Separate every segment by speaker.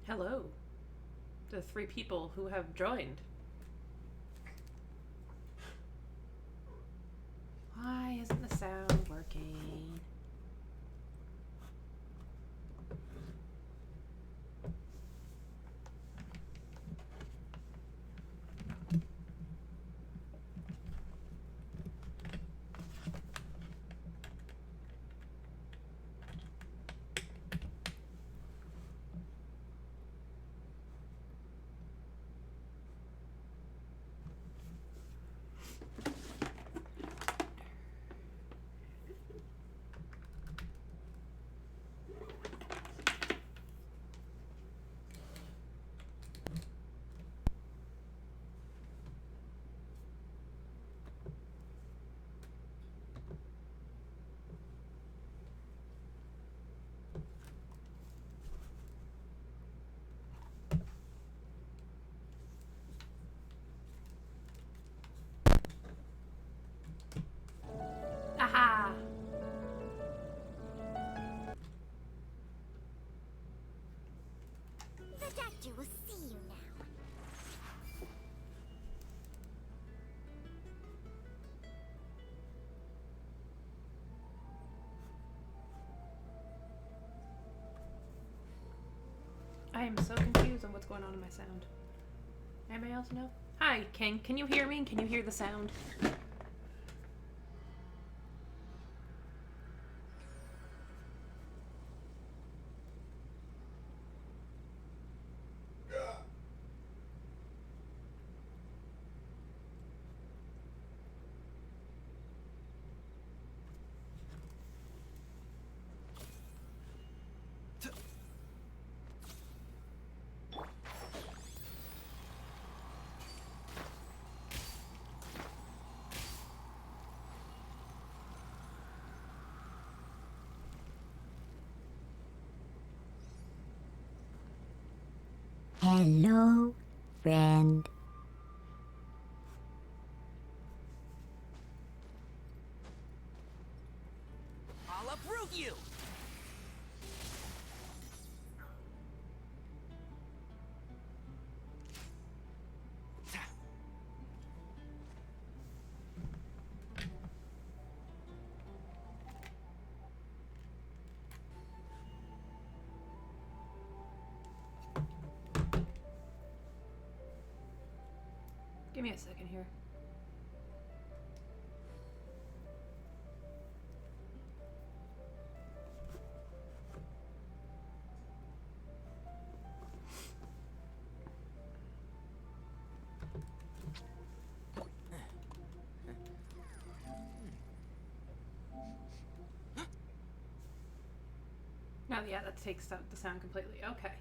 Speaker 1: Hello, the three people who have joined. Why isn't the sound working? Aha!
Speaker 2: The doctor will see you now.
Speaker 1: I am so confused on what's going on in my sound. Anybody else know? Hi, King. Can you hear me? Can you hear the sound?
Speaker 2: Hello, friend.
Speaker 3: I'll uproot you!
Speaker 1: Give me a second here. No, yeah, that takes out the sound completely. Okay.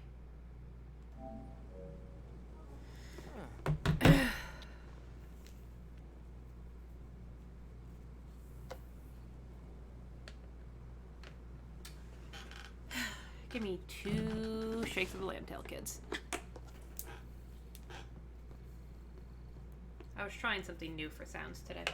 Speaker 1: Give me 2 shakes of the lambtail, kids. I was trying something new for sounds today.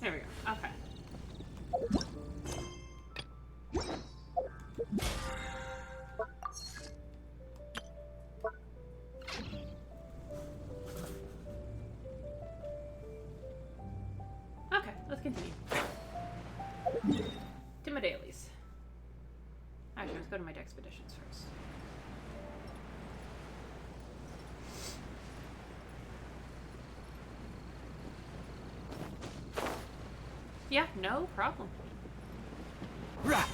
Speaker 1: There we go. Okay. Okay, let's continue. To my dailies. Actually, let's go to my expeditions first. Yeah, no problem.
Speaker 3: Rah!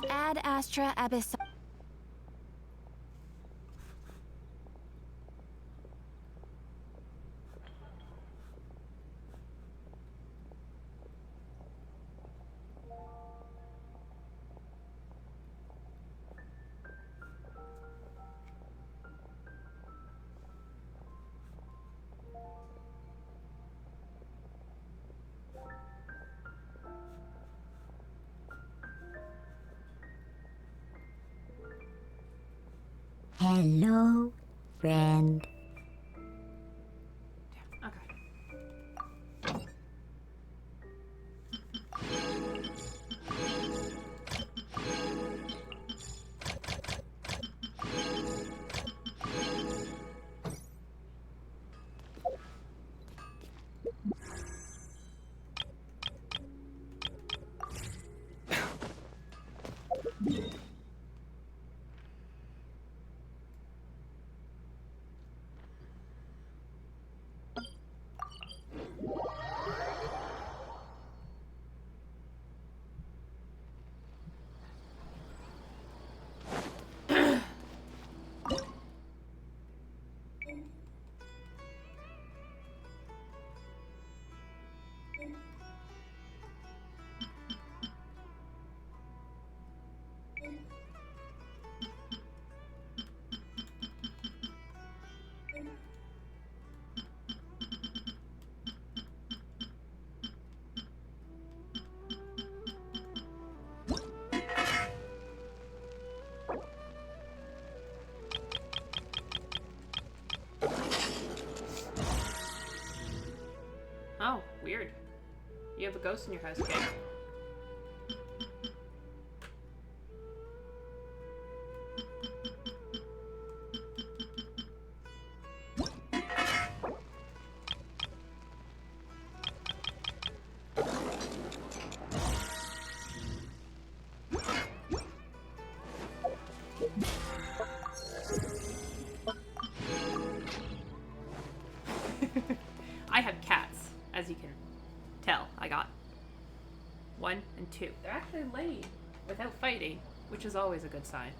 Speaker 2: Ad Astra Abyss. Hello, friend.
Speaker 1: Damn. Okay. Oh, weird. You have a ghost in your house, okay? I have cats, as you can tell. I got 1 and 2. They're actually laying without fighting, which is always a good sign.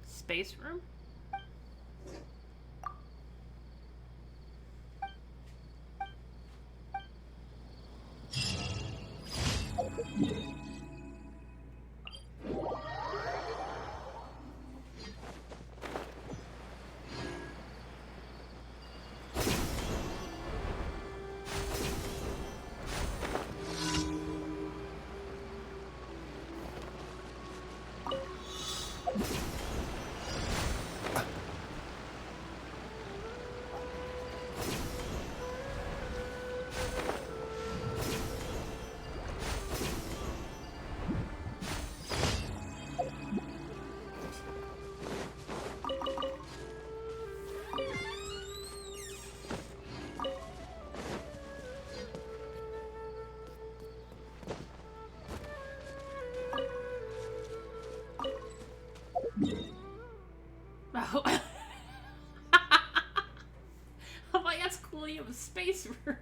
Speaker 1: Space room? Oh. Oh my, that's cool. You have a space room.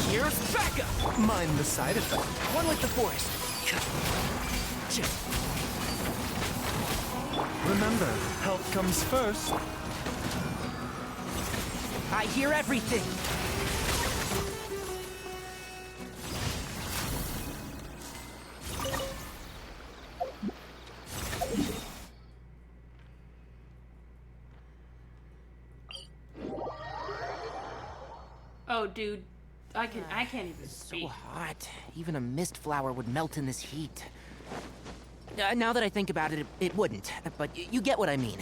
Speaker 3: Here's backup! Mind the side effect. One with the force. Remember, health comes first. I hear everything.
Speaker 1: Oh, dude. I can't even speak.
Speaker 3: So hot. Even a mist flower would melt in this heat. Now that I think about it, it wouldn't. But you get what I mean.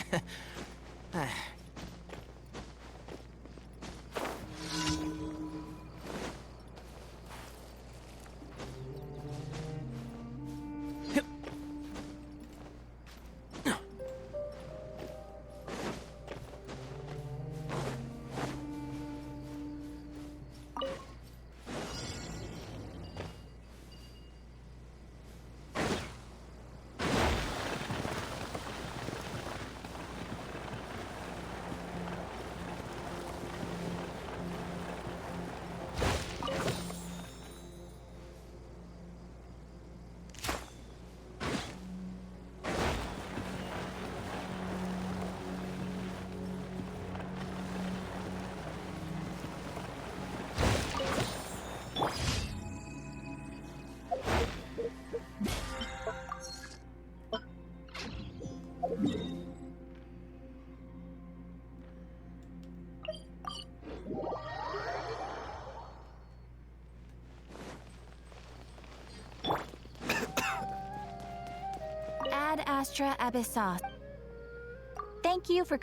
Speaker 4: extra abyss sauce. Thank you for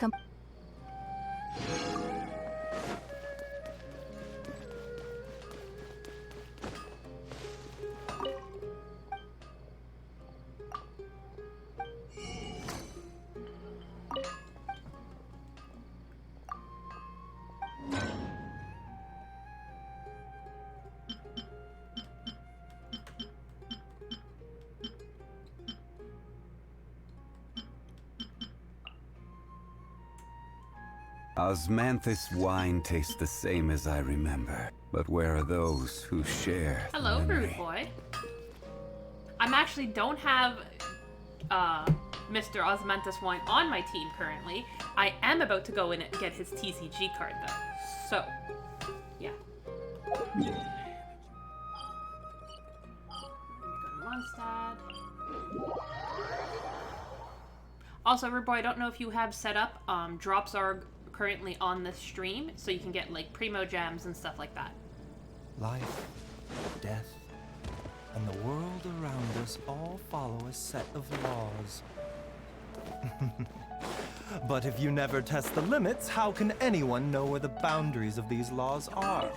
Speaker 5: Osmanthus wine tastes the same as I remember. But where are those who share the
Speaker 1: Hello,
Speaker 5: memory?
Speaker 1: rude boy. I'm actually don't have Mr. Osmanthus Wine on my team currently. I am about to go in and get his TCG card though. So, yeah. Go to Mondstadt. Also, rude boy, I don't know if you have set up drops are currently on this stream, so you can get like primo gems and stuff like that.
Speaker 6: Life, death, and the world around us all follow a set of laws. But if you never test the limits, how can anyone know where the boundaries of these laws are?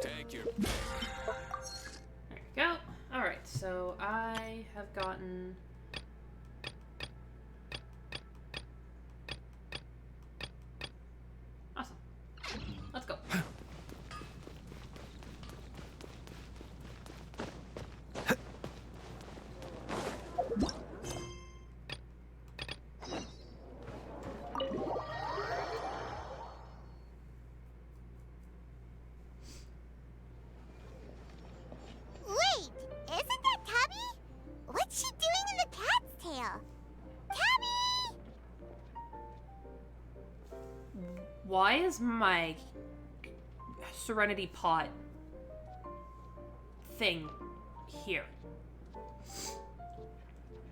Speaker 1: There you go. Alright, so I have gotten... Awesome. Let's go.
Speaker 7: Wait, isn't that Tabby? What's she doing in the cat's tail? Tabby!
Speaker 1: Why is my Serenity Pot thing here?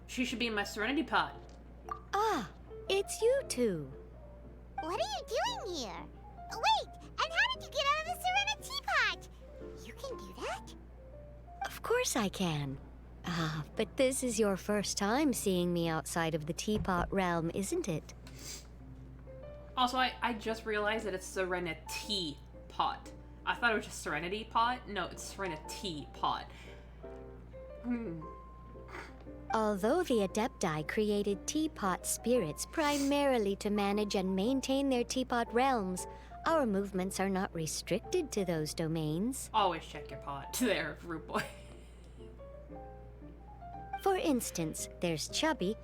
Speaker 1: She should be in my Serenity Pot.
Speaker 2: Ah, it's you two.
Speaker 7: What are you doing here? Wait, and how did you get out of the Serenity Pot? You can do that?
Speaker 2: Of course I can. Ah, but this is your first time seeing me outside of the teapot realm, isn't it?
Speaker 1: Also, I just realized that it's Serenity Pot. I thought it was just Serenity Pot. No, it's Serenity Pot.
Speaker 2: Although the Adepti created teapot spirits primarily to manage and maintain their teapot realms, our movements are not restricted to those domains.
Speaker 1: Always check your pot. There, rude boy.
Speaker 2: For instance, there's Jade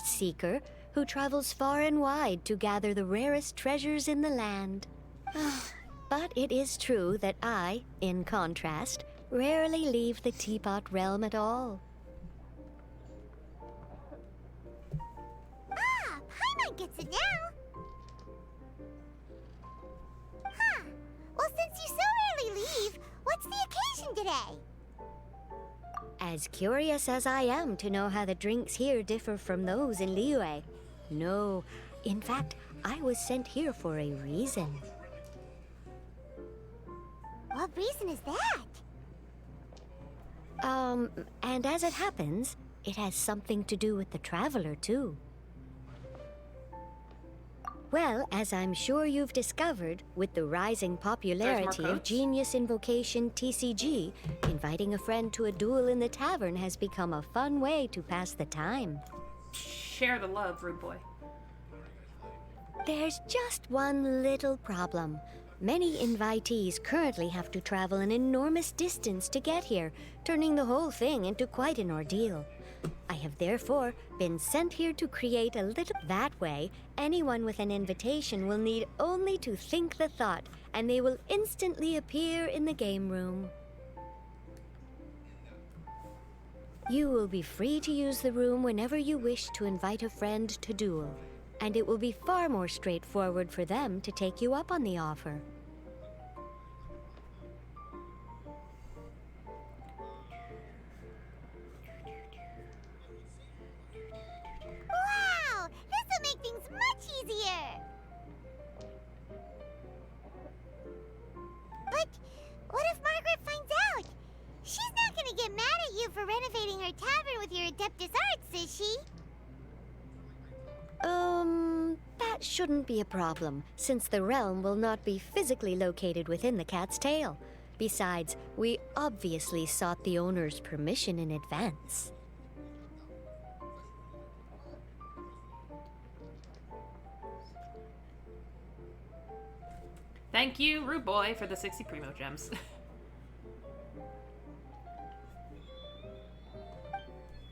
Speaker 2: Seeker, who travels far and wide to gather the rarest treasures in the land. But it is true that I, in contrast, rarely leave the teapot realm at all.
Speaker 7: Ah, Paimon gets it now. Huh. Well, since you so rarely leave, what's the occasion today?
Speaker 2: As curious as I am to know how the drinks here differ from those in Liyue. No, in fact, I was sent here for a reason.
Speaker 7: What reason is that?
Speaker 2: And as it happens, it has something to do with the Traveler, too. Well, as I'm sure you've discovered, with the rising popularity of
Speaker 1: codes?
Speaker 2: Genius Invocation TCG, inviting a friend to a duel in the tavern has become a fun way to pass the time.
Speaker 1: Share the love, rude boy.
Speaker 2: There's just one little problem. Many invitees currently have to travel an enormous distance to get here, turning the whole thing into quite an ordeal. I have therefore been sent here to create a little... That way, anyone with an invitation will need only to think the thought, and they will instantly appear in the game room. You will be free to use the room whenever you wish to invite a friend to duel, and it will be far more straightforward for them to take you up on the offer.
Speaker 7: her tavern with your Adeptus Arts, is she?
Speaker 2: That shouldn't be a problem, since the realm will not be physically located within the cat's tail. Besides, we obviously sought the owner's permission in advance.
Speaker 1: Thank you, Rude Boy, for the 60 Primo Gems.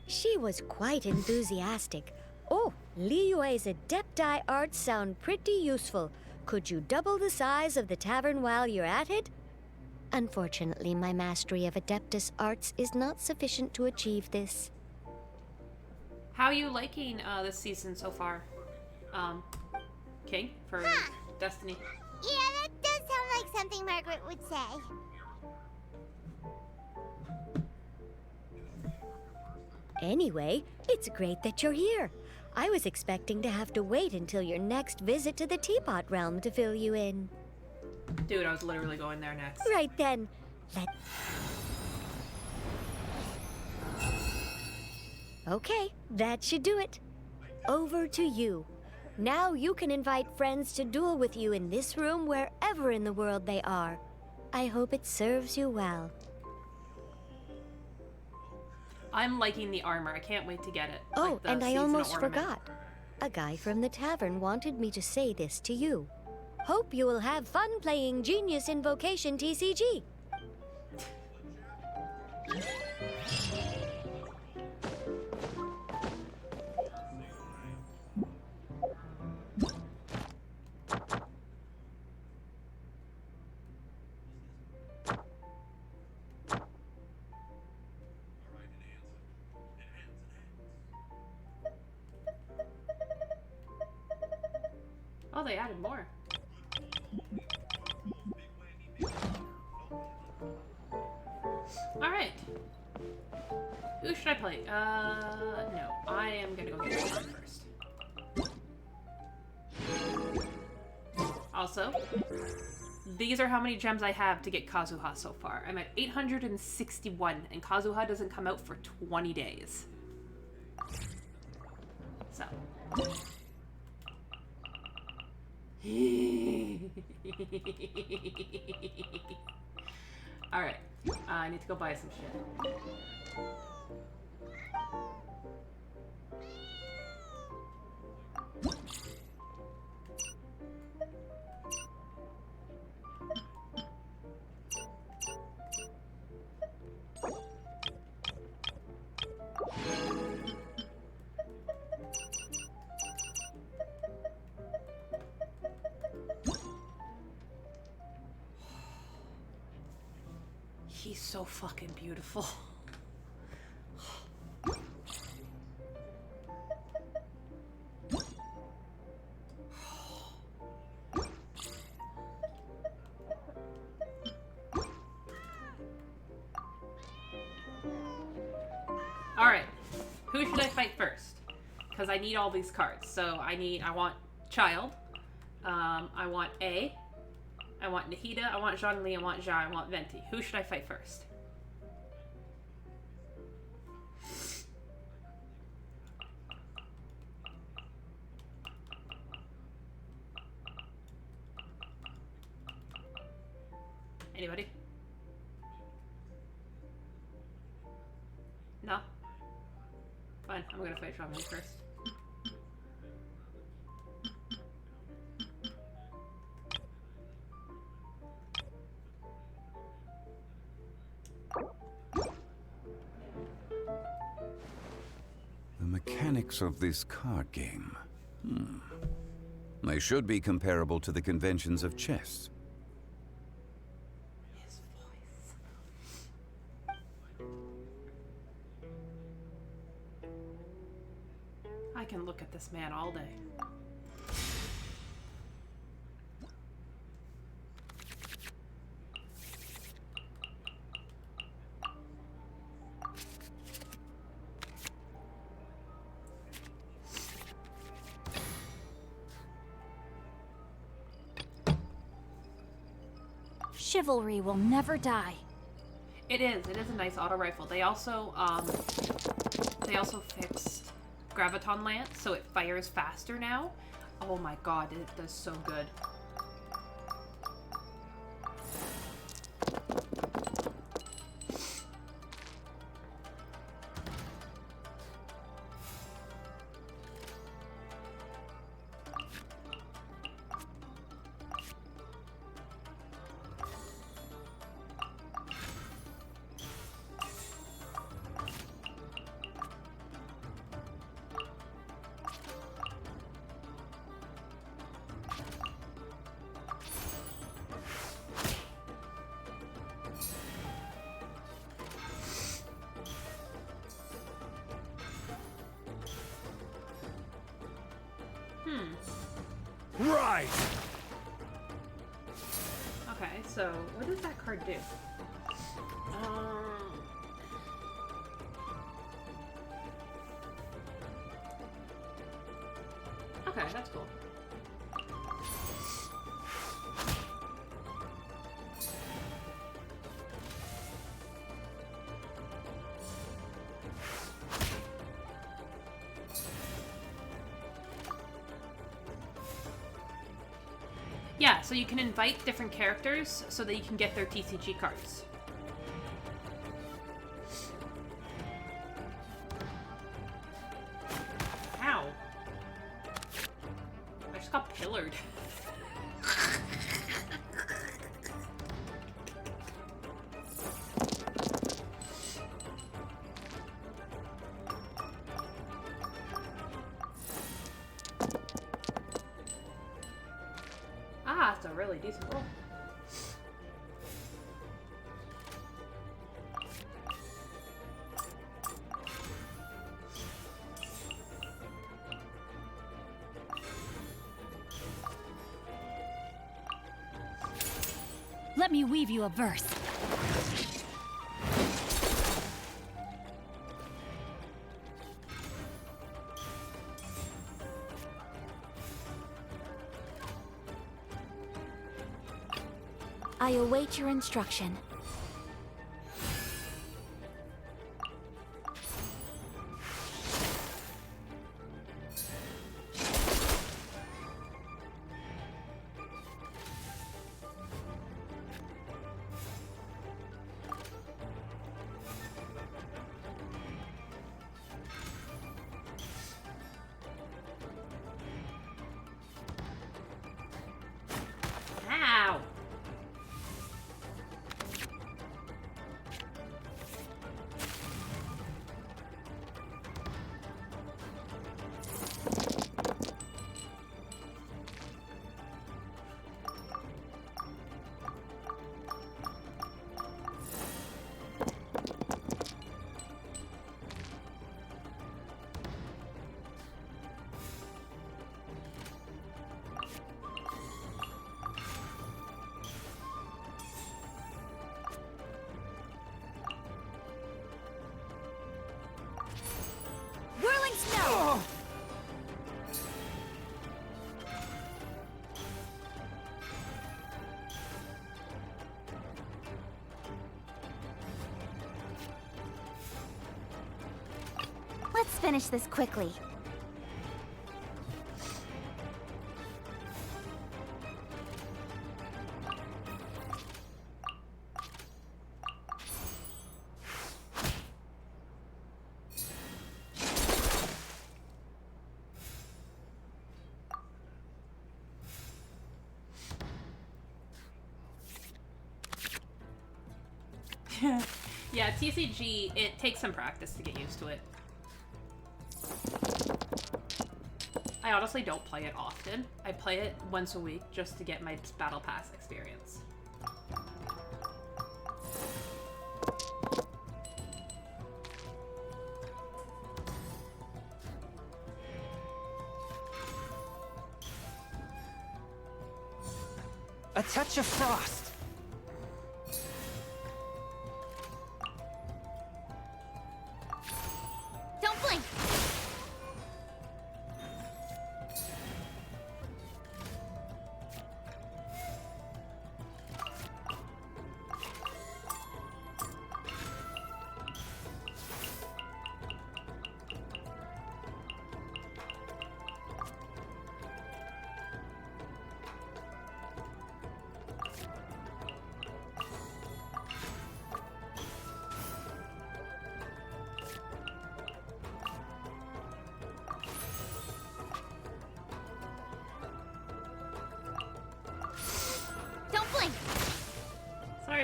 Speaker 2: She was quite enthusiastic. Oh, Liyue's Adepti arts sound pretty useful. Could you double the size of the tavern while you're at it? Unfortunately, my mastery of Adeptus arts is not sufficient to achieve this.
Speaker 1: How are you liking this season so far? King, for Destiny?
Speaker 7: Yeah, that does sound like something Margaret would say.
Speaker 2: Anyway, it's great that you're here. I was expecting to have to wait until your next visit to the Teapot Realm to fill you in.
Speaker 1: Dude, I was literally going there next.
Speaker 2: Right then, Okay, that should do it. Over to you. Now you can invite friends to duel with you in this room wherever in the world they are. I hope it serves you well.
Speaker 1: I'm liking the armor. I can't wait to get it.
Speaker 2: Oh,
Speaker 1: Like the
Speaker 2: and I
Speaker 1: seasonal
Speaker 2: almost
Speaker 1: ornament.
Speaker 2: forgot. A guy from the tavern wanted me to say this to you. Hope you will have fun playing Genius Invocation TCG.
Speaker 1: Oh, they added more. Alright. Who should I play? No. I am gonna go get this one first. Also, these are how many gems I have to get Kazuha so far. I'm at 861, and Kazuha doesn't come out for 20 days. So. Alright. I need to go buy some shit. He's so fucking beautiful. Alright, who should I fight first? Because I need all these cards. So I want Child. I want A. I want Nahida, I want Zhongli, I want Jia, I want Venti. Who should I fight first? Anybody? No? Fine, I'm gonna fight Zhongli first.
Speaker 5: The mechanics of this card game. They should be comparable to the conventions of chess.
Speaker 1: His voice. I can look at this man all day.
Speaker 4: Chivalry will never die.
Speaker 1: It is a nice auto rifle. They also, also fixed Graviton Lance, so it fires faster now. Oh my god, it does so good.
Speaker 6: Right!
Speaker 1: Okay, so what does that card do? Okay, that's cool. Yeah, so you can invite different characters so that you can get their TCG cards. Ow. I just got pillared. Ah, it's a really decent roll.
Speaker 4: Let me weave you a verse. I await your instruction.
Speaker 1: Ow!
Speaker 4: Whirling snow! Let's finish this quickly.
Speaker 1: Yeah, TCG, it takes some practice to get used to it. I honestly don't play it often. I play it once a week just to get my Battle Pass experience.
Speaker 3: A touch of frost.
Speaker 4: Don't blink!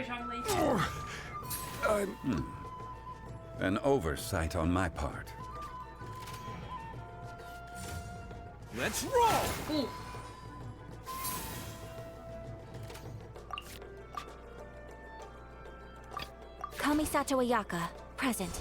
Speaker 1: Sorry, Zhongli.
Speaker 5: An oversight on my part.
Speaker 6: Let's roll!
Speaker 1: Ooh.
Speaker 4: Kamisato Ayaka, present.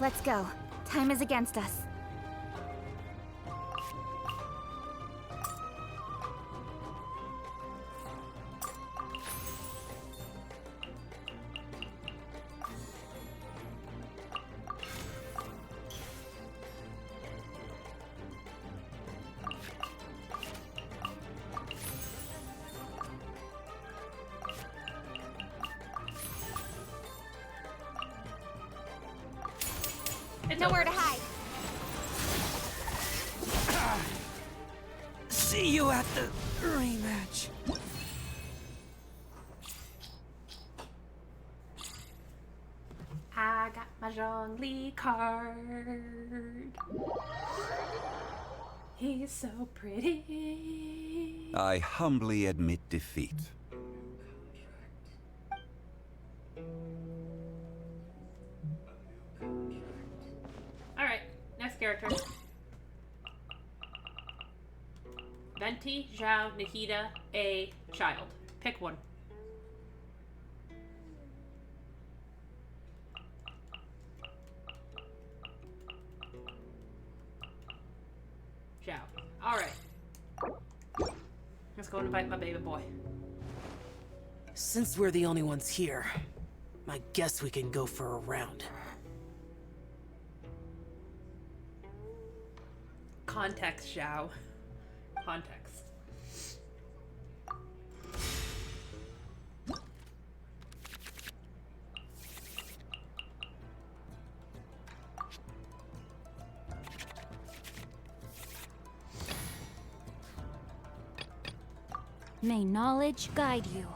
Speaker 4: Let's go. Time is against us.
Speaker 1: It's
Speaker 7: Nowhere
Speaker 1: over.
Speaker 7: to hide.
Speaker 6: See you at the rematch.
Speaker 1: I got my Zhongli card. He's so pretty.
Speaker 5: I humbly admit defeat.
Speaker 1: Alright, next character. Venti, Zhao, Nahida, a child. Pick one. Zhao. Alright. Let's go invite my baby boy.
Speaker 8: Since we're the only ones here, I guess we can go for a round.
Speaker 1: Context, Zhao. Context.
Speaker 4: May knowledge guide you.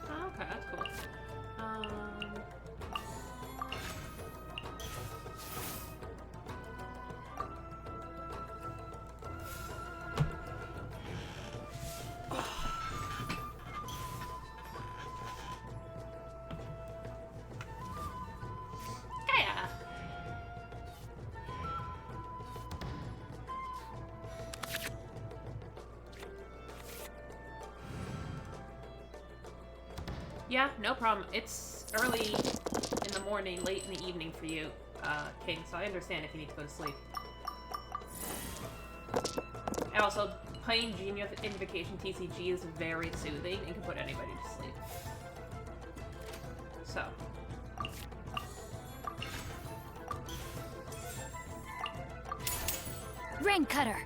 Speaker 1: Oh, okay, that's cool. Yeah. Yeah, no problem. It's early in the morning, late in the evening for you, King, so I understand if you need to go to sleep. And also, playing Genius Invocation TCG is very soothing and can put anybody to sleep. So.
Speaker 4: Ring cutter.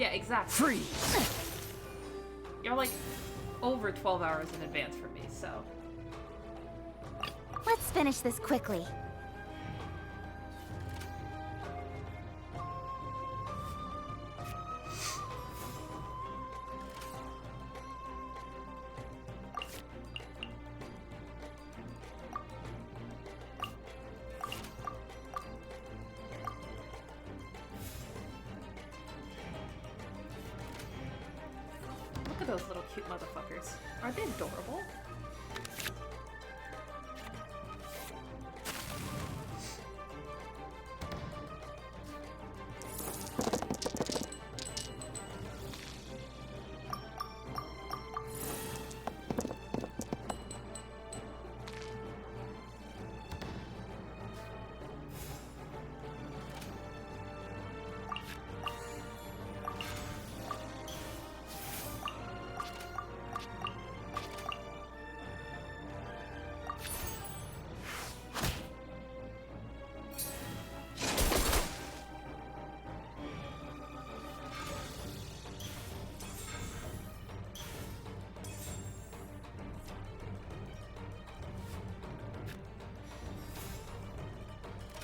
Speaker 1: Yeah, exactly.
Speaker 8: Freeze!
Speaker 1: You're like over 12 hours in advance for me, so.
Speaker 4: Let's finish this quickly.
Speaker 1: Look at those little cute motherfuckers. Aren't they adorable?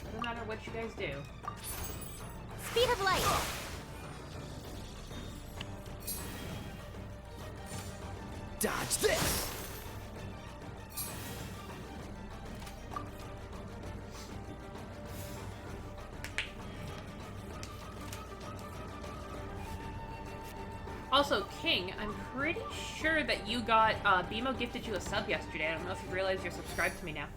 Speaker 1: Doesn't matter what you guys do.
Speaker 4: Speed of light!
Speaker 8: Dodge this!
Speaker 1: Also, King, I'm pretty sure that you got, BMO gifted you a sub yesterday. I don't know if you realize you're subscribed to me now.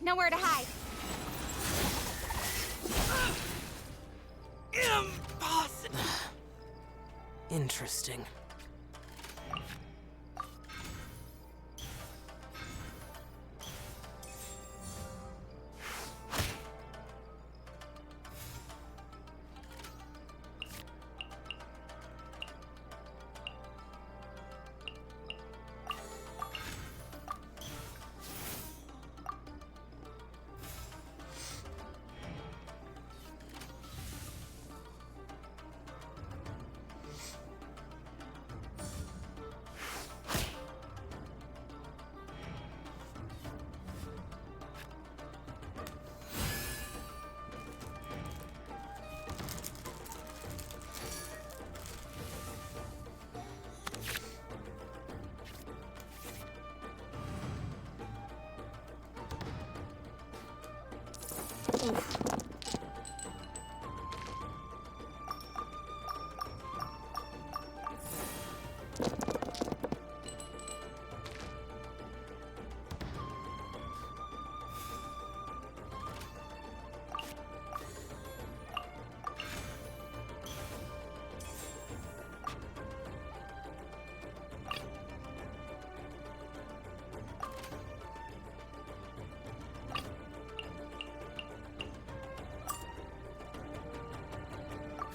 Speaker 4: Nowhere to hide.
Speaker 8: Impossible! Interesting.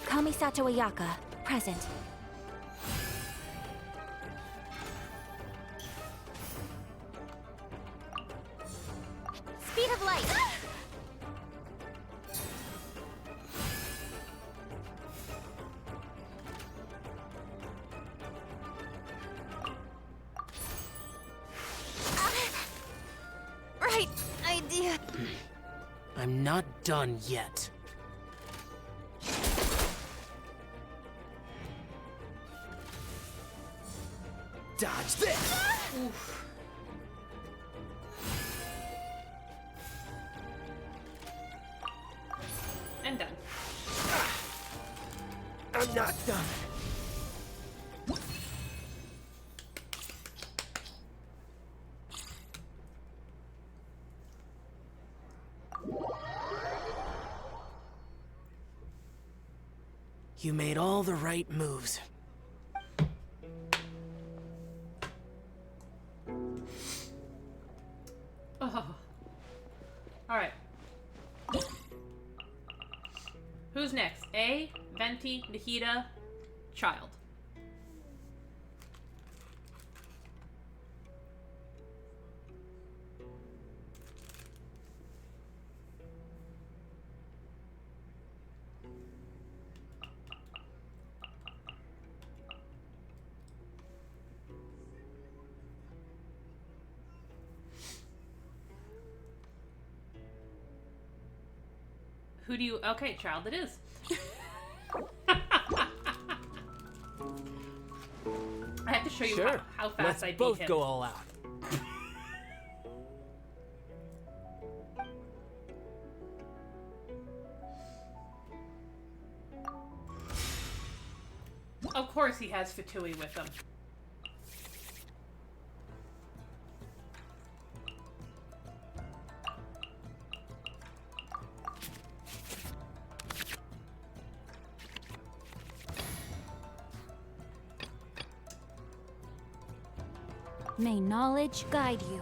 Speaker 4: Kamisato Ayaka, present. Speed of light!
Speaker 2: Right idea.
Speaker 8: I'm not done yet. Dodge this!
Speaker 1: Oof. And done.
Speaker 8: I'm not done. You made all the right moves.
Speaker 1: Oh. Alright. Who's next? A, Venti, Nahida, Child. Who do you... Okay, Child it is. I have to show you
Speaker 8: Sure.
Speaker 1: how fast
Speaker 8: Let's
Speaker 1: I beat
Speaker 8: both
Speaker 1: him.
Speaker 8: go all out.
Speaker 1: Of course he has Fatui with him.
Speaker 4: May knowledge guide you.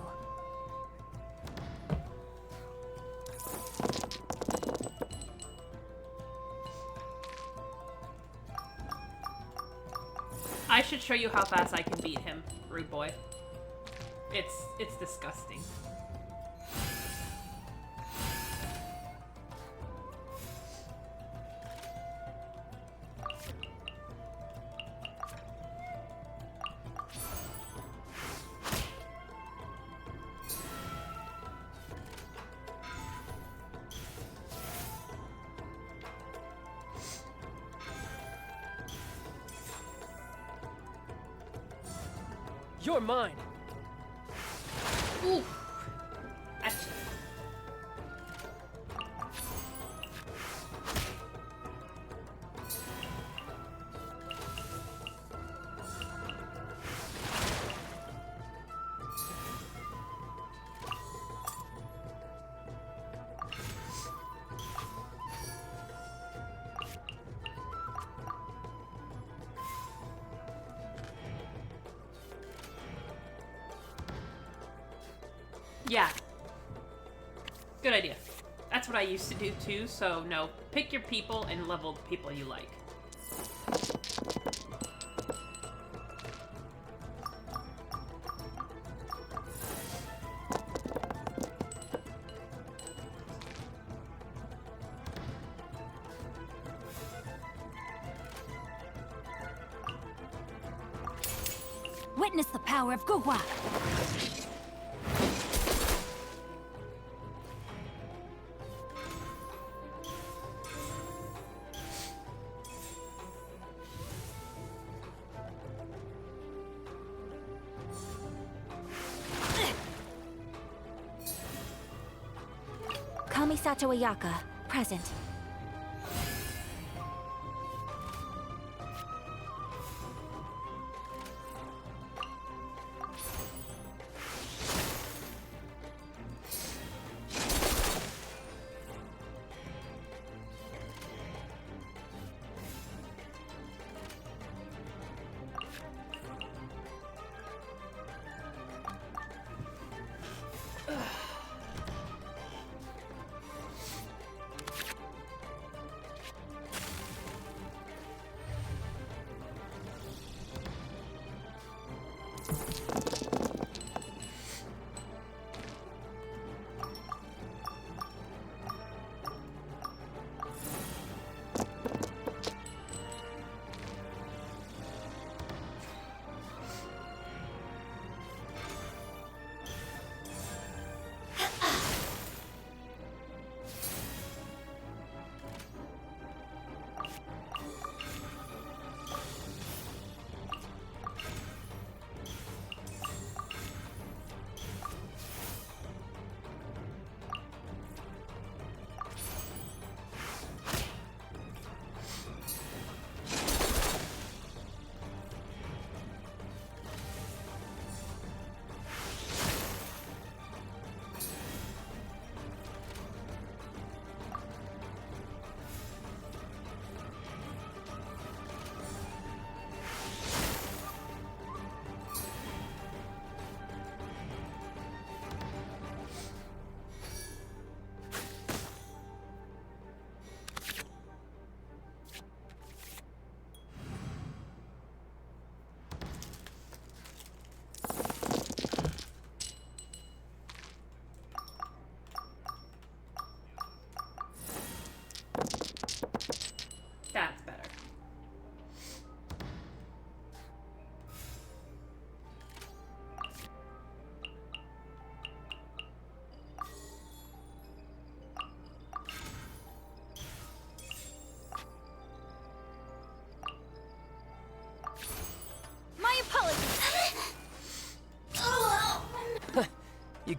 Speaker 1: I should show you how fast I can beat him, rude boy. It's disgusting.
Speaker 8: You're mine.
Speaker 1: Ooh. Achoo. Yeah. Good idea. That's what I used to do too, so no. Pick your people and level the people you like.
Speaker 4: Witness the power of Guhua. Kamisato Ayaka, present.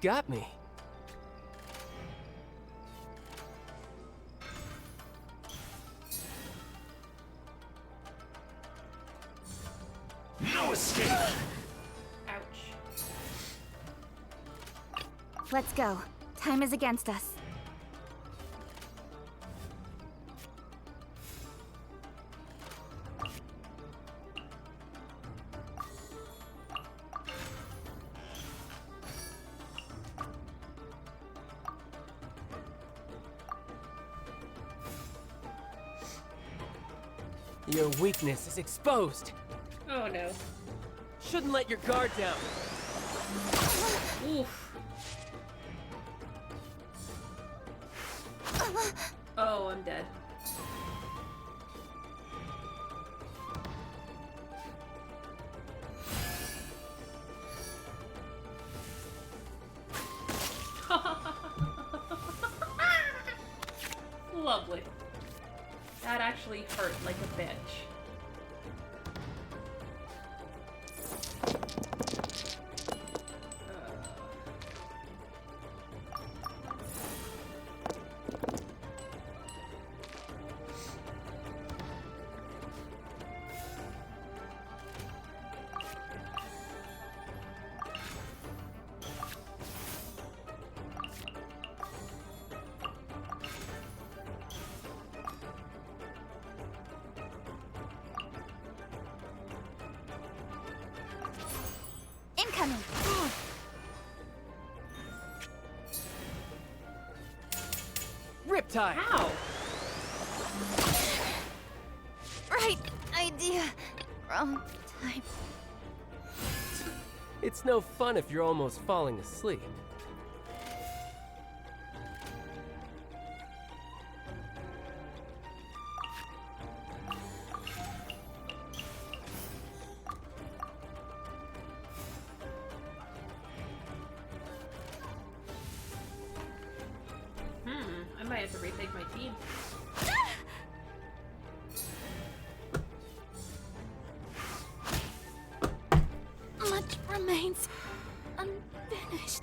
Speaker 9: got me.
Speaker 10: No escape!
Speaker 1: Ouch.
Speaker 4: Let's go. Time is against us.
Speaker 9: Your weakness is exposed.
Speaker 1: Oh no.
Speaker 9: Shouldn't let your guard down.
Speaker 1: Oof. Oh, I'm dead. Lovely. That actually hurt like a bitch.
Speaker 4: Incoming.
Speaker 9: Riptide!
Speaker 1: Ow!
Speaker 4: Right idea. Wrong time.
Speaker 9: It's no fun if you're almost falling asleep.
Speaker 1: I might have to rethink my team.
Speaker 4: Much remains unfinished.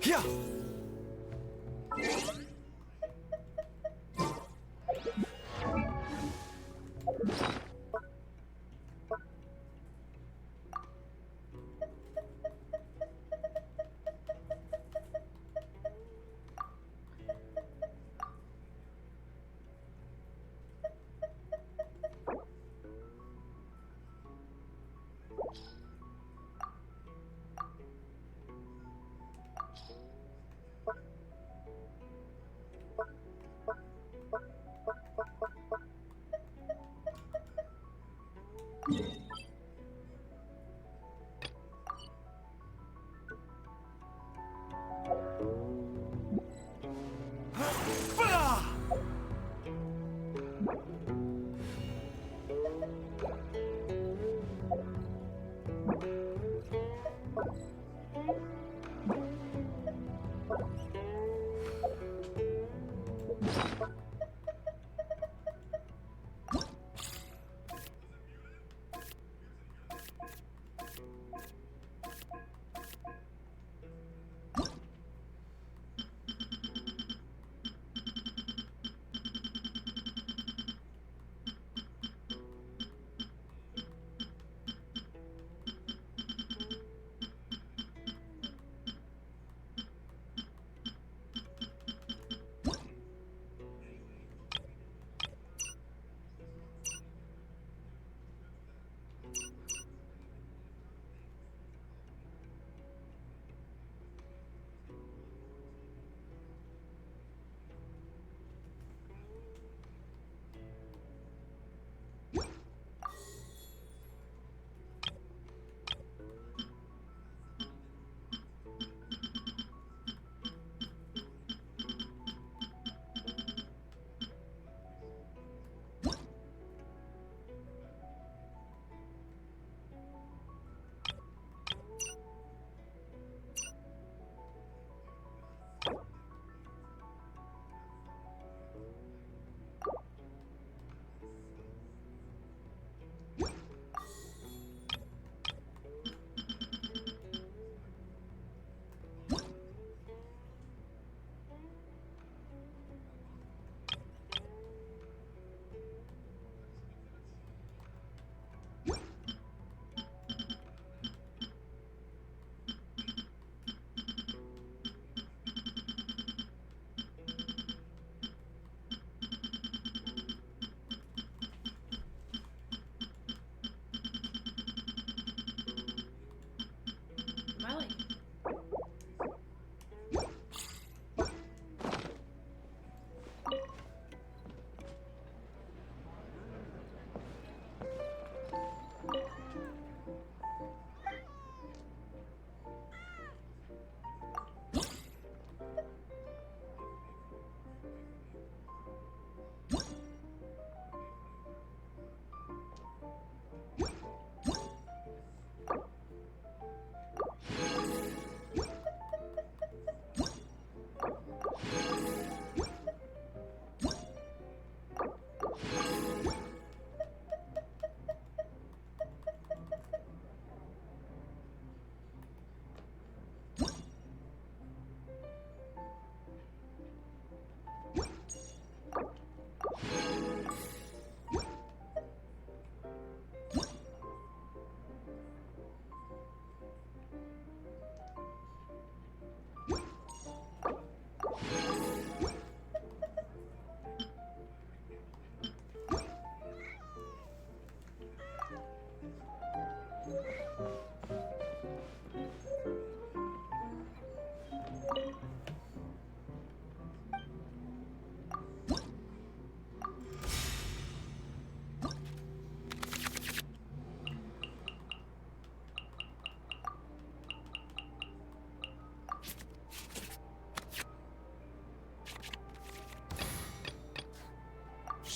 Speaker 6: Yeah.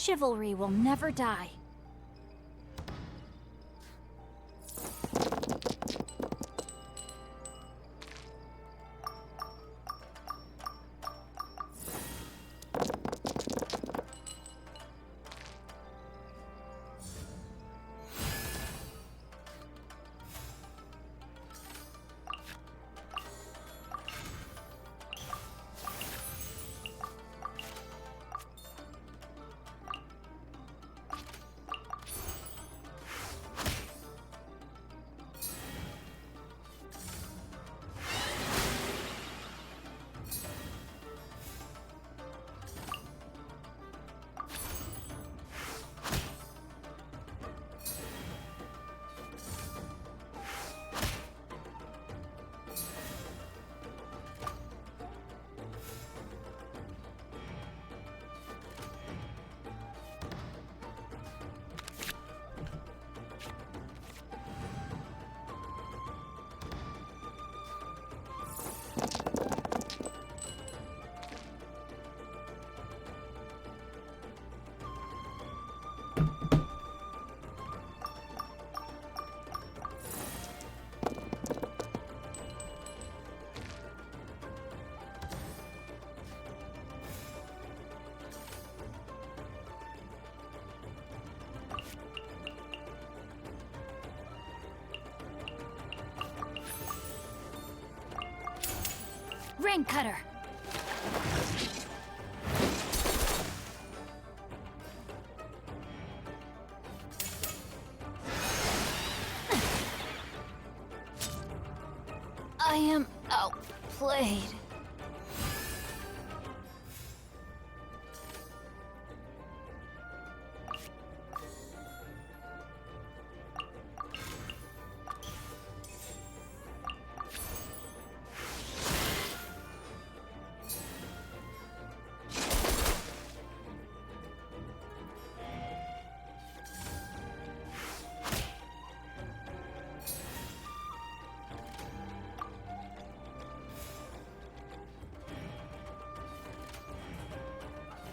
Speaker 4: Chivalry will never die. Rain Cutter. I am outplayed.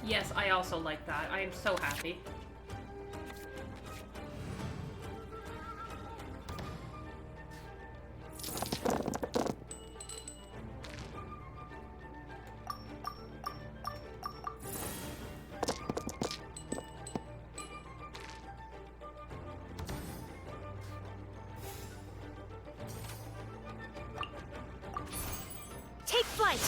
Speaker 1: Yes, I also like that. I am so happy.
Speaker 2: Take flight!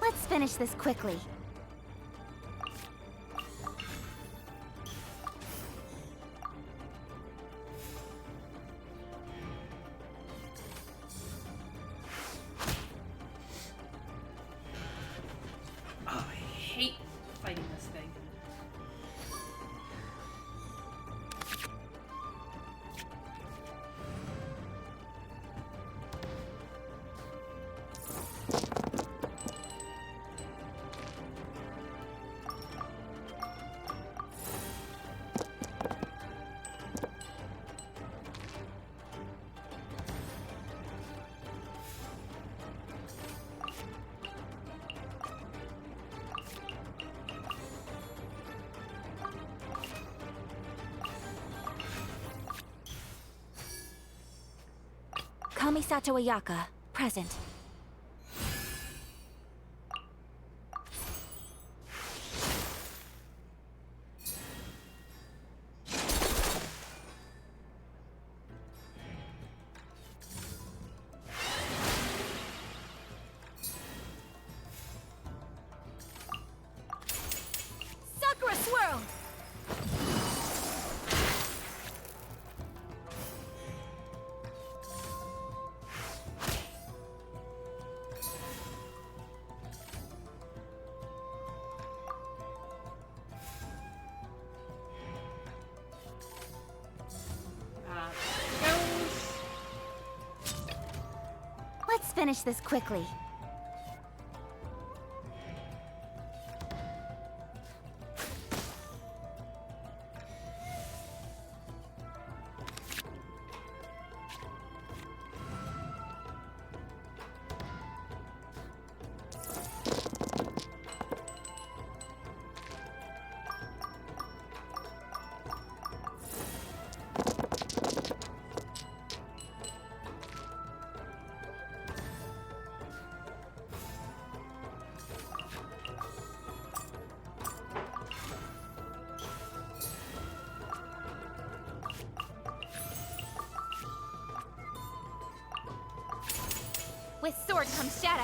Speaker 4: Let's finish this quickly.
Speaker 1: Oh, I hate fighting this thing.
Speaker 4: Kamisato Ayaka, present.
Speaker 2: Sakura Swirl!
Speaker 4: Let's finish this quickly. With sword comes shadow.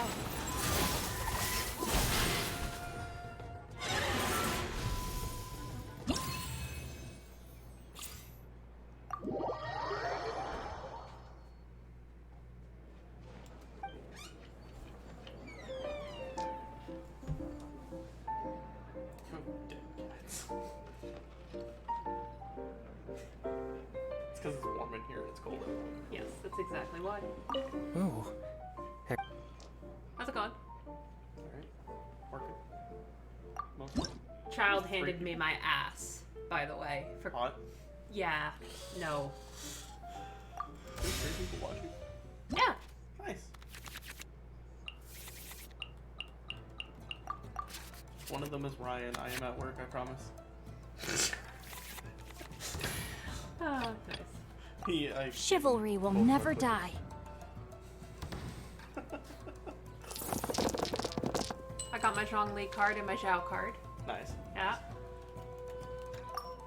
Speaker 10: It's because it's warm in here and it's cold at home.
Speaker 1: Yes, that's exactly why.
Speaker 6: Ooh. Heck.
Speaker 1: How's it going?
Speaker 10: Alright. Working. Mostly.
Speaker 1: Child handed me my ass, by the way. For
Speaker 10: Hot.
Speaker 1: Yeah. No.
Speaker 10: There's 3 people watching.
Speaker 1: Yeah.
Speaker 10: Nice. One of them is Ryan. I am at work, I promise.
Speaker 1: Oh, nice.
Speaker 4: Chivalry will never die.
Speaker 1: I got my Zhongli card and my Zhao card.
Speaker 10: Nice.
Speaker 1: Yeah.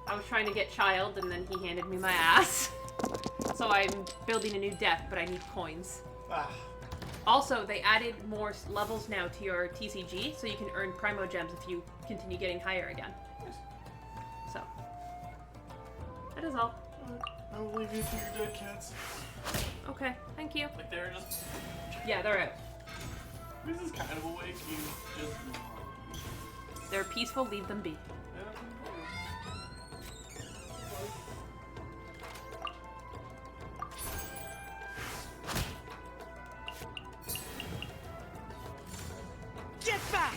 Speaker 1: I was trying to get child and then he handed me my ass. So I'm building a new deck, but I need coins.
Speaker 10: Ah.
Speaker 1: Also, they added more levels now to your TCG, so you can earn Primo Gems if you continue getting higher again. So, that is all.
Speaker 10: I will leave you to your dead cats.
Speaker 1: Okay, thank you.
Speaker 10: Like they're just.
Speaker 1: Yeah, they're out.
Speaker 10: This is kind of awake. You just.
Speaker 1: They're peaceful, leave them be.
Speaker 3: Get back!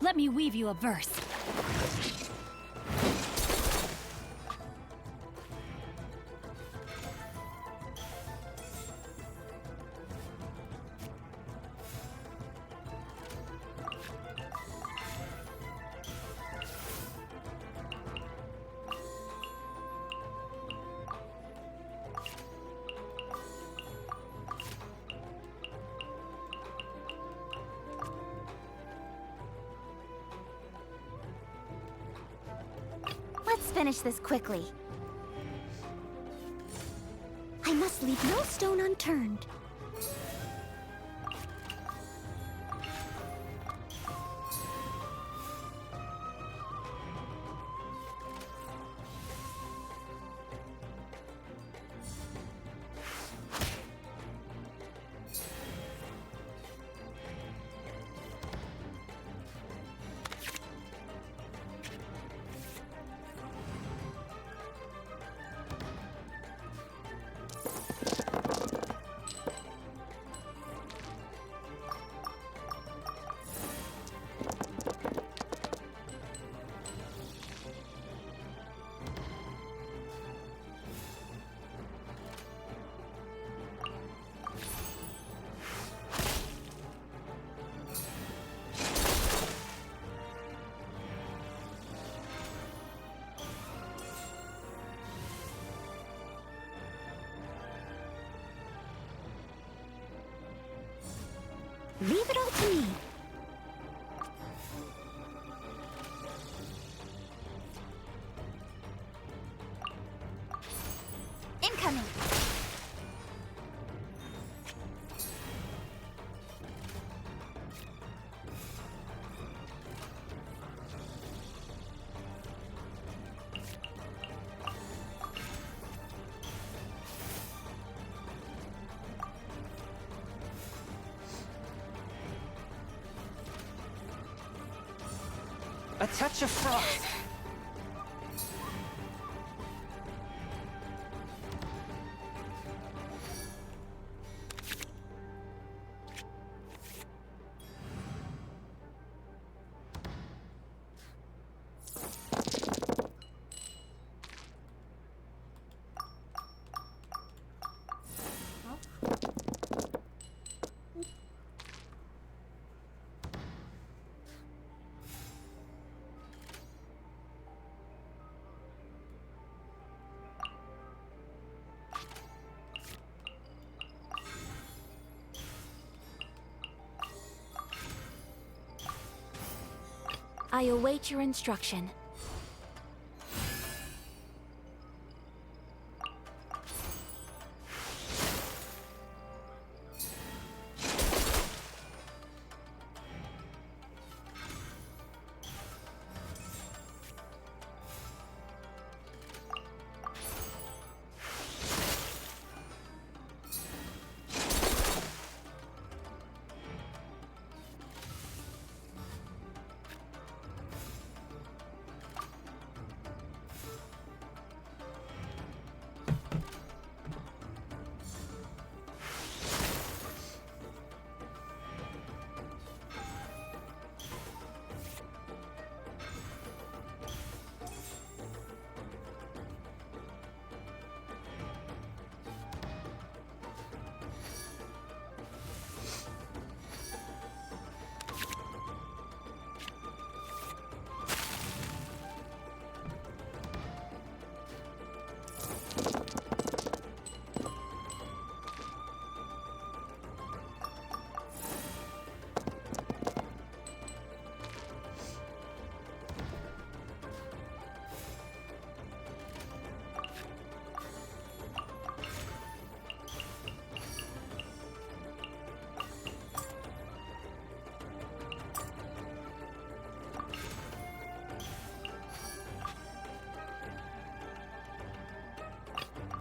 Speaker 4: Let me weave you a verse. Let's finish this quickly.
Speaker 2: I must leave no stone unturned. Leave it all to me.
Speaker 4: Incoming.
Speaker 3: A touch of frost.
Speaker 4: I await your instruction.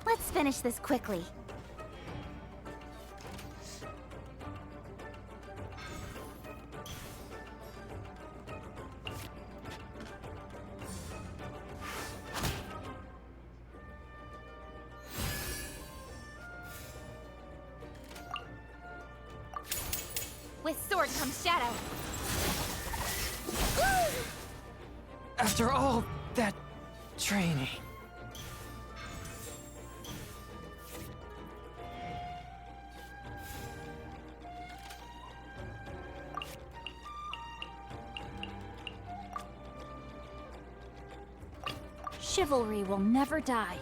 Speaker 4: Let's finish this quickly. With sword comes shadow.
Speaker 3: After all that training.
Speaker 4: Chivalry will never die.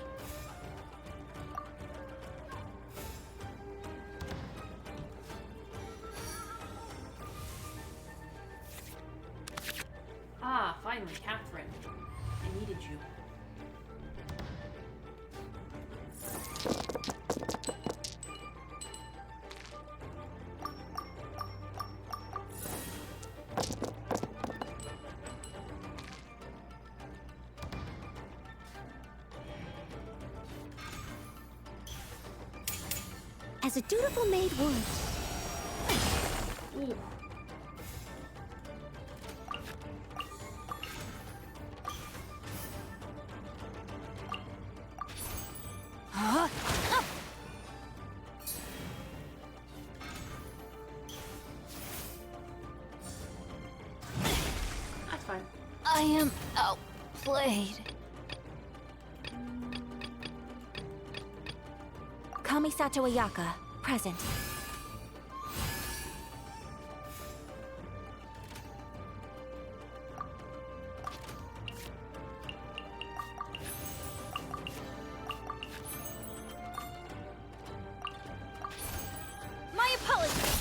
Speaker 1: Ah, finally, Catherine. I needed you.
Speaker 2: As a dutiful maid would.
Speaker 1: Ooh.
Speaker 4: Huh?
Speaker 1: That's fine.
Speaker 4: I am outplayed. Kamisato Ayaka, present. My apologies.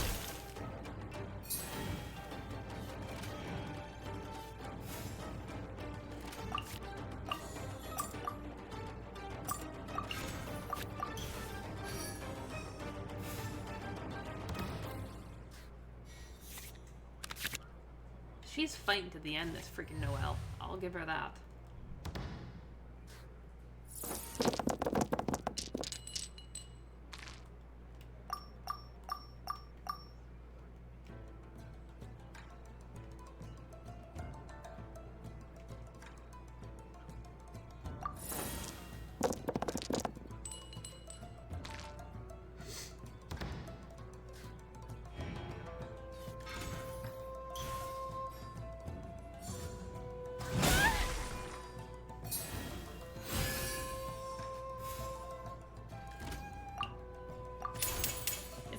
Speaker 1: She's fighting to the end this freaking Noelle. I'll give her that.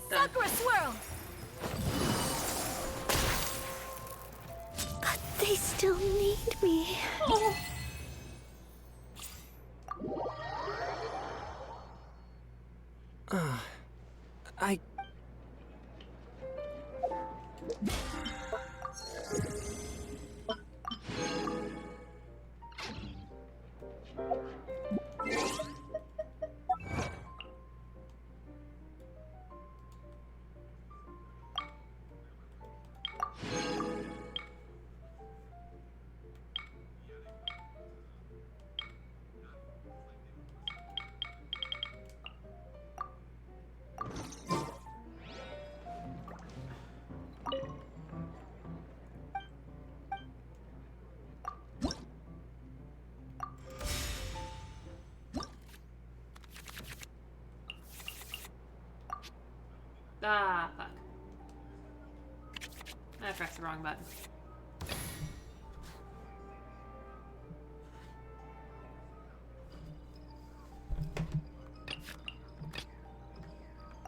Speaker 1: Done.
Speaker 4: Sakura swirl.
Speaker 2: But they still need me.
Speaker 1: Oh.
Speaker 3: I...
Speaker 1: Ah, fuck. I pressed the wrong button.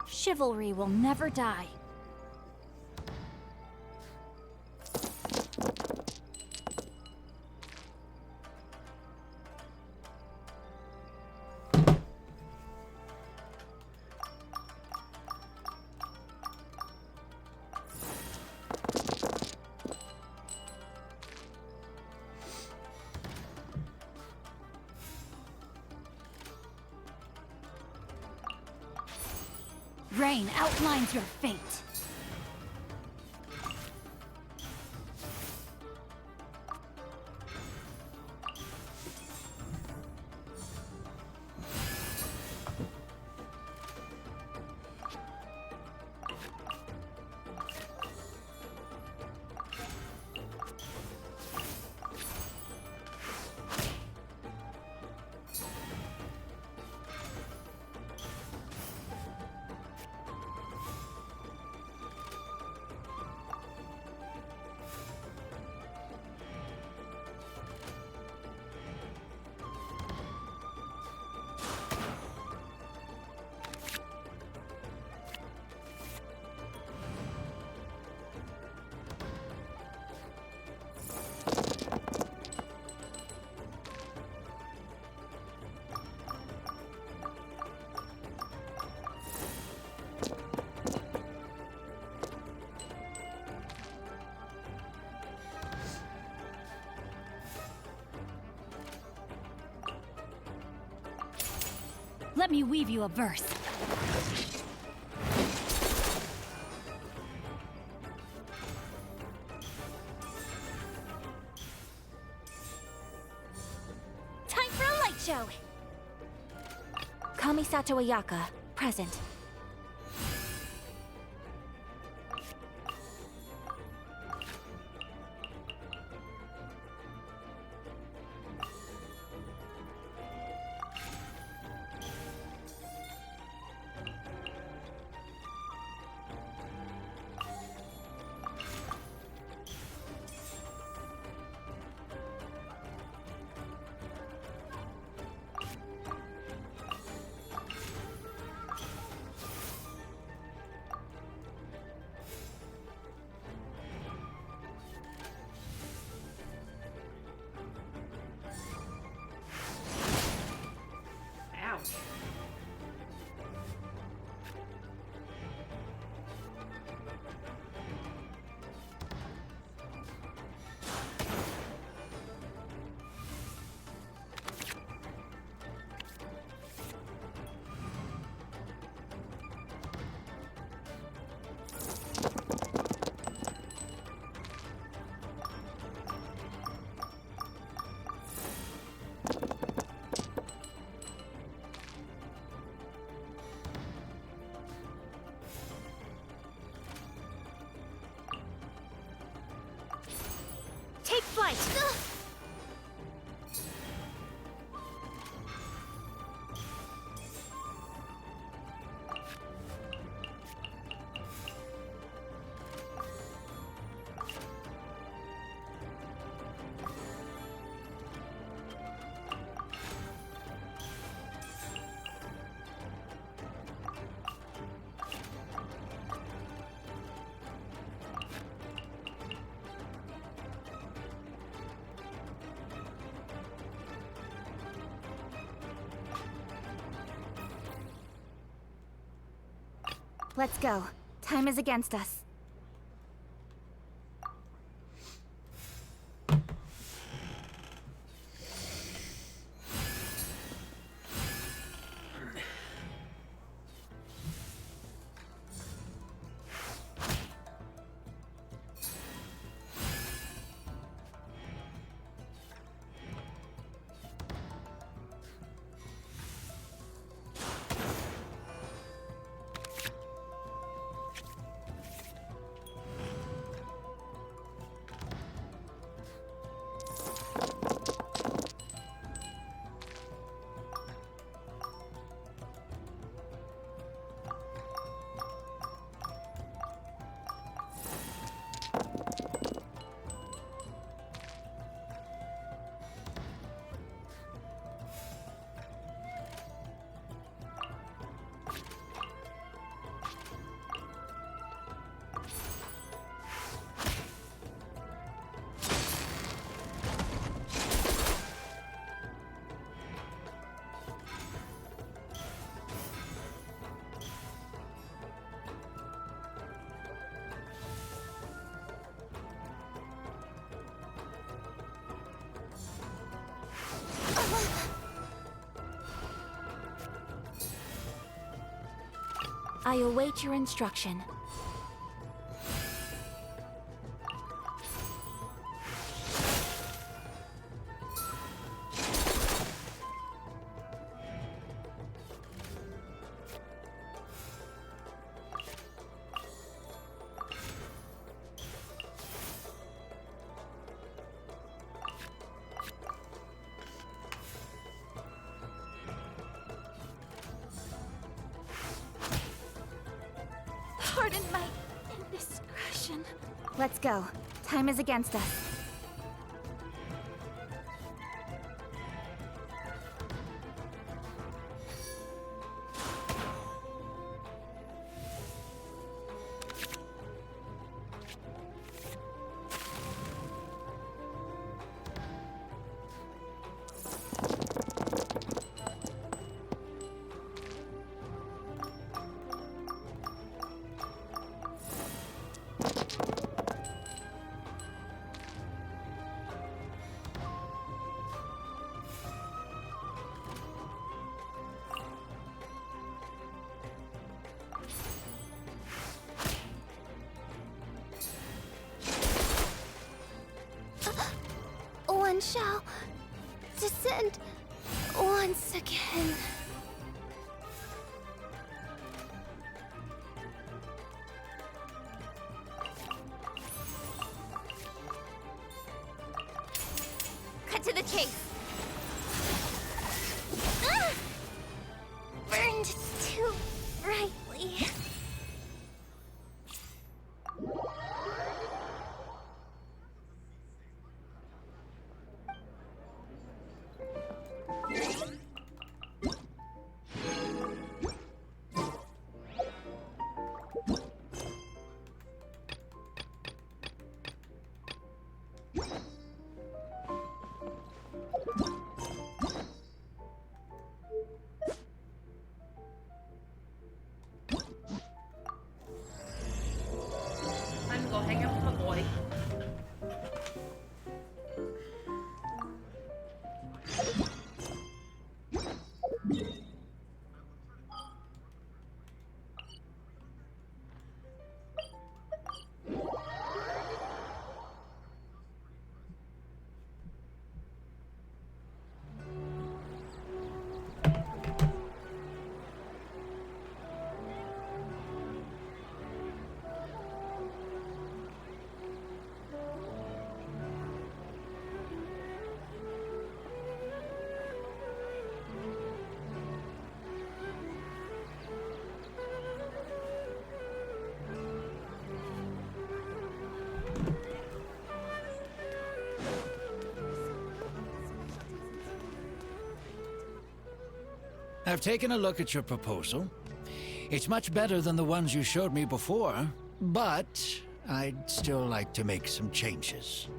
Speaker 4: Chivalry will never die. Rain outlines your fate. Let me weave you a verse. Time for a light show! Kamisato Ayaka, present.
Speaker 1: Ouch.
Speaker 2: Take flight!
Speaker 4: Let's go. Time is against us. I await your instruction. Pardon my indiscretion. Let's go. Time is against us. One shall descend once again. Cut to the chase. Ah! Burned too brightly.
Speaker 1: Time to go hang out with my boy.
Speaker 11: I've taken a look at your proposal. It's much better than the ones you showed me before, but I'd still like to make some changes.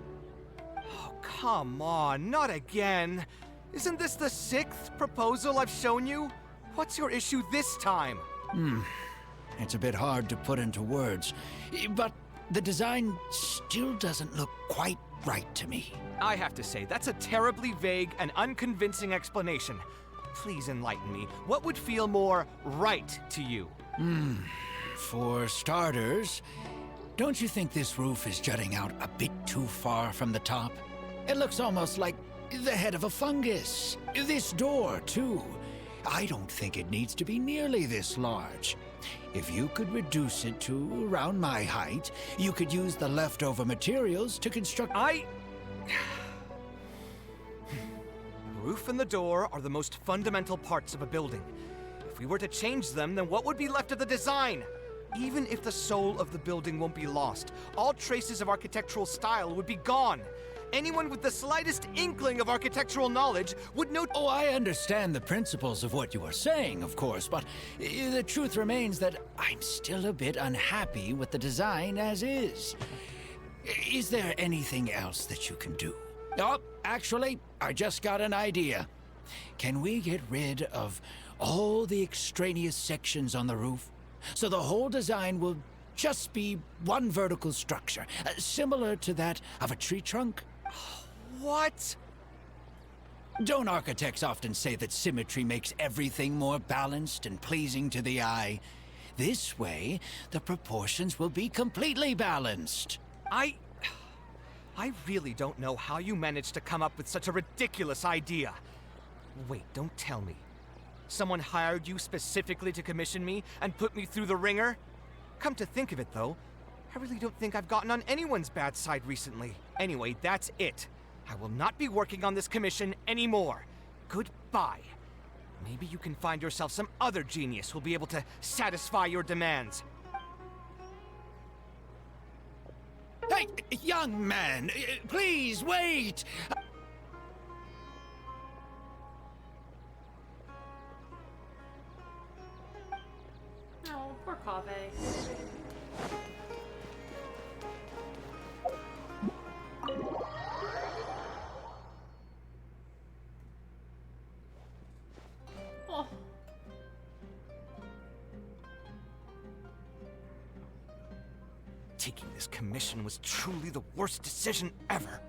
Speaker 6: Oh, come on, not again. Isn't this the 6th proposal I've shown you? What's your issue this time?
Speaker 11: It's a bit hard to put into words, but the design still doesn't look quite right to me.
Speaker 6: I have to say, that's a terribly vague and unconvincing explanation. Please enlighten me. What would feel more right to you?
Speaker 11: For starters, don't you think this roof is jutting out a bit too far from the top? It looks almost like the head of a fungus. This door, too. I don't think it needs to be nearly this large. If you could reduce it to around my height, you could use the leftover materials to construct...
Speaker 6: The roof and the door are the most fundamental parts of a building. If we were to change them, then what would be left of the design? Even if the soul of the building won't be lost, all traces of architectural style would be gone. Anyone with the slightest inkling of architectural knowledge would know...
Speaker 11: Oh, I understand the principles of what you are saying, of course, but the truth remains that I'm still a bit unhappy with the design as is. Is there anything else that you can do? Oh, actually, I just got an idea. Can we get rid of all the extraneous sections on the roof, so the whole design will just be one vertical structure, similar to that of a tree trunk?
Speaker 6: What?
Speaker 11: Don't architects often say that symmetry makes everything more balanced and pleasing to the eye? This way, the proportions will be completely balanced.
Speaker 6: I really don't know how you managed to come up with such a ridiculous idea. Wait, don't tell me. Someone hired you specifically to commission me and put me through the ringer? Come to think of it, though, I really don't think I've gotten on anyone's bad side recently. Anyway, that's it. I will not be working on this commission anymore. Goodbye. Maybe you can find yourself some other genius who'll be able to satisfy your demands.
Speaker 11: Hey, young man, please wait!
Speaker 1: Oh, poor Kaveh. Oh.
Speaker 6: Taking this commission was truly the worst decision ever.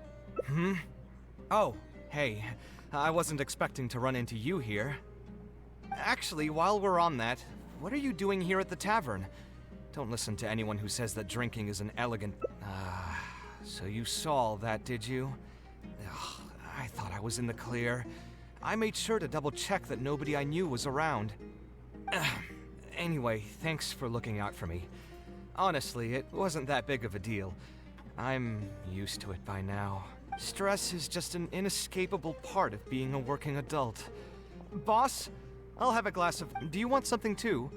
Speaker 6: Oh, hey, I wasn't expecting to run into you here. Actually, while we're on that, what are you doing here at the tavern? Don't listen to anyone who says that drinking is an elegant... so you saw all that, did you? Ugh, I thought I was in the clear. I made sure to double-check that nobody I knew was around. Anyway, thanks for looking out for me. Honestly, it wasn't that big of a deal. I'm used to it by now. Stress is just an inescapable part of being a working adult. Boss, I'll have a glass of... Do you want something too?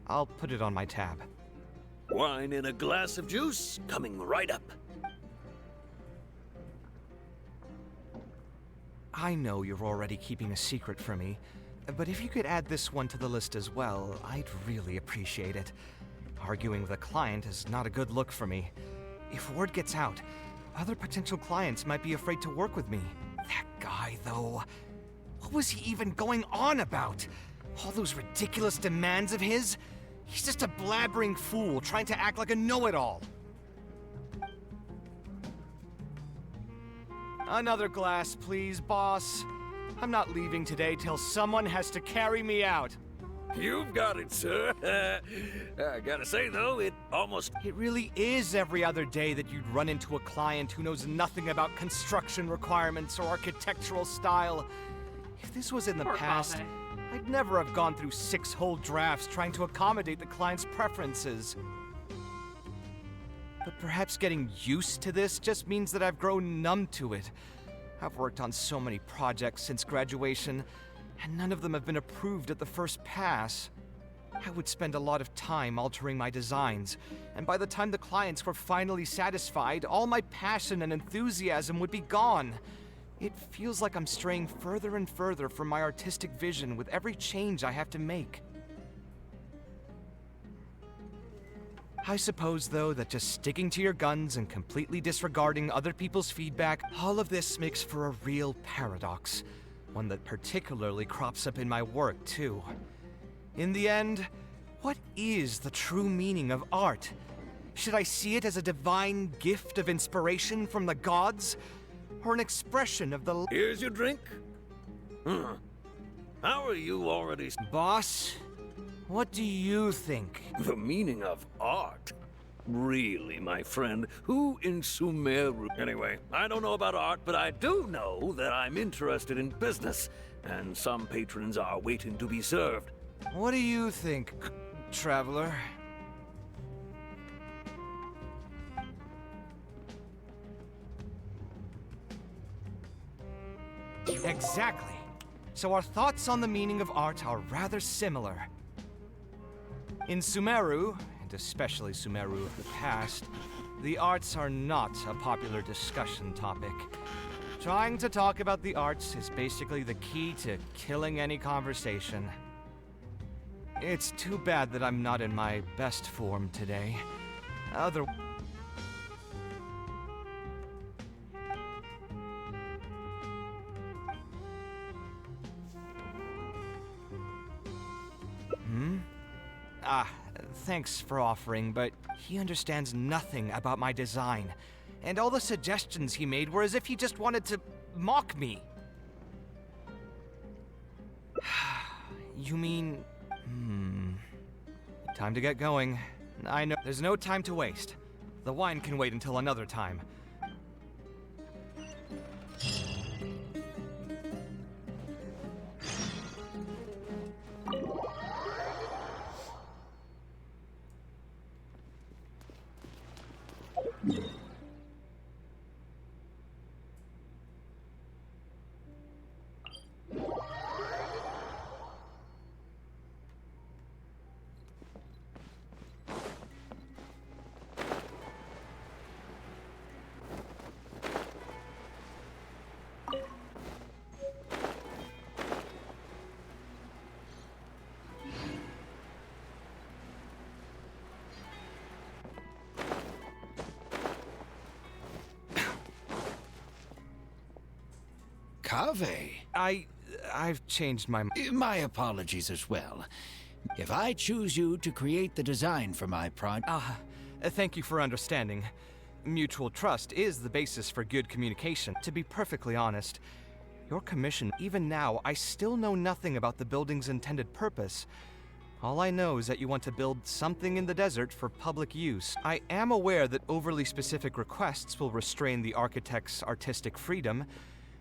Speaker 6: I'll put it on my tab.
Speaker 12: Wine in a glass of juice, coming right up.
Speaker 6: I know you're already keeping a secret from me, but if you could add this one to the list as well, I'd really appreciate it. Arguing with a client is not a good look for me. If word gets out, other potential clients might be afraid to work with me. That guy, though, what was he even going on about? All those ridiculous demands of his? He's just a blabbering fool trying to act like a know-it-all. Another glass, please, boss. I'm not leaving today till someone has to carry me out.
Speaker 12: You've got it, sir. I gotta say, though, it
Speaker 6: really is every other day that you'd run into a client who knows nothing about construction requirements or architectural style. If this was in the past, I'd never have gone through 6 whole drafts trying to accommodate the client's preferences. But perhaps getting used to this just means that I've grown numb to it. I've worked on so many projects since graduation, and none of them have been approved at the first pass. I would spend a lot of time altering my designs, and by the time the clients were finally satisfied, all my passion and enthusiasm would be gone. It feels like I'm straying further and further from my artistic vision with every change I have to make. I suppose, though, that just sticking to your guns and completely disregarding other people's feedback, all of this makes for a real paradox. One that particularly crops up in my work, too. In the end, what is the true meaning of art? Should I see it as a divine gift of inspiration from the gods? Or an expression of the...
Speaker 12: Here's your drink. How are you already...
Speaker 6: Boss, what do you think?
Speaker 12: The meaning of art? Really, my friend, who in Sumeru... Anyway, I don't know about art, but I do know that I'm interested in business, and some patrons are waiting to be served.
Speaker 6: What do you think, traveler? Exactly. So our thoughts on the meaning of art are rather similar. In Sumeru, and especially Sumeru of the past, the arts are not a popular discussion topic. Trying to talk about the arts is basically the key to killing any conversation. It's too bad that I'm not in my best form today. Thanks for offering, but he understands nothing about my design. And all the suggestions he made were as if he just wanted to mock me. You mean... Time to get going. I know there's no time to waste. The wine can wait until another time.
Speaker 11: Kaveh.
Speaker 6: I've changed my mind.
Speaker 11: My apologies as well. If I choose you to create the design for my project...
Speaker 6: Thank you for understanding. Mutual trust is the basis for good communication. To be perfectly honest, your commission, even now, I still know nothing about the building's intended purpose. All I know is that you want to build something in the desert for public use. I am aware that overly specific requests will restrain the architect's artistic freedom.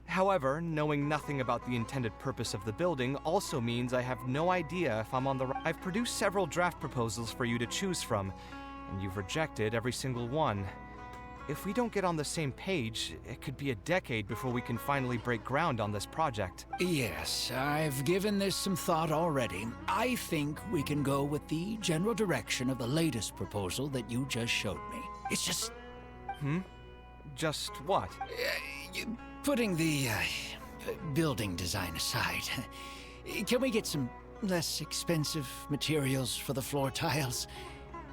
Speaker 6: However, knowing nothing about the intended purpose of the building also means I have no idea if I'm on the right. I've produced several draft proposals for you to choose from, and you've rejected every single one. If we don't get on the same page, it could be a decade before we can finally break ground on this project.
Speaker 11: Yes, I've given this some thought already. I think we can go with the general direction of the latest proposal that you just showed me. It's just...
Speaker 6: Just what?
Speaker 11: Putting the building design aside, can we get some less expensive materials for the floor tiles?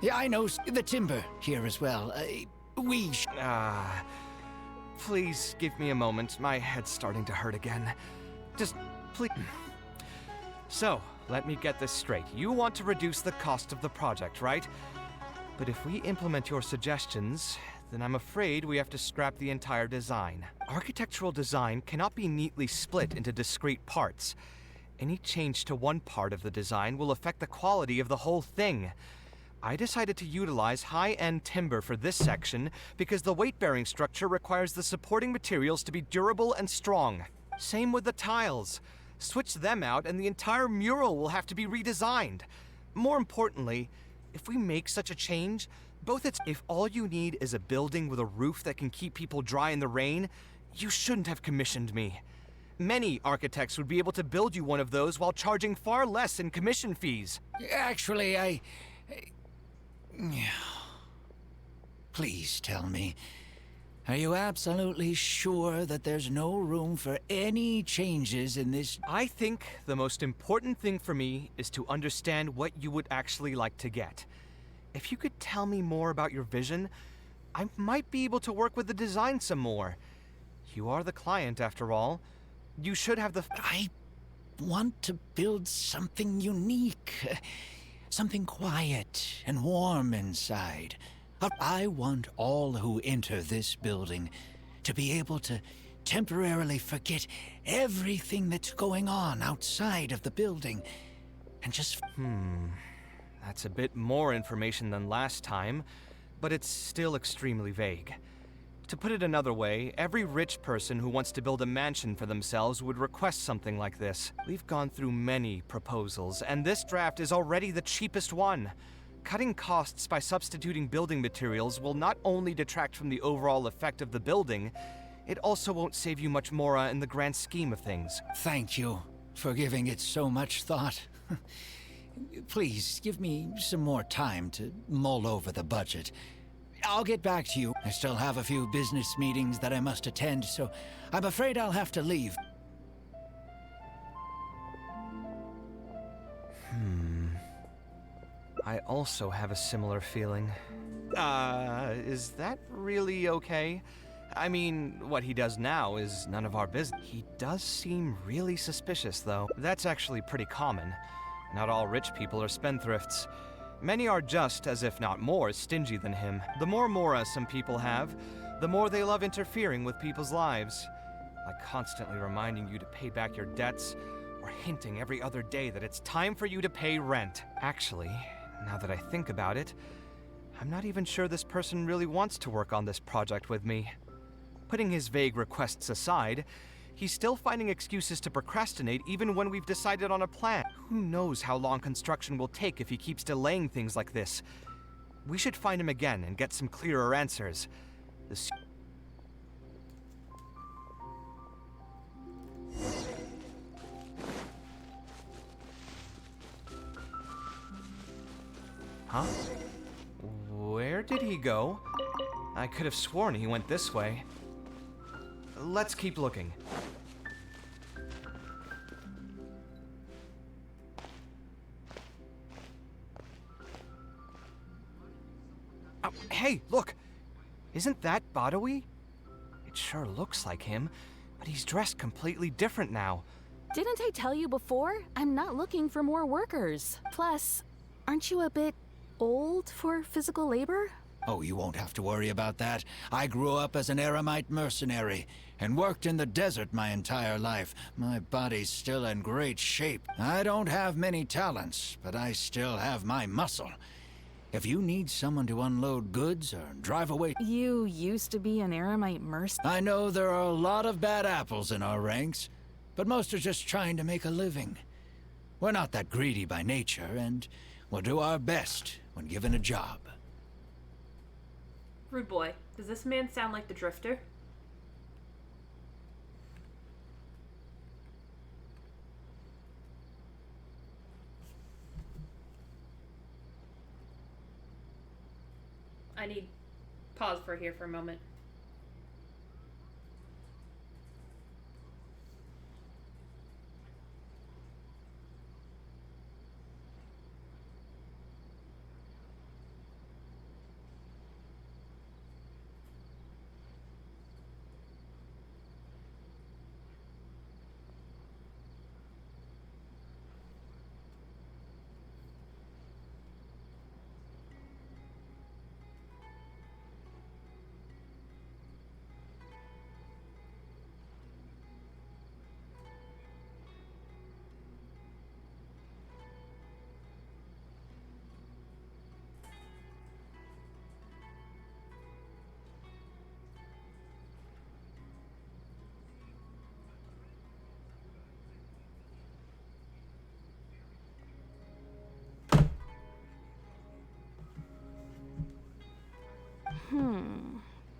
Speaker 11: Yeah, I know the timber here as well.
Speaker 6: Please give me a moment. My head's starting to hurt again. Just, please. So, let me get this straight. You want to reduce the cost of the project, right? But if we implement your suggestions, then I'm afraid we have to scrap the entire design. Architectural design cannot be neatly split into discrete parts. Any change to one part of the design will affect the quality of the whole thing. I decided to utilize high-end timber for this section because the weight-bearing structure requires the supporting materials to be durable and strong. Same with the tiles. Switch them out and the entire mural will have to be redesigned. More importantly, if we make such a change, if all you need is a building with a roof that can keep people dry in the rain, you shouldn't have commissioned me. Many architects would be able to build you one of those while charging far less in commission fees.
Speaker 11: Actually, Please tell me, are you absolutely sure that there's no room for any changes in this?
Speaker 6: I think the most important thing for me is to understand what you would actually like to get. If you could tell me more about your vision, I might be able to work with the design some more. You are the client, after all. You should have the...
Speaker 11: I want to build something unique. Something quiet and warm inside. I want all who enter this building to be able to temporarily forget everything that's going on outside of the building and just...
Speaker 6: That's a bit more information than last time, but it's still extremely vague. To put it another way, every rich person who wants to build a mansion for themselves would request something like this. We've gone through many proposals, and this draft is already the cheapest one. Cutting costs by substituting building materials will not only detract from the overall effect of the building, it also won't save you much more in the grand scheme of things.
Speaker 11: Thank you for giving it so much thought. Please, give me some more time to mull over the budget. I'll get back to you. I still have a few business meetings that I must attend, so I'm afraid I'll have to leave.
Speaker 6: I also have a similar feeling. Is that really okay? I mean, what he does now is none of our business. He does seem really suspicious, though. That's actually pretty common. Not all rich people are spendthrifts. Many are just, as if not more, stingy than him. The more mora some people have, the more they love interfering with people's lives. Like constantly reminding you to pay back your debts, or hinting every other day that it's time for you to pay rent. Actually, Now that I think about it, I'm not even sure this person really wants to work on this project with me. Putting his vague requests aside, he's still finding excuses to procrastinate even when we've decided on a plan. Who knows how long construction will take if he keeps delaying things like this? We should find him again and get some clearer answers. Huh? Where did he go? I could have sworn he went this way. Let's keep looking. Oh, hey, look! Isn't that Badawi? It sure looks like him, but he's dressed completely different now.
Speaker 13: Didn't I tell you before? I'm not looking for more workers. Plus, aren't you a bit old for physical labor?
Speaker 11: Oh, you won't have to worry about that. I grew up as an Eremite mercenary and worked in the desert my entire life. My body's still in great shape. I don't have many talents, but I still have my muscle. If you need someone to unload goods or drive away...
Speaker 13: You used to be an Eremite mercenary?
Speaker 11: I know there are a lot of bad apples in our ranks, but most are just trying to make a living. We're not that greedy by nature, and we'll do our best when given a job.
Speaker 1: Rude boy, does this man sound like the Drifter? I need pause for here for a moment.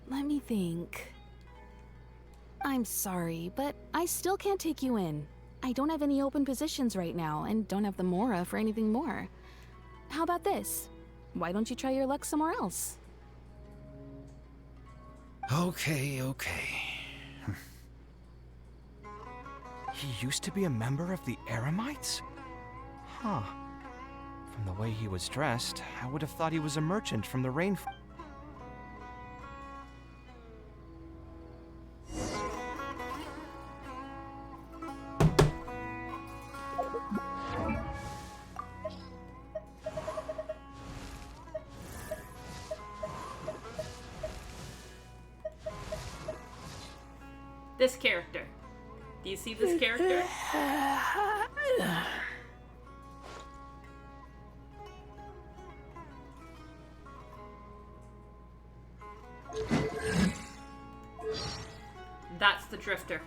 Speaker 13: Let me think. I'm sorry, but I still can't take you in. I don't have any open positions right now, and don't have the Mora for anything more. How about this? Why don't you try your luck somewhere else?
Speaker 11: Okay.
Speaker 6: He used to be a member of the Eremites? Huh. From the way he was dressed, I would have thought he was a merchant from the rainforest.
Speaker 1: This character. Do you see this character? That's the Drifter.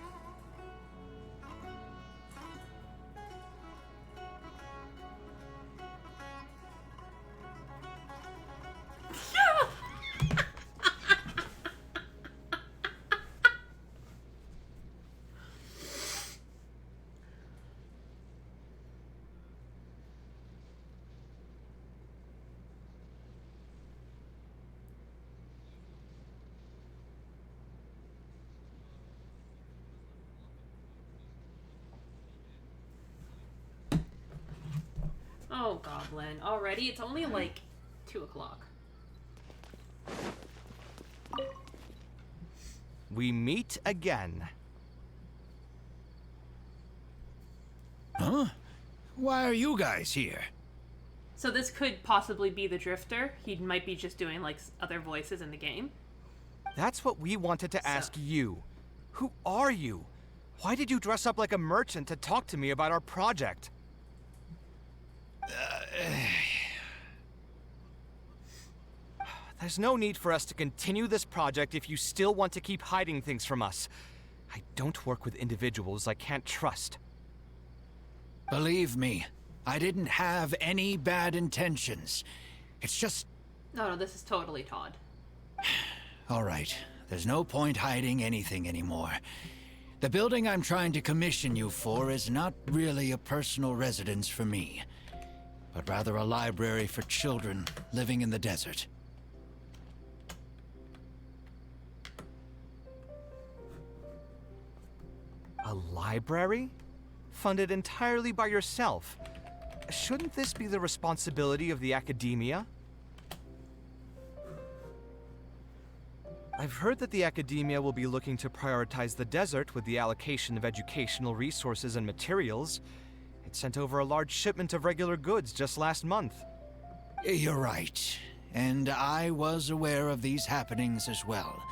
Speaker 1: Oh, Goblin. Already? It's only like 2 o'clock.
Speaker 6: We meet again.
Speaker 11: Huh? Why are you guys here?
Speaker 1: So this could possibly be the Drifter. He might be just doing like other voices in the game.
Speaker 6: That's what we wanted to ask you. Who are you? Why did you dress up like a merchant to talk to me about our project? There's no need for us to continue this project if you still want to keep hiding things from us. I don't work with individuals I can't trust.
Speaker 11: Believe me, I didn't have any bad intentions. It's just...
Speaker 1: No, this is totally Todd.
Speaker 11: All right, there's no point hiding anything anymore. The building I'm trying to commission you for is not really a personal residence for me, but rather a library for children living in the desert.
Speaker 6: A library? Funded entirely by yourself? Shouldn't this be the responsibility of the academia? I've heard that the academia will be looking to prioritize the desert with the allocation of educational resources and materials. It sent over a large shipment of regular goods just last month.
Speaker 11: You're right, and I was aware of these happenings as well.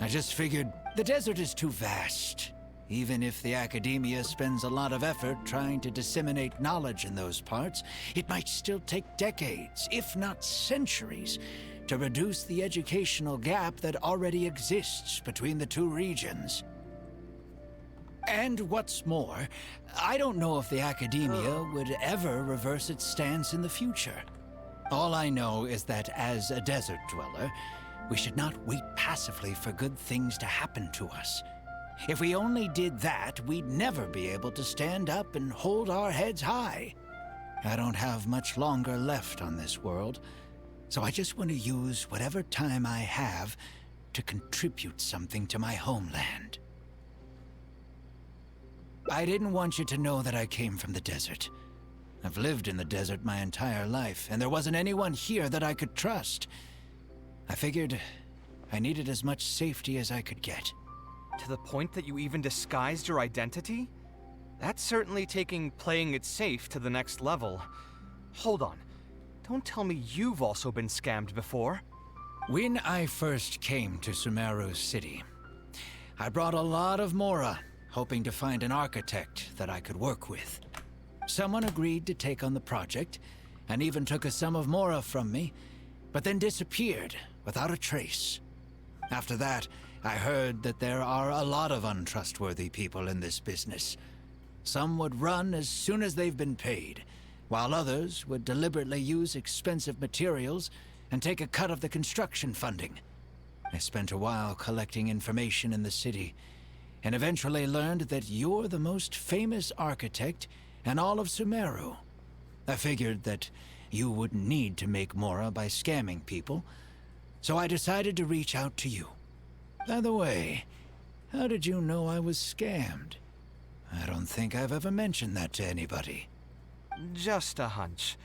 Speaker 11: I just figured the desert is too vast. Even if the academia spends a lot of effort trying to disseminate knowledge in those parts, it might still take decades, if not centuries, to reduce the educational gap that already exists between the two regions. And what's more, I don't know if the academia would ever reverse its stance in the future. All I know is that as a desert dweller, we should not wait passively for good things to happen to us. If we only did that, we'd never be able to stand up and hold our heads high. I don't have much longer left on this world, so I just want to use whatever time I have to contribute something to my homeland. I didn't want you to know that I came from the desert. I've lived in the desert my entire life, and there wasn't anyone here that I could trust. I figured I needed as much safety as I could get.
Speaker 6: To the point that you even disguised your identity? That's certainly taking playing it safe to the next level. Hold on. Don't tell me you've also been scammed before.
Speaker 11: When I first came to Sumeru City, I brought a lot of Mora, hoping to find an architect that I could work with. Someone agreed to take on the project, and even took a sum of Mora from me, but then disappeared without a trace. After that, I heard that there are a lot of untrustworthy people in this business. Some would run as soon as they've been paid, while others would deliberately use expensive materials and take a cut of the construction funding. I spent a while collecting information in the city, and eventually learned that you're the most famous architect in all of Sumeru. I figured that you wouldn't need to make Mora by scamming people, so I decided to reach out to you. By the way, how did you know I was scammed? I don't think I've ever mentioned that to anybody.
Speaker 6: Just a hunch.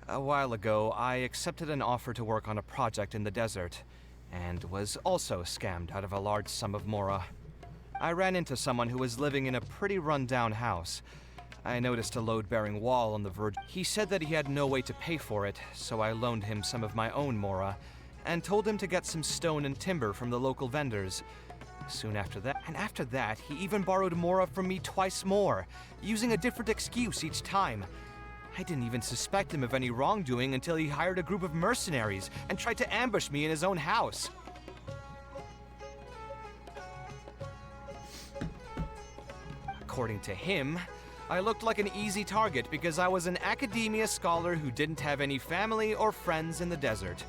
Speaker 6: A while ago, I accepted an offer to work on a project in the desert, and was also scammed out of a large sum of Mora. I ran into someone who was living in a pretty run-down house. I noticed a load-bearing wall on the verge. He said that he had no way to pay for it, so I loaned him some of my own Mora, and told him to get some stone and timber from the local vendors. Soon after that, he even borrowed Mora from me twice more, using a different excuse each time. I didn't even suspect him of any wrongdoing until he hired a group of mercenaries and tried to ambush me in his own house. According to him, I looked like an easy target because I was an academia scholar who didn't have any family or friends in the desert.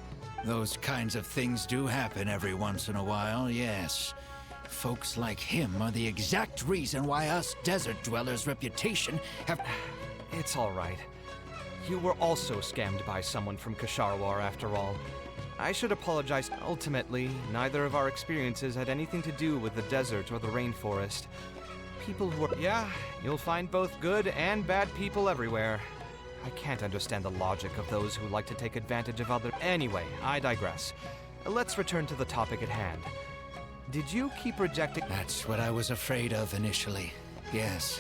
Speaker 11: Those kinds of things do happen every once in a while, yes. Folks like him are the exact reason why us desert dwellers' reputation have...
Speaker 6: It's all right. You were also scammed by someone from Kasharwar, after all. I should apologize. Ultimately, neither of our experiences had anything to do with the desert or the rainforest. People who are... Yeah, you'll find both good and bad people everywhere. I can't understand the logic of those who like to take advantage of others. Anyway, I digress. Let's return to the topic at hand. Did you keep rejecting...
Speaker 11: That's what I was afraid of initially, yes.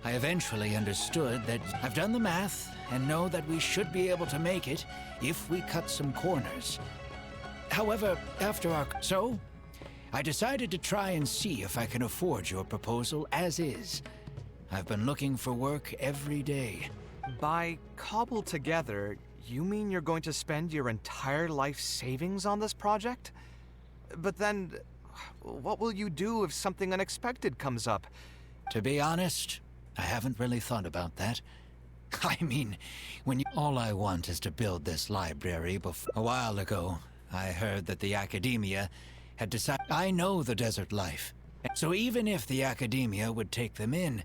Speaker 11: I eventually understood that I've done the math and know that we should be able to make it if we cut some corners. However, after our... So, I decided to try and see if I can afford your proposal as is. I've been looking for work every day.
Speaker 6: By cobbled together, You mean you're going to spend your entire life savings on this project? But then, what will you do if something unexpected comes up?
Speaker 11: To be honest, I haven't really thought about that. I mean, all I want is to build this library before. A while ago, I heard that the Academia had decided. I know the desert life. So even if the Academia would take them in,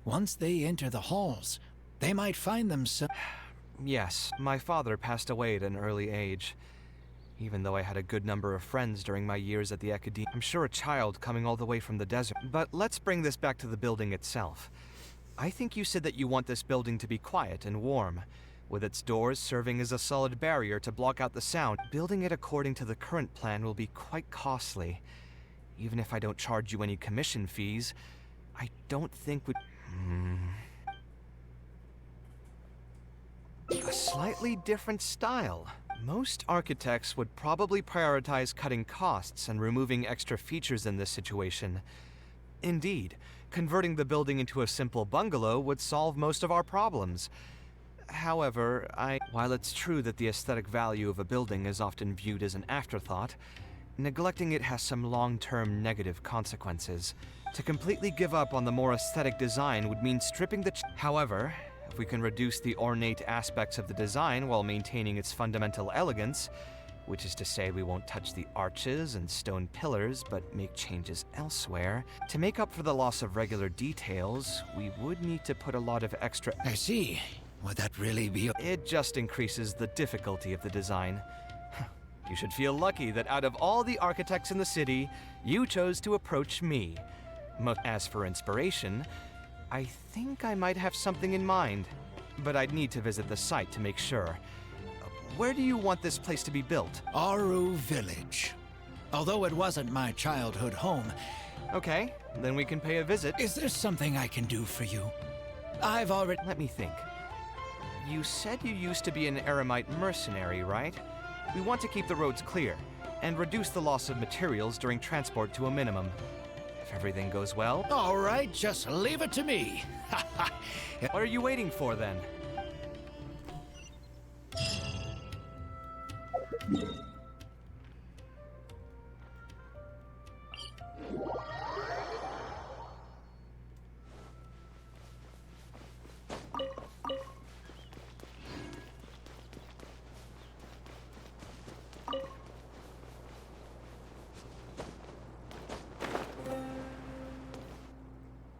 Speaker 11: once they enter the halls, they might find themselves.
Speaker 6: Yes, my father passed away at an early age. Even though I had a good number of friends during my years at the Academia, I'm sure a child coming all the way from the desert. But let's bring this back to the building itself. I think you said that you want this building to be quiet and warm, with its doors serving as a solid barrier to block out the sound. Building it according to the current plan will be quite costly. Even if I don't charge you any commission fees, I don't think we... A slightly different style. Most architects would probably prioritize cutting costs and removing extra features in this situation. Indeed, converting the building into a simple bungalow would solve most of our problems. However, while it's true that the aesthetic value of a building is often viewed as an afterthought, neglecting it has some long-term negative consequences. To completely give up on the more aesthetic design would mean stripping the... However, if we can reduce the ornate aspects of the design while maintaining its fundamental elegance, which is to say we won't touch the arches and stone pillars, but make changes elsewhere, to make up for the loss of regular details, we would need to put a lot of extra...
Speaker 11: I see. Would that really be...
Speaker 6: It just increases the difficulty of the design. You should feel lucky that out of all the architects in the city, you chose to approach me. As for inspiration, I think I might have something in mind, but I'd need to visit the site to make sure. Where do you want this place to be built?
Speaker 11: Aru Village. Although it wasn't my childhood home.
Speaker 6: Okay, then we can pay a visit.
Speaker 11: Is there something I can do for you? I've already...
Speaker 6: Let me think. You said you used to be an Eremite mercenary, right? We want to keep the roads clear, and reduce the loss of materials during transport to a minimum. If everything goes well...
Speaker 11: All right, just leave it to me.
Speaker 6: What are you waiting for, then?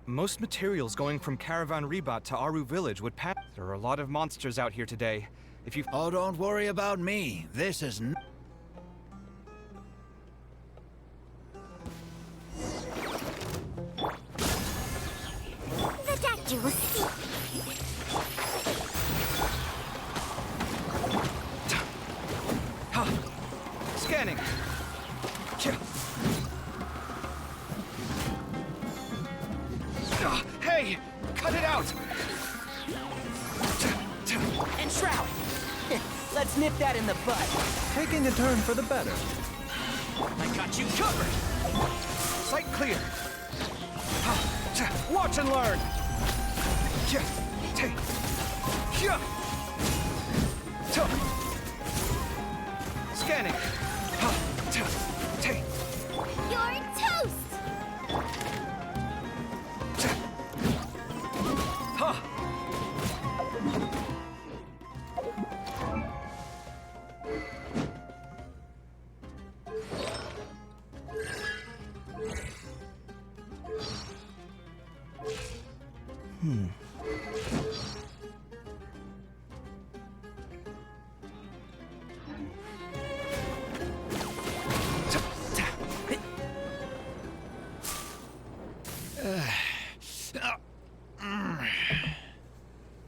Speaker 6: Most materials going from Caravan Rebat to Aru Village would pass. There are a lot of monsters out here today. If you...
Speaker 11: Oh, don't worry about me. This is...
Speaker 7: The doctor will see.
Speaker 6: Scanning. Hey! Cut it out!
Speaker 3: And Shroud! Let's nip that in the bud.
Speaker 6: Taking a turn for the better.
Speaker 3: I got you covered!
Speaker 6: Sight clear. Watch and learn! Scanning.
Speaker 7: You're toast!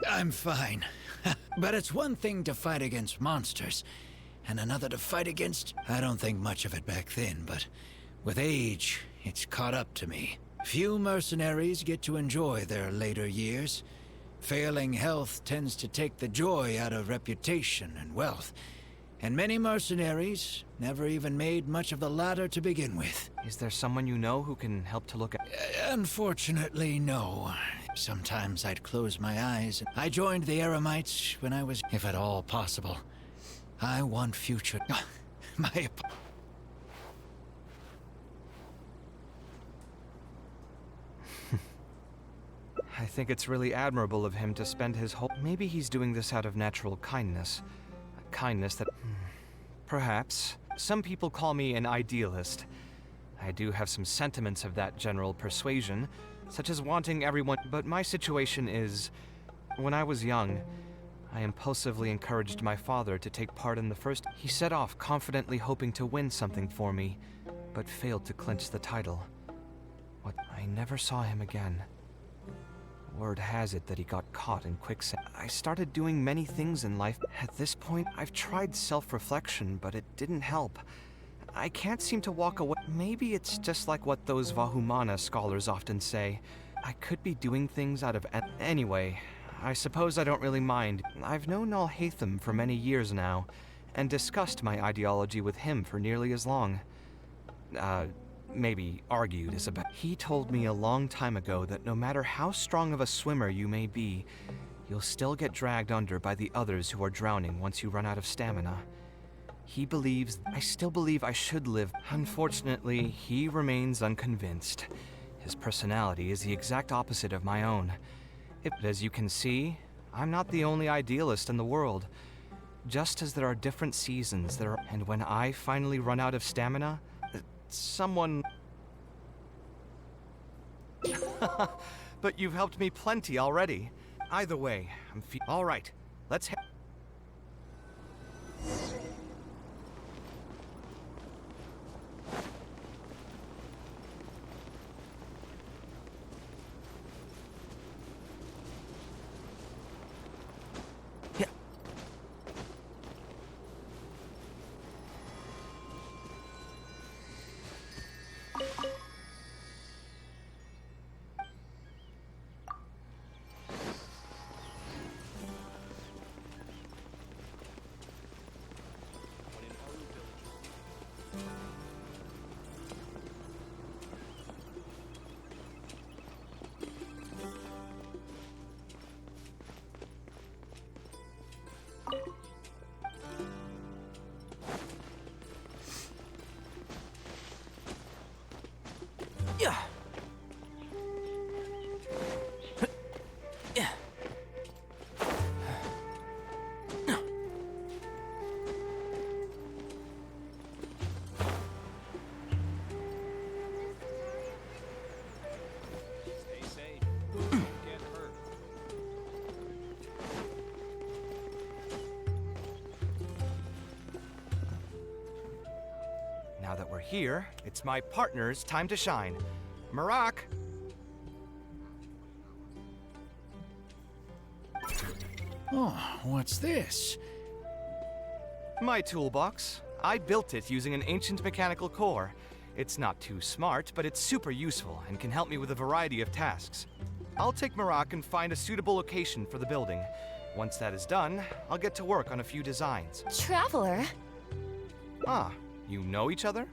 Speaker 11: I'm fine. But it's one thing to fight against monsters, and another to fight against... I don't think much of it back then, but with age, it's caught up to me. Few mercenaries get to enjoy their later years. Failing health tends to take the joy out of reputation and wealth. And many mercenaries never even made much of the latter to begin with.
Speaker 6: Is there someone you know who can help to look at...
Speaker 11: Unfortunately, no. Sometimes I'd close my eyes. I joined the Eremites when I was, if at all possible. I want future. My.
Speaker 6: I think it's really admirable of him to spend his whole... Maybe he's doing this out of natural kindness. A kindness that... Perhaps. Some people call me an idealist. I do have some sentiments of that general persuasion, such as wanting everyone... But my situation is... When I was young, I impulsively encouraged my father to take part in the first... He set off confidently hoping to win something for me, but failed to clinch the title. I never saw him again. Word has it that he got caught in quicksand. I started doing many things in life. At this point, I've tried self-reflection, but it didn't help. I can't seem to walk away. Maybe it's just like what those Vahumana scholars often say. I could be doing things out of... Anyway, I suppose I don't really mind. I've known Alhaitham for many years now, and discussed my ideology with him for nearly as long. Maybe argued is about... He told me a long time ago that no matter how strong of a swimmer you may be, you'll still get dragged under by the others who are drowning once you run out of stamina. He believes... I still believe I should live. Unfortunately, he remains unconvinced. His personality is the exact opposite of my own. As you can see, I'm not the only idealist in the world. Just as there are different seasons, and when I finally run out of stamina, someone... But you've helped me plenty already. Either way, all right, let's head...
Speaker 3: Yeah.
Speaker 6: Now that we're here, it's my partner's time to shine. Marak!
Speaker 11: Oh, what's this?
Speaker 6: My toolbox. I built it using an ancient mechanical core. It's not too smart, but it's super useful and can help me with a variety of tasks. I'll take Marak and find a suitable location for the building. Once that is done, I'll get to work on a few designs.
Speaker 14: Traveler?
Speaker 6: Ah, you know each other?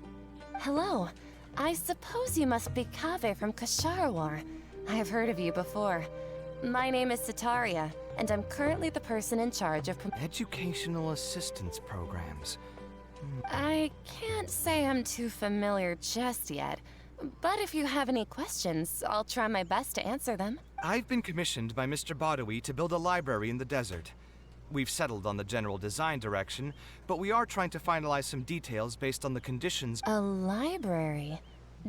Speaker 14: Hello. I suppose you must be Kaveh from Kasharwar. I have heard of you before. My name is Sitaria, and I'm currently the person in charge of
Speaker 6: Educational assistance programs.
Speaker 14: I can't say I'm too familiar just yet, but if you have any questions, I'll try my best to answer them.
Speaker 6: I've been commissioned by Mr. Badawi to build a library in the desert. We've settled on the general design direction, but we are trying to finalize some details based on the conditions.
Speaker 14: A library?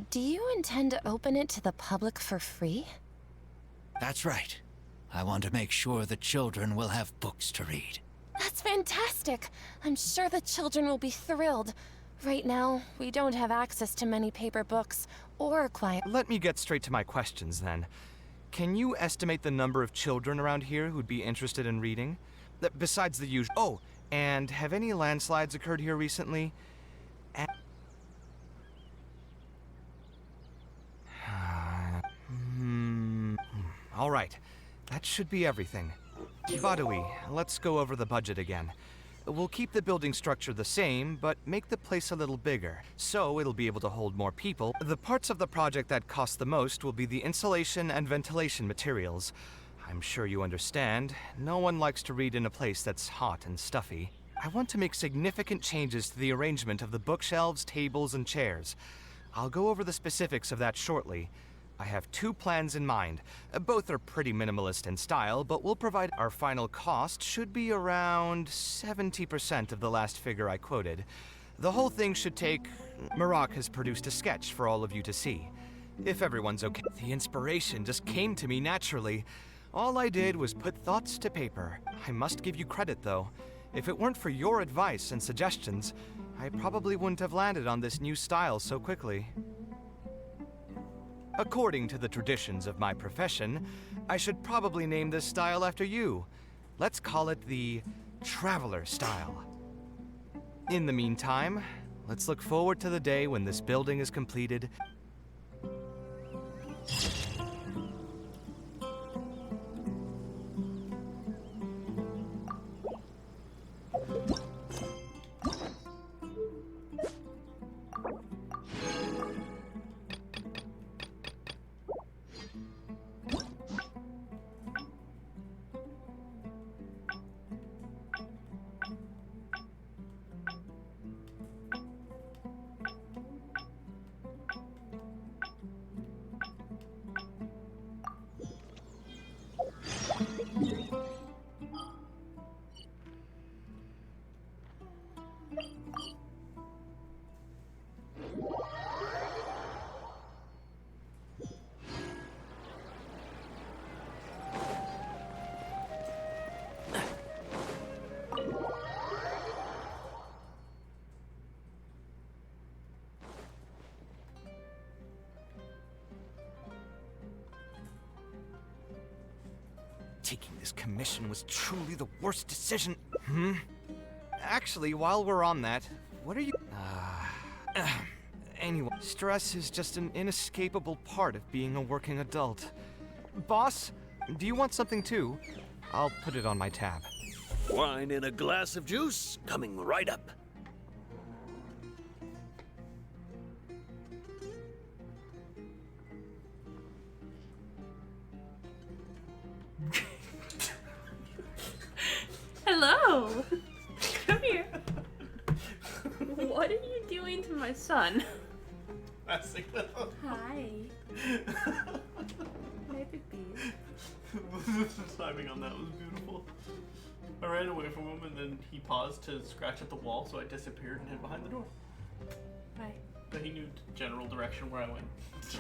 Speaker 14: Do you intend to open it to the public for free?
Speaker 11: That's right. I want to make sure the children will have books to read.
Speaker 14: That's fantastic! I'm sure the children will be thrilled. Right now, we don't have access to many paper books or quiet...
Speaker 6: Let me get straight to my questions then. Can you estimate the number of children around here who'd be interested in reading? Besides the usual... Oh, and have any landslides occurred here recently? All right. That should be everything. Badawi, let's go over the budget again. We'll keep the building structure the same, but make the place a little bigger, so it'll be able to hold more people. The parts of the project that cost the most will be the insulation and ventilation materials. I'm sure you understand, no one likes to read in a place that's hot and stuffy. I want to make significant changes to the arrangement of the bookshelves, tables, and chairs. I'll go over the specifics of that shortly. I have 2 plans in mind. Both are pretty minimalist in style, but we'll provide our final cost should be around 70% of the last figure I quoted. The whole thing should take... Marak has produced a sketch for all of you to see. If everyone's okay. The inspiration just came to me naturally. All I did was put thoughts to paper. I must give you credit, though. If it weren't for your advice and suggestions, I probably wouldn't have landed on this new style so quickly. According to the traditions of my profession, I should probably name this style after you. Let's call it the Traveler style. In the meantime, let's look forward to the day when this building is completed. Taking this commission was truly the worst decision. Actually, while we're on that, what are you... Anyway, stress is just an inescapable part of being a working adult. Boss, do you want something too? I'll put it on my tab.
Speaker 12: Wine and a glass of juice coming right up.
Speaker 1: Hello! Come here. What are you doing to my son?
Speaker 10: Messing with him.
Speaker 1: Hi. Hi, baby.
Speaker 10: The timing on that was beautiful. I ran away from him and then he paused to scratch at the wall, so I disappeared and hid behind the door.
Speaker 1: Hi.
Speaker 10: But he knew general direction where I went.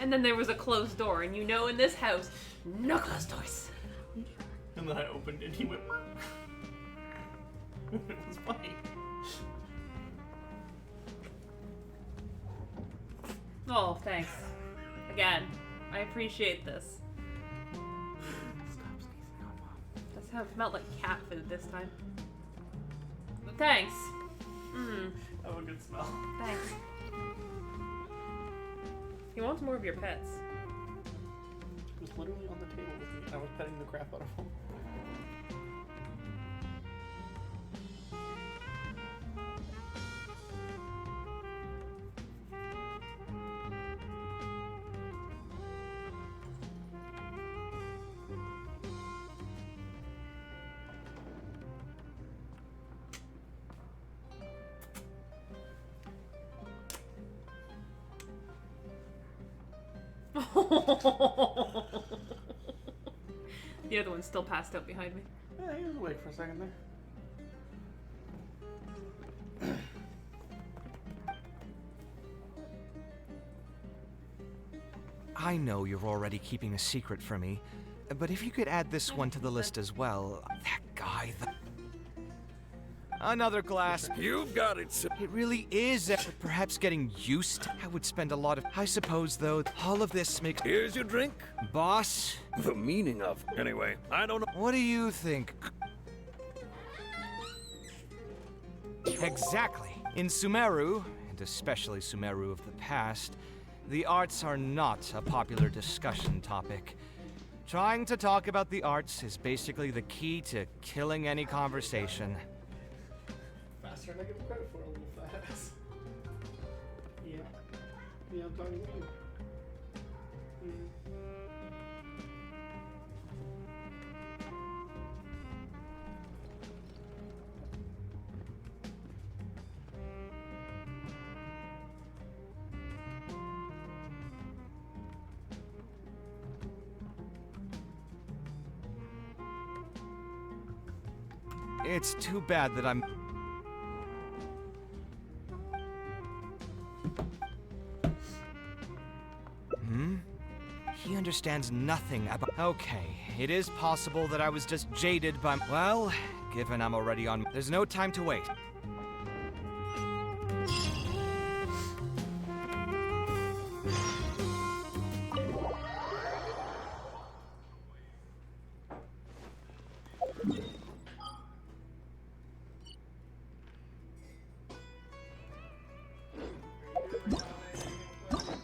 Speaker 1: And then there was a closed door, and you know in this house, no closed doors.
Speaker 10: And then I opened it and he went... It was funny.
Speaker 1: Oh, thanks. Again, I appreciate this.
Speaker 10: Stop sneezing on Mom.
Speaker 1: Does have smelled like cat food this time. But thanks.
Speaker 10: Have a good smell.
Speaker 1: Thanks. He wants more of your pets.
Speaker 10: He was literally on the table with me and I was petting the crap out of him.
Speaker 1: The other one's still passed out behind me.
Speaker 10: Yeah, he was awake for a second there.
Speaker 6: I know you're already keeping a secret from me, but if you could add this one to the list as well. That guy, Another glass.
Speaker 12: You've got it, sir.
Speaker 6: It really is. Perhaps getting used. I would spend a lot of... I suppose, though, all of this makes...
Speaker 12: Here's your drink.
Speaker 6: Boss?
Speaker 12: The meaning of... Anyway, I don't know...
Speaker 6: What do you think? Exactly. In Sumeru, and especially Sumeru of the past, the arts are not a popular discussion topic. Trying to talk about the arts is basically the key to killing any conversation.
Speaker 10: faster than I give him credit for, a little fat ass. Yeah. Yeah, I'm talking to you.
Speaker 6: It's too bad that I'm... He understands nothing about... Okay, it is possible that I was just jaded by... Well, given I'm already on... There's no time to wait.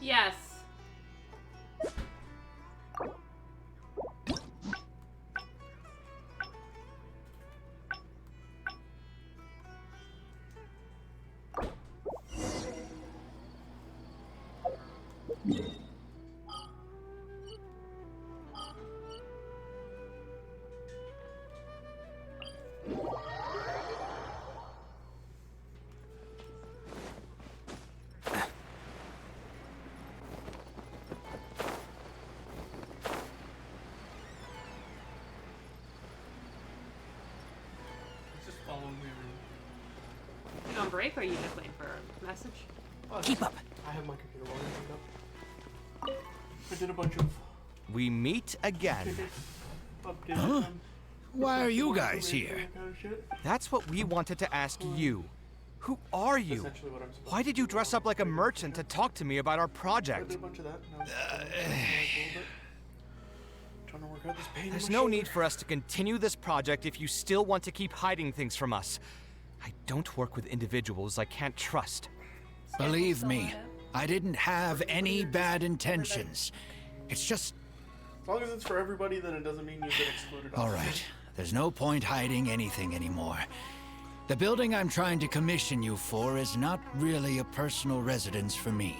Speaker 1: Yes.
Speaker 10: Just follow me around.
Speaker 1: You on break or are you just waiting for a message?
Speaker 10: Oh,
Speaker 3: Keep up.
Speaker 10: I have my computer loaded up. I did a bunch of
Speaker 6: We meet again.
Speaker 10: updates.
Speaker 11: Huh? Why are you guys
Speaker 10: information,
Speaker 11: here?
Speaker 10: that kind of shit.
Speaker 6: That's what we wanted to ask you. Who are you?
Speaker 10: Essentially what I'm supposed
Speaker 6: Why did you dress up like a merchant to talk to me about our
Speaker 10: I did
Speaker 6: project?
Speaker 10: a bunch of that. Now I'm trying to work out this pain in
Speaker 6: There's
Speaker 10: my
Speaker 6: no
Speaker 10: shoulder.
Speaker 6: need for us to continue this project if you still want to keep hiding things from us. I don't work with individuals I can't trust.
Speaker 11: Believe me, I didn't have any bad intentions. It's just...
Speaker 10: As long as it's for everybody, then it doesn't mean you've been excluded.
Speaker 11: All right, there's no point hiding anything anymore. The building I'm trying to commission you for is not really a personal residence for me,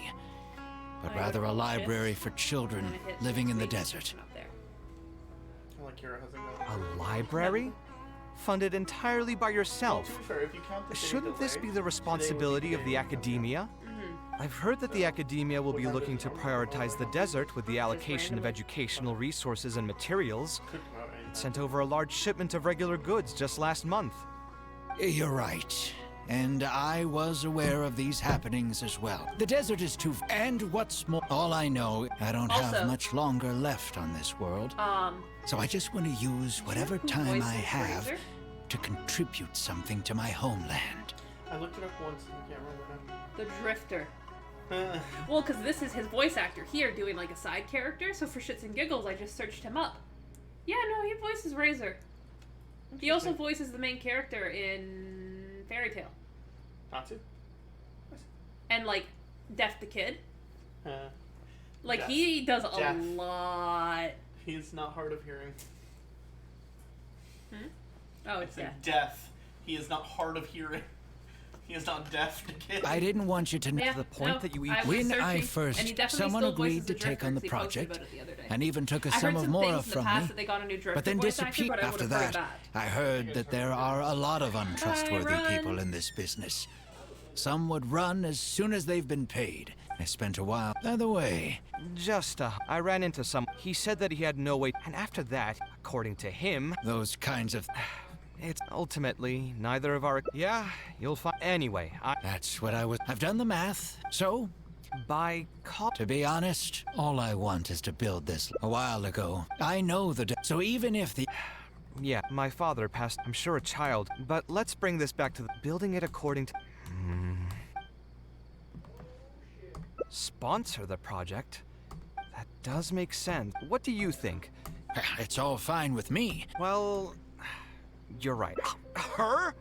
Speaker 11: but rather a library for children living in the desert.
Speaker 10: I like Kira hasn't
Speaker 6: A library? Funded entirely by yourself.
Speaker 10: To be fair, if you count the day
Speaker 6: Shouldn't this
Speaker 10: delay,
Speaker 6: be the responsibility of the academia? I've heard that the academia will be looking to prioritize the desert with the allocation of educational resources and materials. It sent over a large shipment of regular goods just last month.
Speaker 11: You're right. And I was aware of these happenings as well. The desert is too... And what's more, all I know, I don't
Speaker 1: Also-
Speaker 11: have much longer left on this world. So I just want to use whatever time I have
Speaker 1: Razor?
Speaker 11: to contribute something to my homeland.
Speaker 10: I looked it up once and I can't remember
Speaker 1: The Drifter.
Speaker 10: now.
Speaker 1: Well, because this is his voice actor here doing like a side character, so for shits and giggles, I just searched him up. Yeah, no, he voices Razor. He also voices the main character in Fairy Tale.
Speaker 10: Natsu?
Speaker 1: And like Deaf the Kid. Like
Speaker 10: Deaf.
Speaker 1: he does a
Speaker 10: Deaf.
Speaker 1: lot.
Speaker 10: He's not hard of hearing.
Speaker 1: Oh,
Speaker 10: I
Speaker 1: it's
Speaker 10: said
Speaker 1: Deaf.
Speaker 10: deaf. He is not hard of hearing. He is not deaf to kid.
Speaker 11: I didn't want you to know
Speaker 1: Yeah,
Speaker 6: the point
Speaker 1: no,
Speaker 6: that you eat.
Speaker 1: I was
Speaker 11: When
Speaker 1: searching,
Speaker 11: I
Speaker 1: and he
Speaker 11: first,
Speaker 1: definitely
Speaker 11: someone
Speaker 1: still voices
Speaker 11: agreed to
Speaker 1: the
Speaker 11: take
Speaker 1: Drifter
Speaker 11: on the
Speaker 1: 'cause he posted
Speaker 11: project,
Speaker 1: about it the other day.
Speaker 11: and even took a
Speaker 1: I heard
Speaker 11: sum of
Speaker 1: some
Speaker 11: Mora
Speaker 1: things in the
Speaker 11: from
Speaker 1: past
Speaker 11: me,
Speaker 1: that they got a new Drifter
Speaker 11: but then
Speaker 1: voice actor,
Speaker 11: disappeared
Speaker 1: but I
Speaker 11: after
Speaker 1: would've heard
Speaker 11: that.
Speaker 1: that.
Speaker 11: I heard that there are a lot of untrustworthy
Speaker 1: run.
Speaker 11: people in this business. Some would run as soon as they've been paid. I spent a while. By the way,
Speaker 6: I ran into some. He said that he had no way. And after that, according to him,
Speaker 11: those kinds of...
Speaker 6: it's ultimately neither of our. Yeah, you'll find. Anyway,
Speaker 11: That's what I was... I've done the math, so... To be honest, all I want is to build this a while ago. I know so even if the...
Speaker 6: Yeah, my father passed, I'm sure, a child. But let's bring this back to building it according to... Sponsor the project? That does make sense. What do you think?
Speaker 11: It's all fine with me.
Speaker 6: Well, you're right. Her?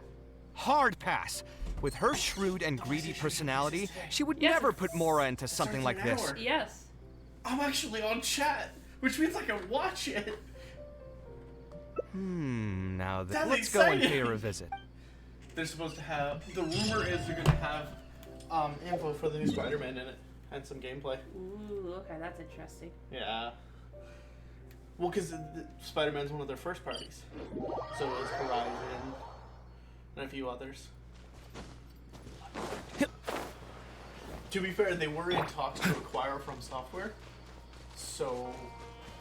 Speaker 6: Hard pass. With her shrewd and greedy personality, she would never put Mora into something like this.
Speaker 1: Yes.
Speaker 10: I'm actually on chat, which means I can watch it.
Speaker 6: Now
Speaker 10: That's
Speaker 6: let's go and pay
Speaker 10: exciting.
Speaker 6: her a visit.
Speaker 10: they're supposed to have. The rumor is they're gonna have info for the new Spider-Man in it and some gameplay.
Speaker 1: Ooh, okay, that's interesting.
Speaker 10: Yeah. Well, because Spider-Man's one of their first parties. So is Horizon and a few others. To be fair, they were in talks to acquire From Software, so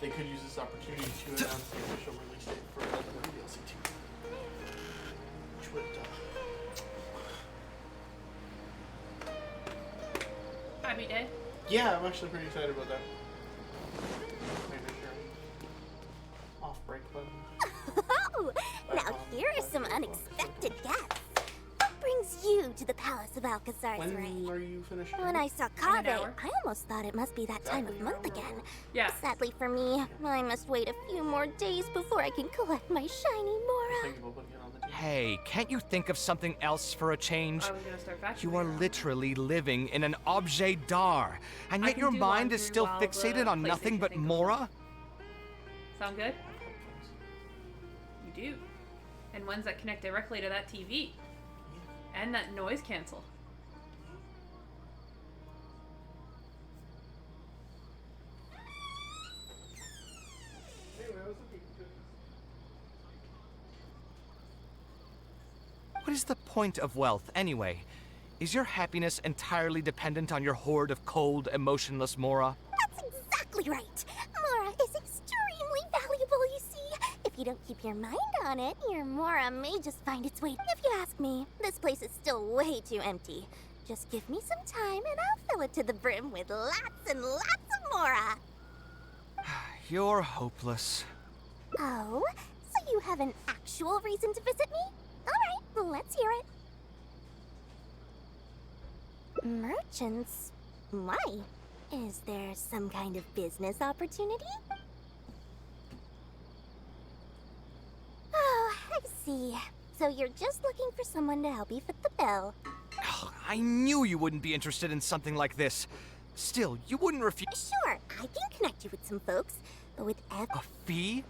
Speaker 10: they could use this opportunity to announce the official release date for the DLC 2. Which would,
Speaker 1: Happy day.
Speaker 10: yeah, I'm actually pretty excited about that. Maybe sure. Off break button.
Speaker 7: Oh, now here are some unexpected guests. What brings you to the Palace of Alcazar's
Speaker 10: When
Speaker 7: Ray?
Speaker 10: are you finishing?
Speaker 7: When I saw
Speaker 1: an
Speaker 7: Kaveh,
Speaker 1: hour.
Speaker 7: I almost thought it must be that time of month again.
Speaker 1: Yeah.
Speaker 7: Sadly for me, I must wait a few more days before I can collect my shiny Mora.
Speaker 10: Thinking about putting it on the team.
Speaker 6: Hey, can't you think of something else for a change?
Speaker 1: I was gonna start vacuuming.
Speaker 6: You are literally living in an objet d'art, and
Speaker 1: I
Speaker 6: yet
Speaker 1: can
Speaker 6: your
Speaker 1: do
Speaker 6: mind is
Speaker 1: laundry
Speaker 6: still
Speaker 1: while
Speaker 6: fixated
Speaker 1: the
Speaker 6: on nothing
Speaker 1: PlayStation
Speaker 6: but
Speaker 1: thing goes
Speaker 6: Mora?
Speaker 1: Sound good? You do. And ones that connect directly to that TV. And that noise cancel.
Speaker 6: What is the point of wealth, anyway? Is your happiness entirely dependent on your hoard of cold, emotionless Mora?
Speaker 7: That's exactly right. Mora is extremely valuable, you see. If you don't keep your mind on it, your Mora may just find its way. If you ask me, this place is still way too empty. Just give me some time and I'll fill it to the brim with lots and lots of Mora.
Speaker 6: You're hopeless.
Speaker 7: Oh, so you have an actual reason to visit me? All right, let's hear it. Merchants? Why? Is there some kind of business opportunity? Oh, I see. So you're just looking for someone to help you fit the bill.
Speaker 6: I knew you wouldn't be interested in something like this. Still, you wouldn't refuse.
Speaker 7: Sure, I can connect you with some folks, but with
Speaker 6: A fee?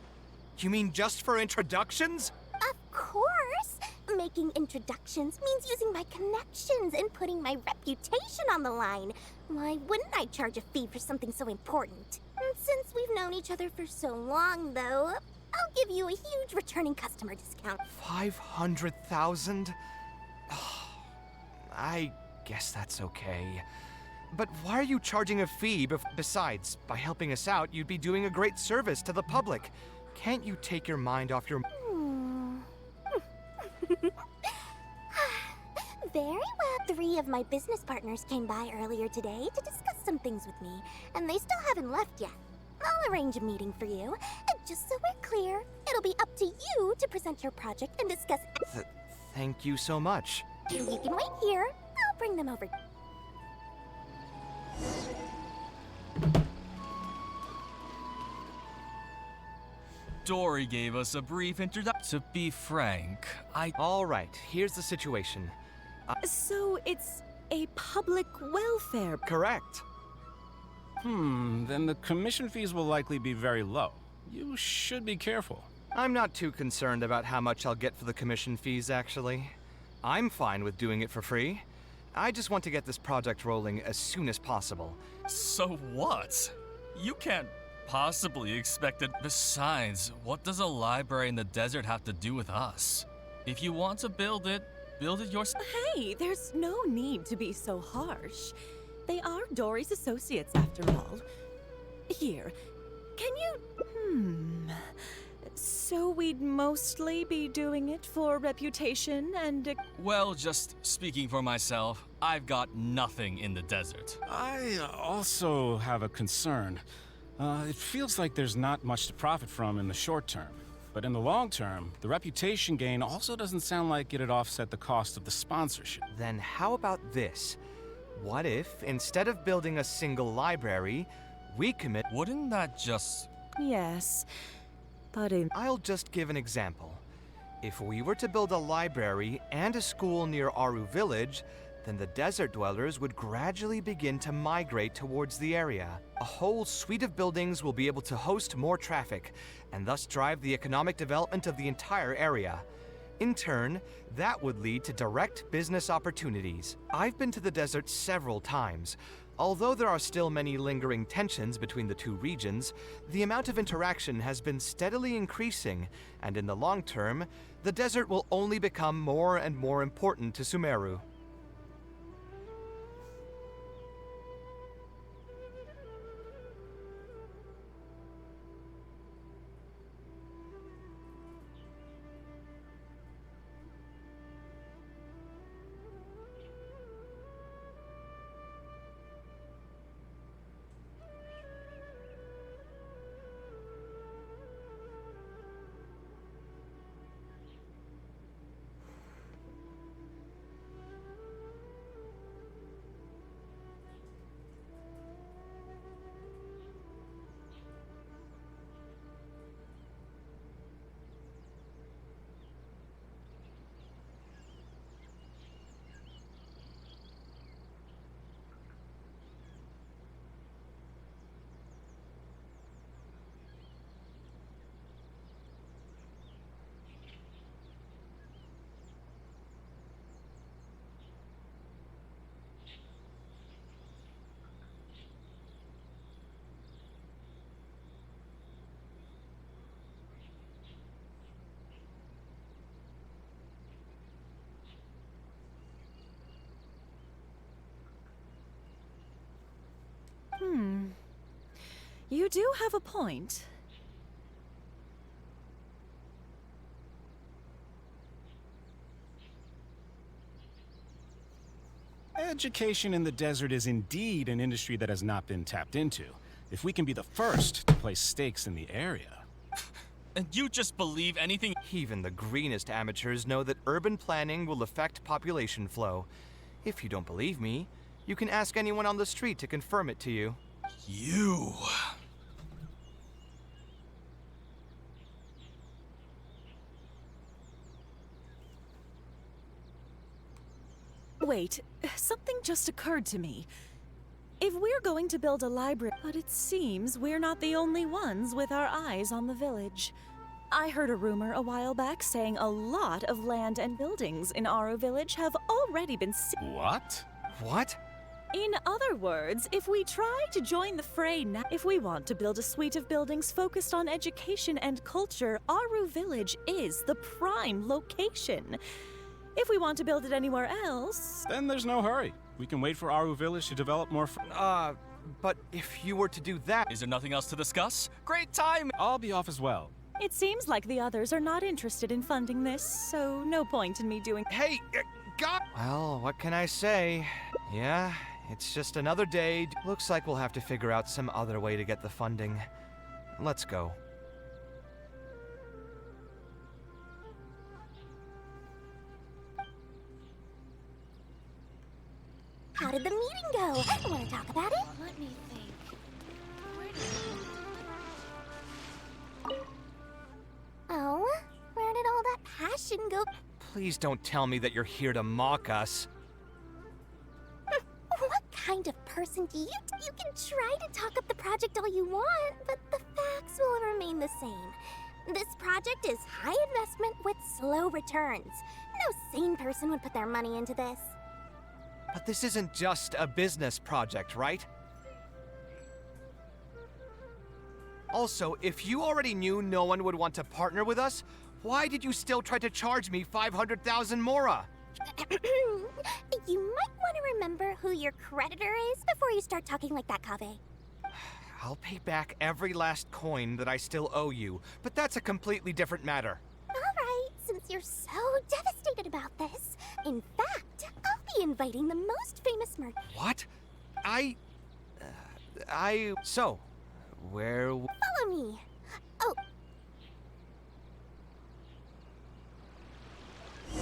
Speaker 6: You mean just for introductions?
Speaker 7: Of course! Making introductions means using my connections and putting my reputation on the line. Why wouldn't I charge a fee for something so important? And since we've known each other for so long, though, I'll give you a huge returning customer discount.
Speaker 6: 500,000? I guess that's okay. But why are you charging a fee? Besides, by helping us out, you'd be doing a great service to the public. Can't you take your mind off your...
Speaker 7: Very well. 3 of my business partners came by earlier today to discuss some things with me, and they still haven't left yet. I'll arrange a meeting for you, and just so we're clear, it'll be up to you to present your project and discuss...
Speaker 6: Thank you so much.
Speaker 7: You can wait here. I'll bring them over.
Speaker 15: Dory gave us a brief introduction. To be frank,
Speaker 6: All right, here's the situation.
Speaker 16: So it's a public welfare...
Speaker 6: Correct.
Speaker 17: Then the commission fees will likely be very low. You should be careful.
Speaker 6: I'm not too concerned about how much I'll get for the commission fees, actually. I'm fine with doing it for free. I just want to get this project rolling as soon as possible.
Speaker 15: So what? You can't possibly expect it. Besides, what does a library in the desert have to do with us? If you want to build it yourself.
Speaker 16: Hey, there's no need to be so harsh. They are Dory's associates, after all. Here, can you... So we'd mostly be doing it for reputation and...
Speaker 15: Well, just speaking for myself, I've got nothing in the desert.
Speaker 17: I also have a concern. It feels like there's not much to profit from in the short term. But in the long term, the reputation gain also doesn't sound like it'd offset the cost of the sponsorship.
Speaker 6: Then how about this? What if, instead of building a single library, we commit...
Speaker 15: Wouldn't that just...
Speaker 16: Yes, but
Speaker 6: I'll just give an example. If we were to build a library and a school near Aru Village, then the desert dwellers would gradually begin to migrate towards the area. A whole suite of buildings will be able to host more traffic, and thus drive the economic development of the entire area. In turn, that would lead to direct business opportunities. I've been to the desert several times. Although there are still many lingering tensions between the two regions, the amount of interaction has been steadily increasing, and in the long term, the desert will only become more and more important to Sumeru.
Speaker 16: You do have a point.
Speaker 17: Education in the desert is indeed an industry that has not been tapped into. If we can be the first to place stakes in the area.
Speaker 15: And you just believe anything?
Speaker 6: Even the greenest amateurs know that urban planning will affect population flow. If you don't believe me, you can ask anyone on the street to confirm it to you.
Speaker 15: You...
Speaker 16: Wait, something just occurred to me. If we're going to build a library, but it seems we're not the only ones with our eyes on the village. I heard a rumor a while back saying a lot of land and buildings in Aru Village have already been
Speaker 17: What?
Speaker 6: What?
Speaker 16: In other words, if we try to join the fray now, if we want to build a suite of buildings focused on education and culture, Aru Village is the prime location. If we want to build it anywhere else...
Speaker 17: Then there's no hurry. We can wait for Aru Village to develop more
Speaker 6: but if you were to do that...
Speaker 15: Is there nothing else to discuss? Great time!
Speaker 17: I'll be off as well.
Speaker 16: It seems like the others are not interested in funding this, so no point in me doing...
Speaker 6: Hey, God! Well, what can I say? Yeah, it's just another day. Looks like we'll have to figure out some other way to get the funding. Let's go.
Speaker 7: How did the meeting go? Want to talk about it?
Speaker 1: Let me think.
Speaker 7: Oh, where did all that passion go?
Speaker 6: Please don't tell me that you're here to mock us.
Speaker 7: What kind of person do you... You can try to talk up the project all you want, but the facts will remain the same. This project is high investment with slow returns. No sane person would put their money into this.
Speaker 6: But this isn't just a business project, right? Also, if you already knew no one would want to partner with us, why did you still try to charge me 500,000 mora?
Speaker 7: You might want to remember who your creditor is before you start talking like that, Kaveh.
Speaker 6: I'll pay back every last coin that I still owe you, but that's a completely different matter.
Speaker 7: Alright, since you're so devastated about this, in fact, I'll be inviting the most famous merchant.
Speaker 6: What? So, where...
Speaker 7: Follow me. Oh.
Speaker 3: I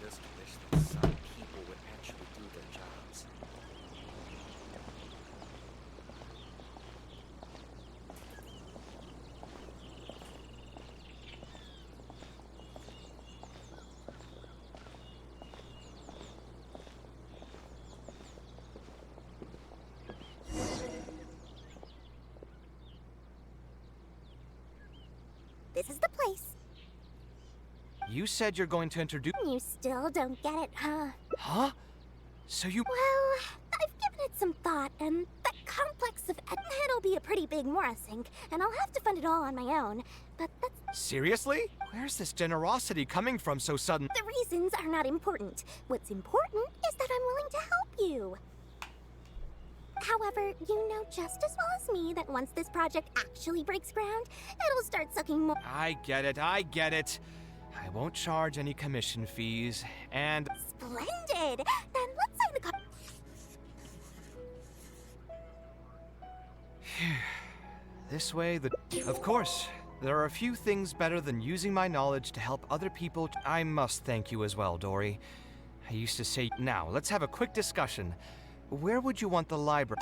Speaker 3: just wish that some people would actually do their jobs.
Speaker 7: This is the place.
Speaker 6: You said you're going to introduce...
Speaker 7: You still don't get it, huh?
Speaker 6: Huh? So you...
Speaker 7: Well, I've given it some thought, and that complex of... It'll be a pretty big Mora sink, and I'll have to fund it all on my own. But that's...
Speaker 6: Seriously? Where's this generosity coming from so sudden?
Speaker 7: The reasons are not important. What's important is that I'm willing to help you. However, you know just as well as me that once this project actually breaks ground, it'll start sucking more...
Speaker 6: I get it. I won't charge any commission fees, and...
Speaker 7: Splendid! Then let's sign the contract.
Speaker 6: This way, Of course, there are a few things better than using my knowledge to help other people. I must thank you as well, Dory. I used to say... Now, let's have a quick discussion. Where would you want the library?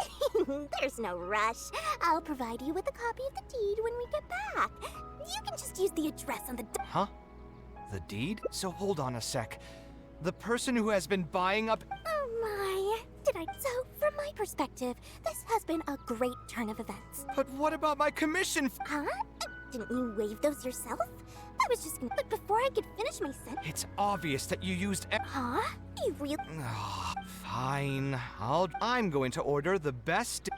Speaker 7: There's no rush. I'll provide you with a copy of the deed when we get back. You can just use the address on the...
Speaker 6: Huh? The deed? So hold on a sec. The person who has been buying up...
Speaker 7: Oh my. So, from my perspective, this has been a great turn of events.
Speaker 6: But what about my commission?
Speaker 7: Huh? Didn't you waive those yourself? I was just gonna... But before I could finish my sentence...
Speaker 6: It's obvious that you used...
Speaker 7: Huh? You really...
Speaker 6: Fine. I'm going to order the best...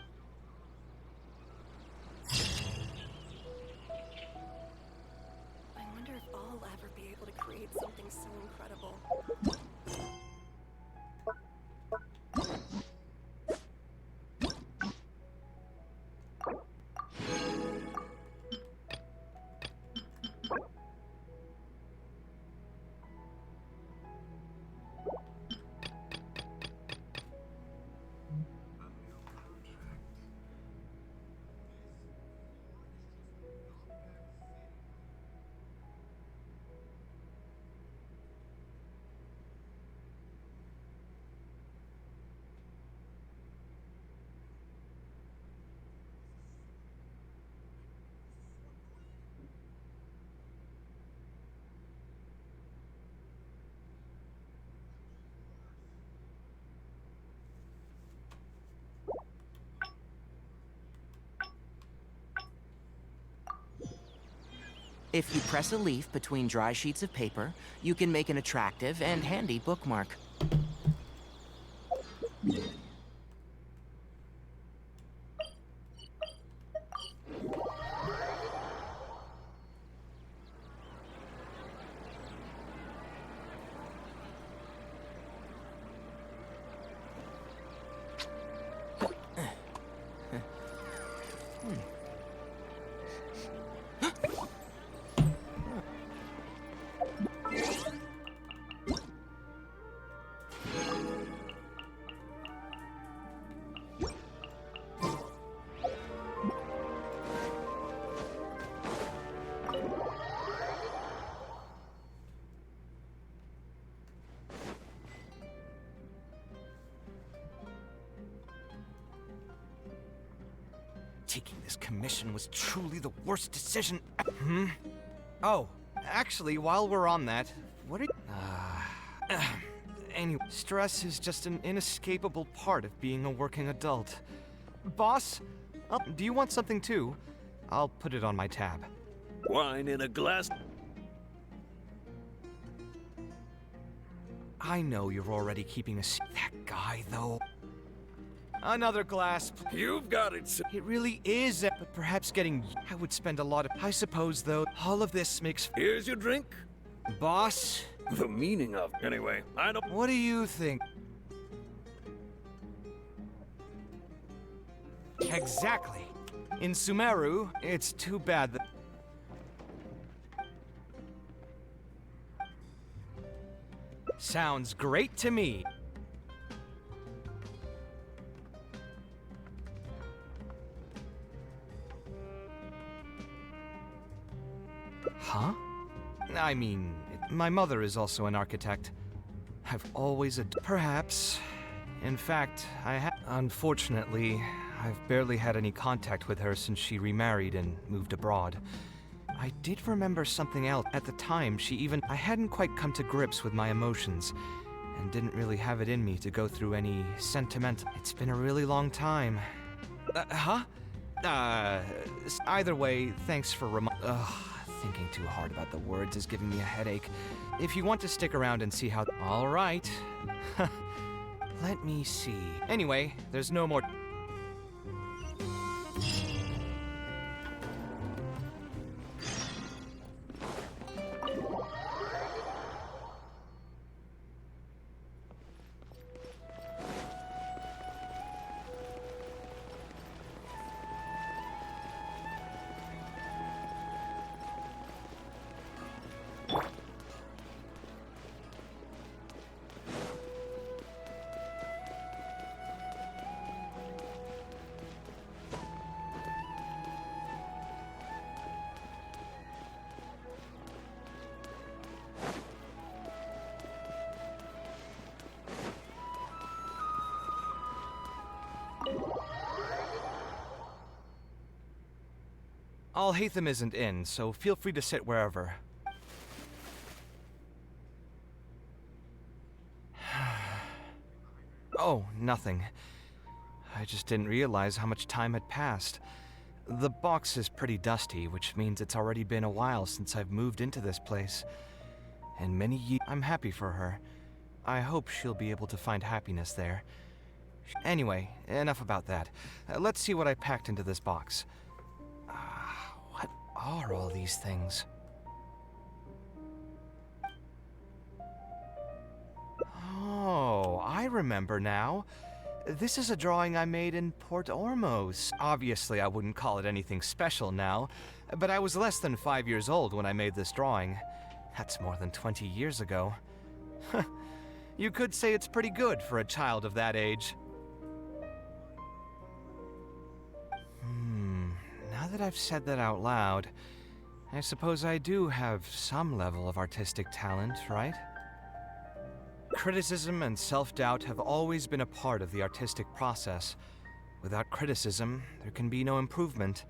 Speaker 16: I wonder if I'll ever be able to create something so incredible.
Speaker 3: If you press a leaf between dry sheets of paper, you can make an attractive and handy bookmark.
Speaker 6: Taking this commission was truly the worst decision. Oh, actually, while we're on that, what are anyway, stress is just an inescapable part of being a working adult. Boss, do you want something too? I'll put it on my tab.
Speaker 12: Wine in a glass.
Speaker 6: I know you're already keeping a that guy, though. Another glass.
Speaker 12: You've got it.
Speaker 6: It really is, but perhaps getting... I would spend a lot of... I suppose, though, all of this makes...
Speaker 12: Here's your drink.
Speaker 6: Boss?
Speaker 12: The meaning of... Anyway, I don't...
Speaker 6: What do you think? Exactly. In Sumeru, it's too bad that... Sounds great to me. Huh? I mean, my mother is also an architect. I've always perhaps. In fact, unfortunately, I've barely had any contact with her since she remarried and moved abroad. I did remember something else. At the time, I hadn't quite come to grips with my emotions, and didn't really have it in me to go through any sentimental... It's been a really long time. Either way, thanks for Thinking too hard about the words is giving me a headache. If you want to stick around and see how... All right. Let me see. Anyway, there's no more... Alhaitham isn't in, so feel free to sit wherever. Oh, nothing. I just didn't realize how much time had passed. The box is pretty dusty, which means it's already been a while since I've moved into this place. And many years. I'm happy for her. I hope she'll be able to find happiness there. Anyway, enough about that. Let's see what I packed into this box. What are all these things? Oh, I remember now. This is a drawing I made in Port Ormos. Obviously, I wouldn't call it anything special now, but I was less than 5 years old when I made this drawing. That's more than 20 years ago. You could say it's pretty good for a child of that age. Now that I've said that out loud, I suppose I do have some level of artistic talent, right? Criticism and self-doubt have always been a part of the artistic process. Without criticism, there can be no improvement.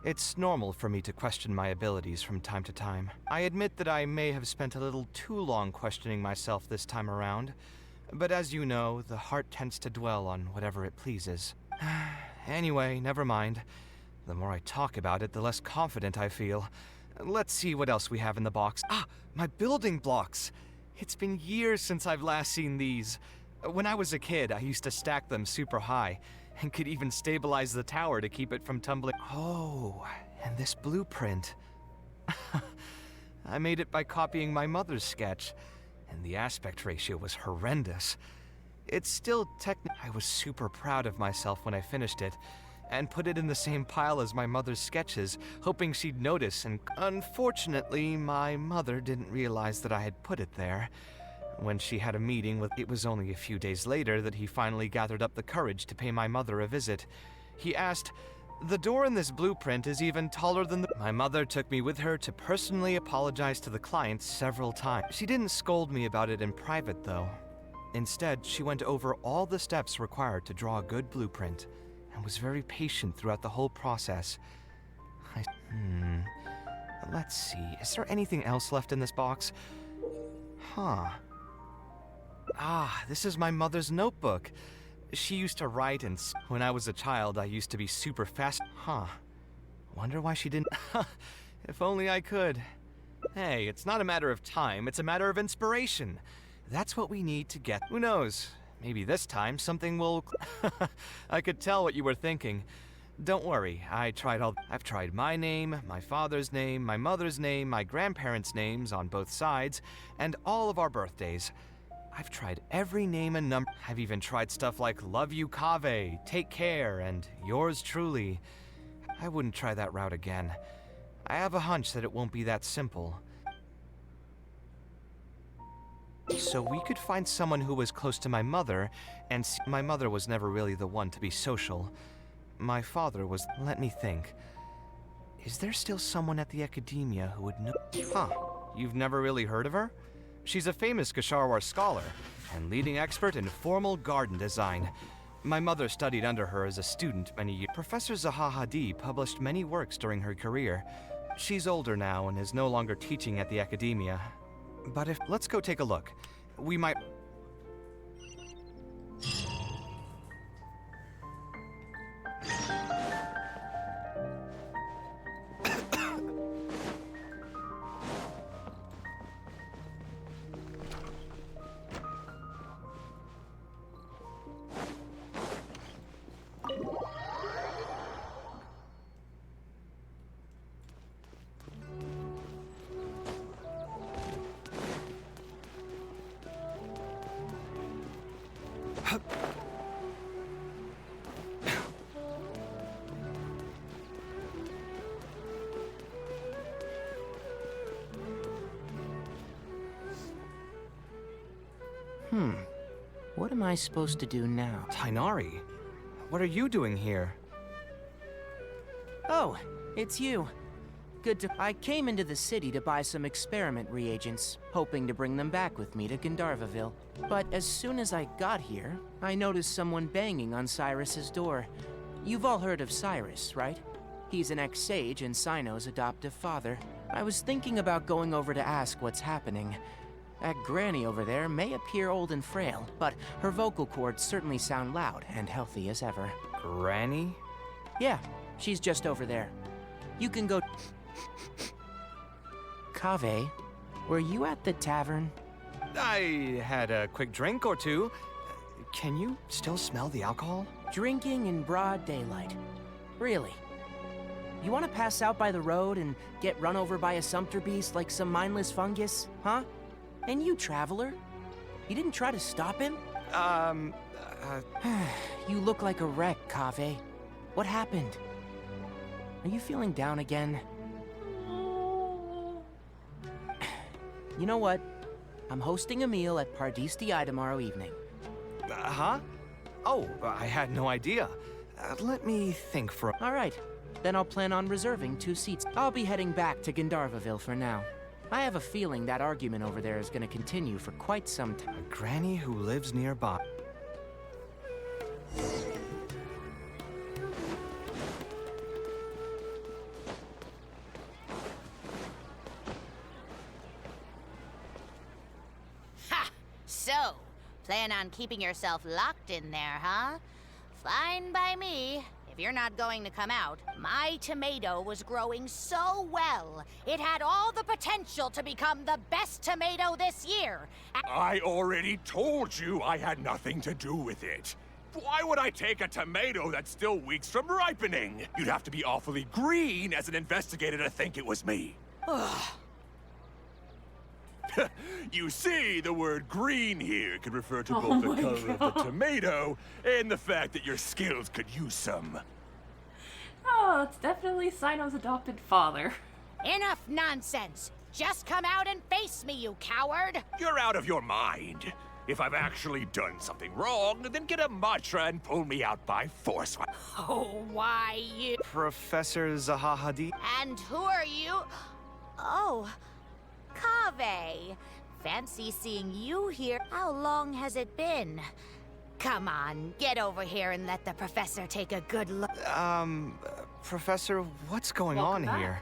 Speaker 6: It's normal for me to question my abilities from time to time. I admit that I may have spent a little too long questioning myself this time around, but as you know, the heart tends to dwell on whatever it pleases. Anyway, never mind. The more I talk about it, the less confident I feel. Let's see what else we have in the box. Ah, my building blocks! It's been years since I've last seen these. When I was a kid, I used to stack them super high, and could even stabilize the tower to keep it from tumbling. Oh, and this blueprint. I made it by copying my mother's sketch, and the aspect ratio was horrendous. It's still I was super proud of myself when I finished it, and put it in the same pile as my mother's sketches, hoping she'd notice, and unfortunately, my mother didn't realize that I had put it there. When she had a meeting with... It was only a few days later that he finally gathered up the courage to pay my mother a visit. He asked, "The door in this blueprint is even taller than the..." My mother took me with her to personally apologize to the client several times. She didn't scold me about it in private, though. Instead, she went over all the steps required to draw a good blueprint, and was very patient throughout the whole process. Let's see, is there anything else left in this box? Ah, this is my mother's notebook. She used to write, and when I was a child, I used to be super fast. Wonder why she didn't... If only I could. Hey, it's not a matter of time, it's a matter of inspiration. That's what we need to get... Who knows? Maybe this time something will... I could tell what you were thinking. Don't worry, I've tried my name, my father's name, my mother's name, my grandparents' names on both sides, and all of our birthdays. I've tried every name and number. I've even tried stuff like Love You Kaveh, Take Care, and Yours Truly. I wouldn't try that route again. I have a hunch that it won't be that simple. So we could find someone who was close to my mother, and my mother was never really the one to be social. My father was... Let me think. Is there still someone at the academia who would know... You've never really heard of her? She's a famous Kasharwar scholar, and leading expert in formal garden design. My mother studied under her as a student many years. Professor Zaha Hadi published many works during her career. She's older now and is no longer teaching at the academia. But let's go take a look. We might...
Speaker 3: What am I supposed to do now?
Speaker 6: Tainari, what are you doing here?
Speaker 3: Oh, it's you. Good to... I came into the city to buy some experiment reagents, hoping to bring them back with me to Gandharvaville. But as soon as I got here, I noticed someone banging on Cyrus's door. You've all heard of Cyrus, right? He's an ex-sage and Sino's adoptive father. I was thinking about going over to ask what's happening. That granny over there may appear old and frail, but her vocal cords certainly sound loud and healthy as ever.
Speaker 6: Granny?
Speaker 3: Yeah, she's just over there. You can go... Kaveh, were you at the tavern?
Speaker 6: I had a quick drink or two. Can you still smell the alcohol?
Speaker 3: Drinking in broad daylight. Really? You want to pass out by the road and get run over by a sumpter beast like some mindless fungus, huh? And you, traveler? You didn't try to stop him? You look like a wreck, Kaveh. What happened? Are you feeling down again? You know what? I'm hosting a meal at Pardistii tomorrow evening.
Speaker 6: Huh? Oh, I had no idea. Let me think for a...
Speaker 3: All right. Then I'll plan on reserving 2 seats. I'll be heading back to Gandharvaville for now. I have a feeling that argument over there is going to continue for quite some time.
Speaker 6: A granny who lives nearby.
Speaker 18: Ha! So, plan on keeping yourself locked in there, huh? Fine by me. If you're not going to come out, my tomato was growing so well. It had all the potential to become the best tomato this year.
Speaker 19: I already told you I had nothing to do with it. Why would I take a tomato that's still weeks from ripening? You'd have to be awfully green as an investigator to think it was me. You see, the word green here could refer to both the color of the tomato and the fact that your skills could use some.
Speaker 1: Oh, it's definitely Sino's adopted father.
Speaker 18: Enough nonsense! Just come out and face me, you coward!
Speaker 19: You're out of your mind. If I've actually done something wrong, then get a mantra and pull me out by force.
Speaker 18: Oh, why you...
Speaker 6: Professor Zahahadi?
Speaker 18: And who are you? Oh, Kaveh. Fancy seeing you here. How long has it been? Come on, get over here and let the professor take a good look.
Speaker 6: Professor, what's going on here?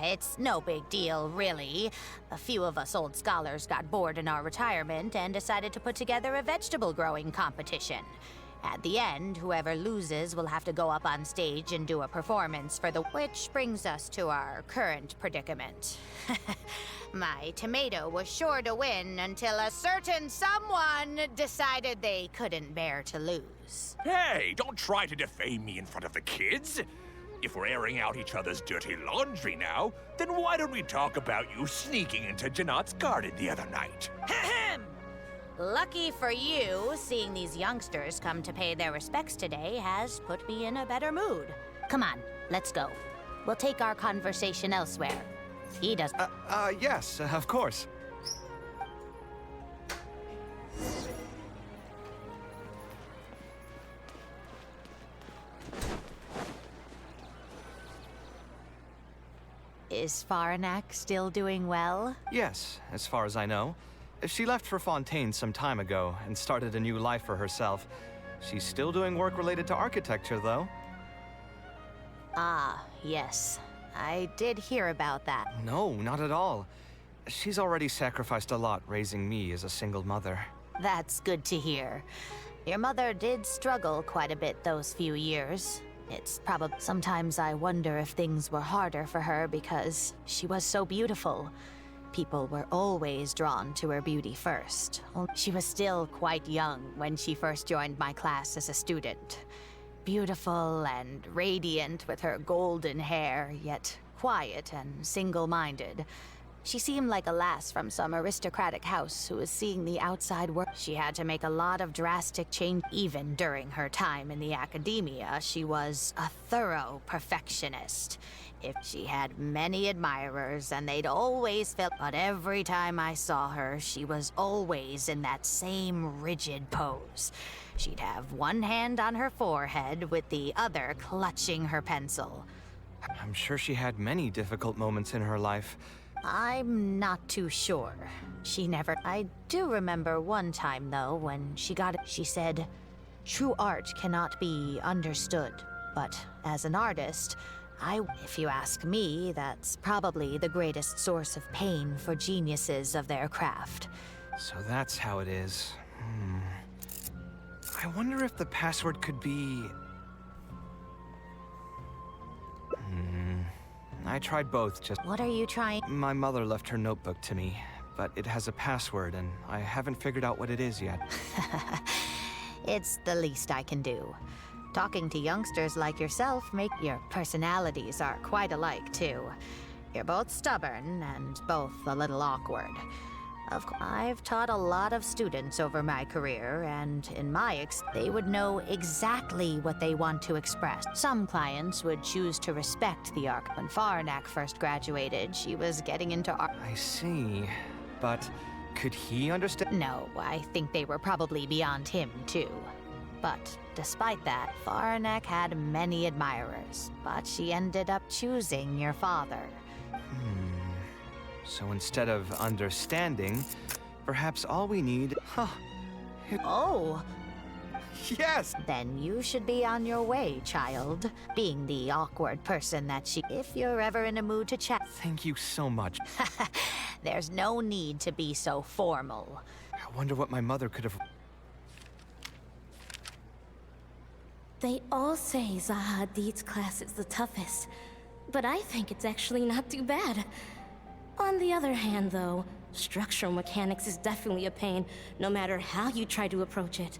Speaker 18: It's no big deal, really. A few of us old scholars got bored in our retirement and decided to put together a vegetable growing competition. At the end, whoever loses will have to go up on stage and do a performance for the... Which brings us to our current predicament. My tomato was sure to win until a certain someone decided they couldn't bear to lose.
Speaker 19: Hey, don't try to defame me in front of the kids. If we're airing out each other's dirty laundry now, then why don't we talk about you sneaking into Janat's garden the other night?
Speaker 18: Lucky for you, seeing these youngsters come to pay their respects today has put me in a better mood. Come on, let's go. We'll take our conversation elsewhere. He does...
Speaker 6: Yes, of course.
Speaker 18: Is Faranak still doing well?
Speaker 6: Yes, as far as I know. She left for Fontaine some time ago and started a new life for herself. She's still doing work related to architecture, though.
Speaker 18: Ah, yes. I did hear about that.
Speaker 6: No, not at all. She's already sacrificed a lot raising me as a single mother.
Speaker 18: That's good to hear. Your mother did struggle quite a bit those few years. It's probably... Sometimes I wonder if things were harder for her because she was so beautiful. People were always drawn to her beauty first. She was still quite young when she first joined my class as a student. Beautiful and radiant with her golden hair, yet quiet and single-minded. She seemed like a lass from some aristocratic house who was seeing the outside world. She had to make a lot of drastic change. Even during her time in the academia, she was a thorough perfectionist. If she had many admirers, and they'd always felt. But every time I saw her, she was always in that same rigid pose. She'd have one hand on her forehead with the other clutching her pencil.
Speaker 6: I'm sure she had many difficult moments in her life.
Speaker 18: I'm not too sure. She never... I do remember one time, though, when she got it. She said, "True art cannot be understood, but as an artist, if you ask me, that's probably the greatest source of pain for geniuses of their craft."
Speaker 6: So that's how it is. I wonder if the password could be... I tried both, just...
Speaker 18: What are you trying?
Speaker 6: My mother left her notebook to me, but it has a password, and I haven't figured out what it is yet.
Speaker 18: It's the least I can do. Talking to youngsters like yourself make your personalities are quite alike, too. You're both stubborn and both a little awkward. Of course, I've taught a lot of students over my career, and in my they would know exactly what they want to express. Some clients would choose to respect the art. When Farnak first graduated, she was getting into art.
Speaker 6: I see. But could he understand?
Speaker 18: No, I think they were probably beyond him, too. But despite that, Farnak had many admirers, but she ended up choosing your father.
Speaker 6: So instead of understanding, perhaps all we need...
Speaker 18: Oh!
Speaker 6: Yes!
Speaker 18: Then you should be on your way, child. Being the awkward person that she... If you're ever in a mood to chat...
Speaker 6: Thank you so much.
Speaker 18: There's no need to be so formal.
Speaker 6: I wonder what my mother could have...
Speaker 20: They all say Zaha Hadid's class is the toughest, but I think it's actually not too bad. On the other hand, though, structural mechanics is definitely a pain, no matter how you try to approach it.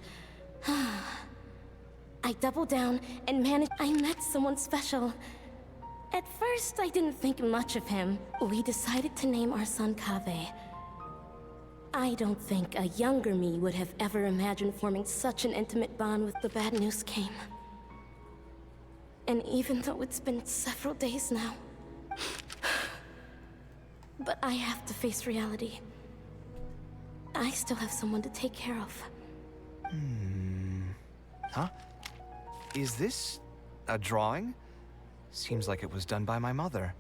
Speaker 20: I doubled down and managed. I met someone special. At first, I didn't think much of him. We decided to name our son Kaveh. I don't think a younger me would have ever imagined forming such an intimate bond with the bad news came. And even though it's been several days now, but I have to face reality. I still have someone to take care of.
Speaker 6: Huh? Is this a drawing? Seems like it was done by my mother.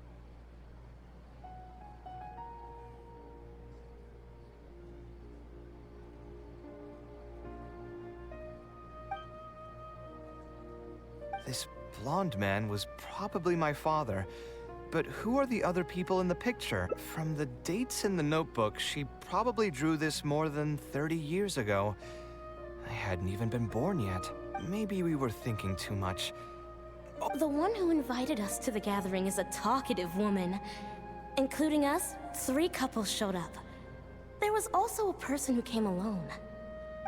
Speaker 6: This blonde man was probably my father. But who are the other people in the picture? From the dates in the notebook, she probably drew this more than 30 years ago. I hadn't even been born yet. Maybe we were thinking too much.
Speaker 20: The one who invited us to the gathering is a talkative woman. Including us, 3 couples showed up. There was also a person who came alone.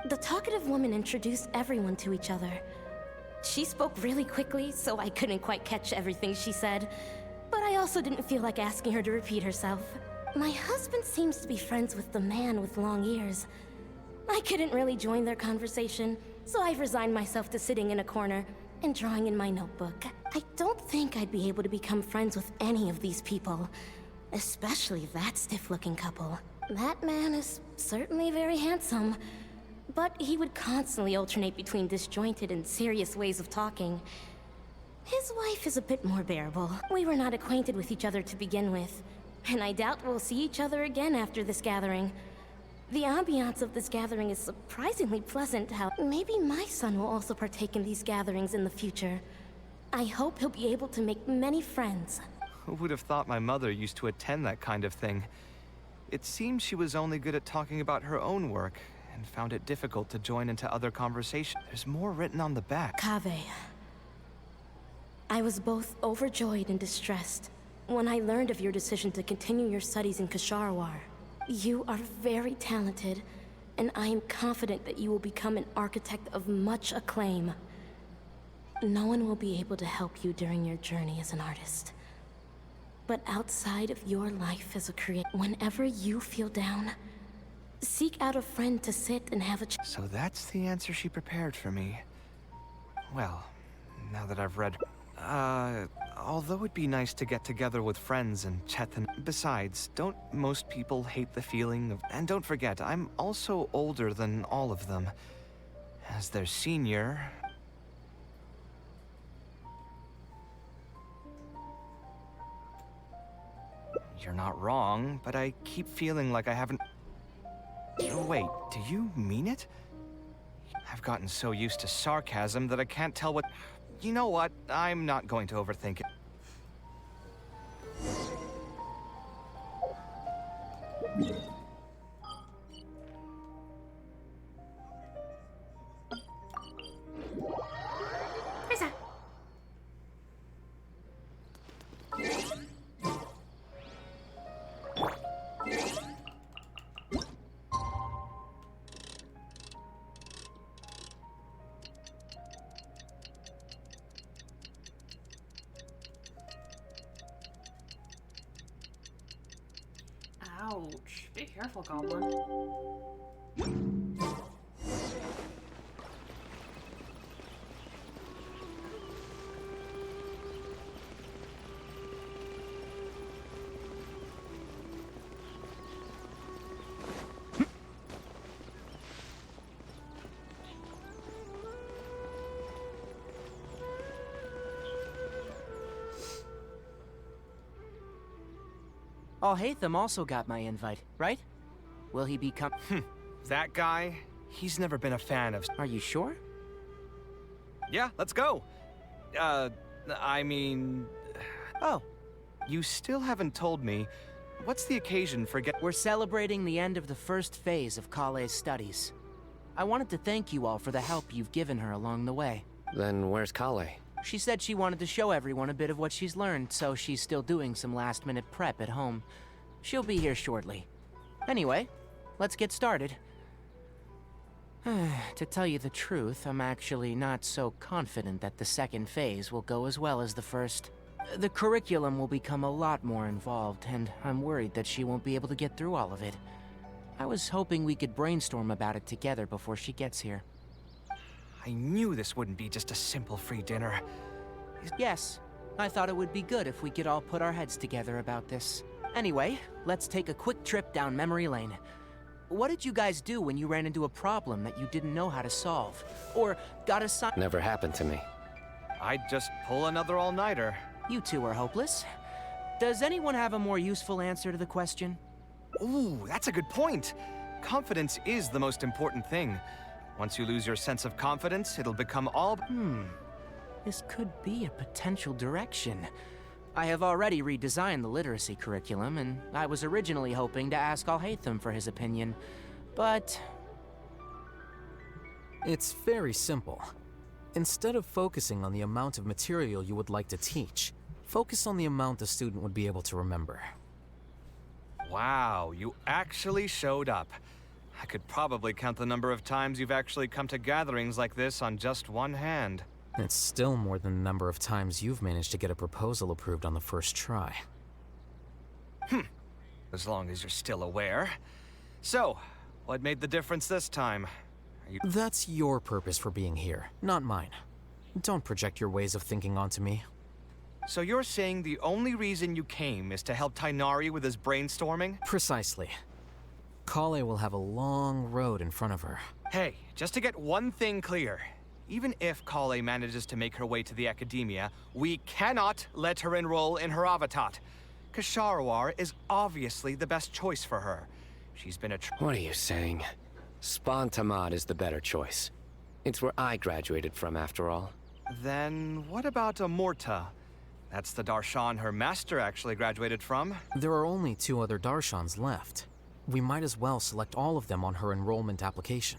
Speaker 20: The talkative woman introduced everyone to each other. She spoke really quickly, so I couldn't quite catch everything she said. But I also didn't feel like asking her to repeat herself. My husband seems to be friends with the man with long ears. I couldn't really join their conversation, so I've resigned myself to sitting in a corner and drawing in my notebook. I don't think I'd be able to become friends with any of these people, especially that stiff-looking couple. That man is certainly very handsome, but he would constantly alternate between disjointed and serious ways of talking. His wife is a bit more bearable. We were not acquainted with each other to begin with, and I doubt we'll see each other again after this gathering. The ambiance of this gathering is surprisingly pleasant. How maybe my son will also partake in these gatherings in the future. I hope he'll be able to make many friends.
Speaker 6: Who would have thought my mother used to attend that kind of thing? It seems she was only good at talking about her own work, and found it difficult to join into other conversations. There's more written on the back.
Speaker 20: Kaveh. I was both overjoyed and distressed when I learned of your decision to continue your studies in Kasharwar. You are very talented, and I am confident that you will become an architect of much acclaim. No one will be able to help you during your journey as an artist. But outside of your life as a creator, whenever you feel down, seek out a friend to sit and have a chat.
Speaker 6: So that's the answer she prepared for me. Well, now that I've read... although it'd be nice to get together with friends and chat them. Besides, don't most people hate the feeling of... And don't forget, I'm also older than all of them. As their senior... You're not wrong, but I keep feeling like I haven't... Wait, do you mean it? I've gotten so used to sarcasm that I can't tell what... You know what? I'm not going to overthink it.
Speaker 1: Prisa. Ouch. Be careful, Goblin.
Speaker 3: Alhaitham also got my invite, right? Will he become...
Speaker 6: That guy? He's never been a fan of...
Speaker 3: Are you sure?
Speaker 6: Yeah, let's go. I mean...
Speaker 3: Oh.
Speaker 6: You still haven't told me. What's the occasion for
Speaker 3: We're celebrating the end of the first phase of Kale's studies. I wanted to thank you all for the help you've given her along the way.
Speaker 9: Then where's Kale?
Speaker 3: She said she wanted to show everyone a bit of what she's learned, so she's still doing some last-minute prep at home. She'll be here shortly. Anyway, let's get started. To tell you the truth, I'm actually not so confident that the second phase will go as well as the first. The curriculum will become a lot more involved, and I'm worried that she won't be able to get through all of it. I was hoping we could brainstorm about it together before she gets here.
Speaker 6: I knew this wouldn't be just a simple free dinner.
Speaker 3: Yes, I thought it would be good if we could all put our heads together about this. Anyway, let's take a quick trip down memory lane. What did you guys do when you ran into a problem that you didn't know how to solve? Or got assigned?
Speaker 9: Never happened to me.
Speaker 6: I'd just pull another all-nighter.
Speaker 3: You two are hopeless. Does anyone have a more useful answer to the question?
Speaker 6: Ooh, that's a good point. Confidence is the most important thing. Once you lose your sense of confidence, it'll become all...
Speaker 3: This could be a potential direction. I have already redesigned the literacy curriculum, and I was originally hoping to ask Alhaitham for his opinion, but...
Speaker 21: It's very simple. Instead of focusing on the amount of material you would like to teach, focus on the amount the student would be able to remember.
Speaker 6: Wow, you actually showed up. I could probably count the number of times you've actually come to gatherings like this on just one hand.
Speaker 21: It's still more than the number of times you've managed to get a proposal approved on the first try.
Speaker 6: As long as you're still aware. So, what made the difference this time?
Speaker 21: That's your purpose for being here, not mine. Don't project your ways of thinking onto me.
Speaker 6: So you're saying the only reason you came is to help Tighnari with his brainstorming?
Speaker 21: Precisely. Kale will have a long road in front of her.
Speaker 6: Hey, just to get one thing clear. Even if Kale manages to make her way to the academia, we cannot let her enroll in Haravatat. Kasharawar is obviously the best choice for her. She's been a...
Speaker 9: What are you saying? Spontamad is the better choice. It's where I graduated from, after all.
Speaker 6: Then what about Amorta? That's the Darshan her master actually graduated from.
Speaker 21: There are only 2 other Darshans left. We might as well select all of them on her enrollment application.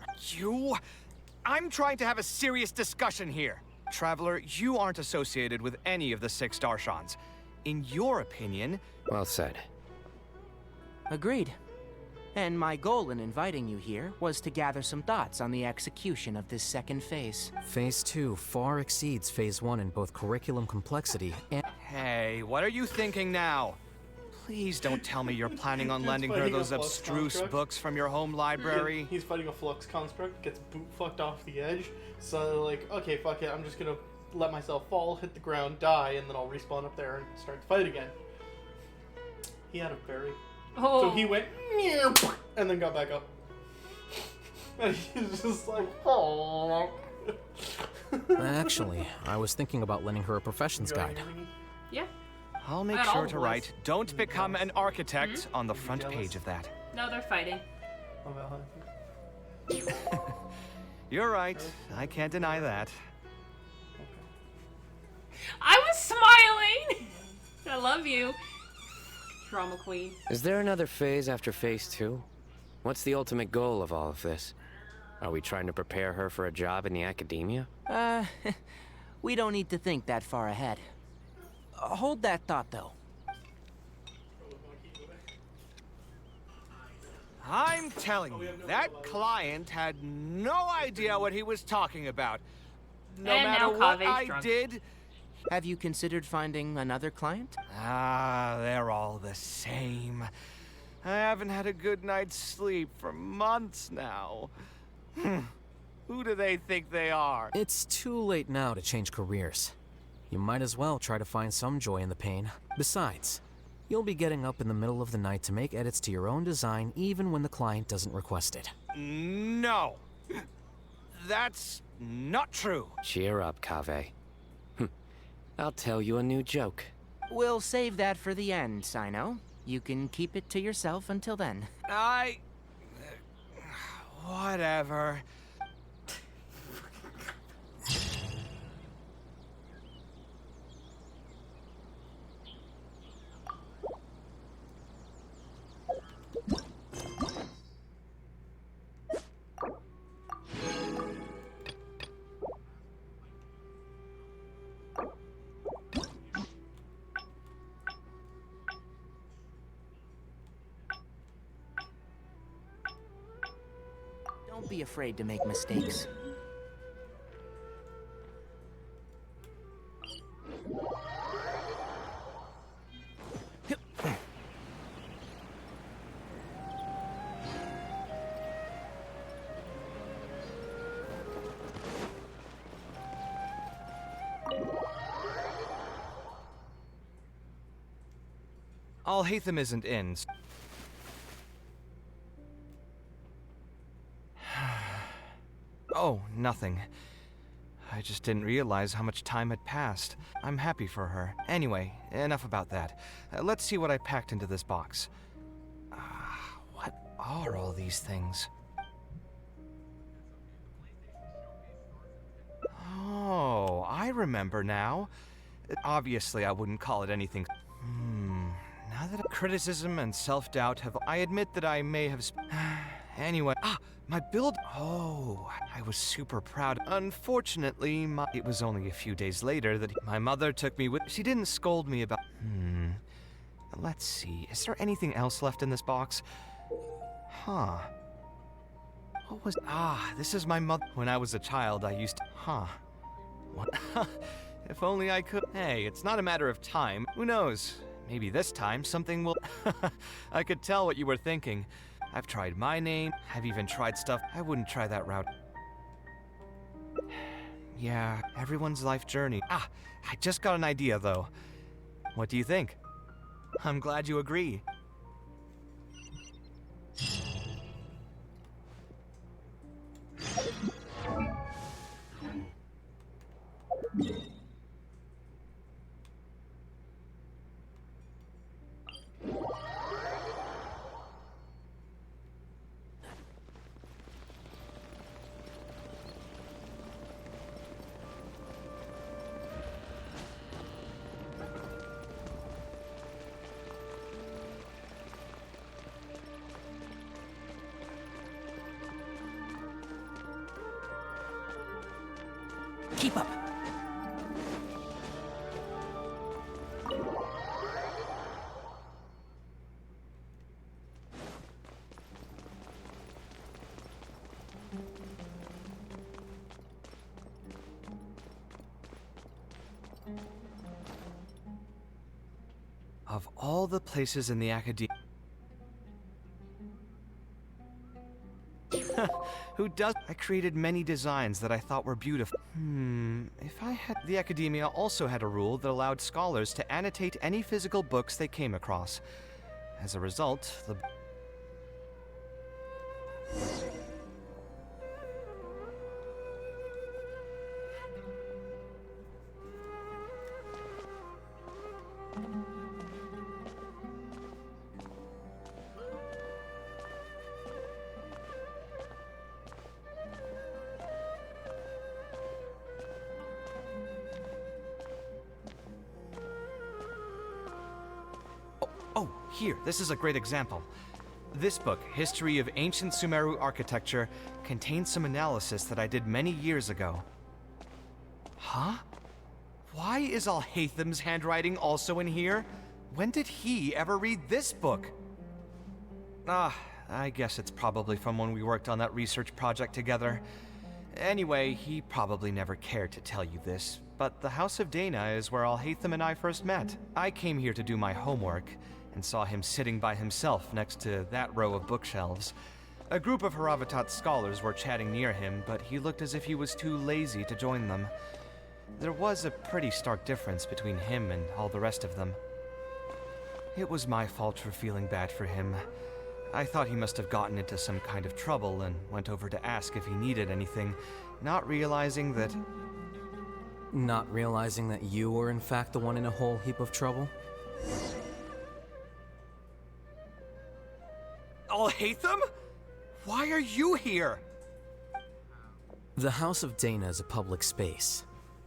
Speaker 6: I'm trying to have a serious discussion here. Traveler, you aren't associated with any of the 6 Darshans. In your opinion...
Speaker 9: Well said.
Speaker 3: Agreed. And my goal in inviting you here was to gather some thoughts on the execution of this second phase.
Speaker 21: Phase 2 far exceeds Phase 1 in both curriculum complexity and...
Speaker 6: Hey, what are you thinking now? Please don't tell me you're planning on lending her those abstruse books from your home library.
Speaker 10: He's fighting a flux construct, gets boot fucked off the edge. So like, okay, fuck it, I'm just gonna let myself fall, hit the ground, die, and then I'll respawn up there and start to fight again. He had a berry.
Speaker 1: Oh.
Speaker 10: So he went, and then got back up. And he's just like, oh.
Speaker 21: Actually, I was thinking about lending her a professions guide.
Speaker 1: Yeah.
Speaker 6: I'll make sure to write, "Don't become an architect" on the front page of that.
Speaker 1: No, they're fighting.
Speaker 6: You're right. I can't deny that.
Speaker 1: I was smiling! I love you. Drama queen.
Speaker 9: Is there another phase after Phase 2? What's the ultimate goal of all of this? Are we trying to prepare her for a job in the academia?
Speaker 3: We don't need to think that far ahead. Hold that thought, though.
Speaker 6: I'm telling you, that client had no idea what he was talking about. No
Speaker 1: And
Speaker 6: matter
Speaker 1: now
Speaker 6: what
Speaker 1: Kave's
Speaker 6: I
Speaker 1: drunk.
Speaker 6: did.
Speaker 3: Have you considered finding another client?
Speaker 6: Ah, they're all the same. I haven't had a good night's sleep for months now. Who do they think they are?
Speaker 21: It's too late now to change careers. You might as well try to find some joy in the pain. Besides, you'll be getting up in the middle of the night to make edits to your own design even when the client doesn't request it.
Speaker 6: No. That's not true.
Speaker 9: Cheer up, Kaveh. I'll tell you a new joke.
Speaker 3: We'll save that for the end, Sino. You can keep it to yourself until then.
Speaker 6: Whatever.
Speaker 3: Don't be afraid to make mistakes.
Speaker 6: Alhaitham isn't in. Oh, nothing. I just didn't realize how much time had passed. I'm happy for her. Anyway, enough about that. Let's see what I packed into this box. What are all these things? Oh, I remember now. Obviously, I wouldn't call it anything. Now that criticism and self-doubt have... I admit that I may have... Anyway, my build... Oh, I was super proud. Unfortunately, it was only a few days later that my mother took me with... She didn't scold me about... Let's see, is there anything else left in this box? Huh. What was... this is my mother. When I was a child, I used to... What? If only I could... Hey, it's not a matter of time. Who knows? Maybe this time something will... I could tell what you were thinking. I've tried my name. I've even tried stuff. I wouldn't try that route. Yeah, everyone's life journey. I just got an idea, though. What do you think? I'm glad you agree.
Speaker 3: Keep up.
Speaker 6: Of all the places in the academia... Who does? I created many designs that I thought were beautiful. If I had... The academia also had a rule that allowed scholars to annotate any physical books they came across. As a result, the... Oh, here, this is a great example. This book, History of Ancient Sumeru Architecture, contains some analysis that I did many years ago. Huh? Why is Alhatham's handwriting also in here? When did he ever read this book? I guess it's probably from when we worked on that research project together. Anyway, he probably never cared to tell you this, but the House of Dana is where Alhatham and I first met. I came here to do my homework, and saw him sitting by himself next to that row of bookshelves. A group of Haravatat scholars were chatting near him, but he looked as if he was too lazy to join them. There was a pretty stark difference between him and all the rest of them. It was my fault for feeling bad for him. I thought he must have gotten into some kind of trouble and went over to ask if he needed anything, not realizing that...
Speaker 21: Not realizing that you were in fact the one in a whole heap of trouble?
Speaker 6: Alhatham? Why are you here?
Speaker 21: The House of Dana is a public space.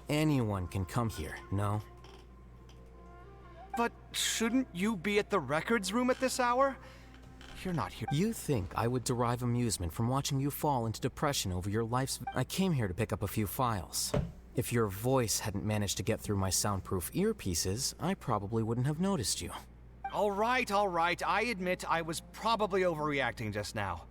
Speaker 21: Anyone can come here, no?
Speaker 6: But shouldn't you be at the records room at this hour? You're not here.
Speaker 21: You think I would derive amusement from watching you fall into depression over your life's... I came here to pick up a few files. If your voice hadn't managed to get through my soundproof earpieces, I probably wouldn't have noticed you.
Speaker 6: All right. I admit I was probably overreacting just now.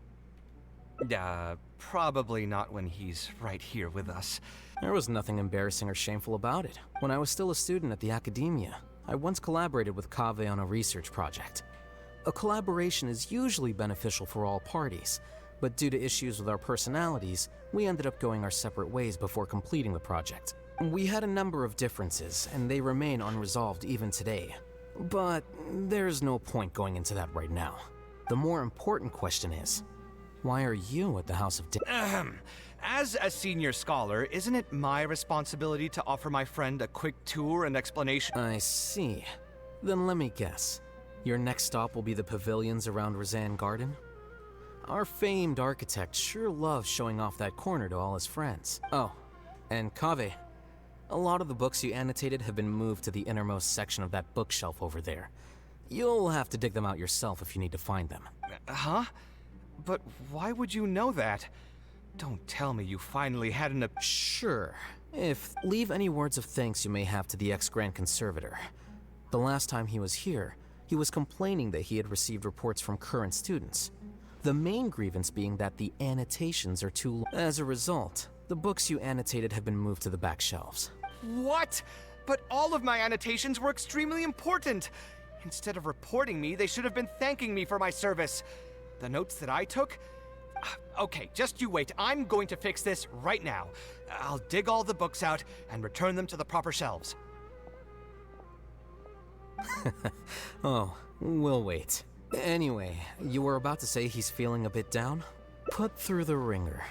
Speaker 6: Probably not when he's right here with us.
Speaker 21: There was nothing embarrassing or shameful about it. When I was still a student at the academia, I once collaborated with Kaveh on a research project. A collaboration is usually beneficial for all parties, but due to issues with our personalities, we ended up going our separate ways before completing the project. We had a number of differences, and they remain unresolved even today. But there's no point going into that right now. The more important question is, why are you at the House of Dana?
Speaker 6: As a senior scholar, isn't it my responsibility to offer my friend a quick tour and explanation?
Speaker 21: I see. Then let me guess. Your next stop will be the pavilions around Razan Garden? Our famed architect sure loves showing off that corner to all his friends. Oh, and Kaveh, a lot of the books you annotated have been moved to the innermost section of that bookshelf over there. You'll have to dig them out yourself if you need to find them.
Speaker 6: Huh? But why would you know that? Don't tell me you finally had an...
Speaker 21: Sure. Leave any words of thanks you may have to the ex-Grand Conservator. The last time he was here, he was complaining that he had received reports from current students. The main grievance being that the annotations are too long. As a result, the books you annotated have been moved to the back shelves.
Speaker 6: What? But all of my annotations were extremely important. Instead of reporting me, they should have been thanking me for my service. The notes that I took? Okay, just you wait. I'm going to fix this right now. I'll dig all the books out and return them to the proper shelves.
Speaker 21: Oh, we'll wait. Anyway, you were about to say he's feeling a bit down? Put through the ringer.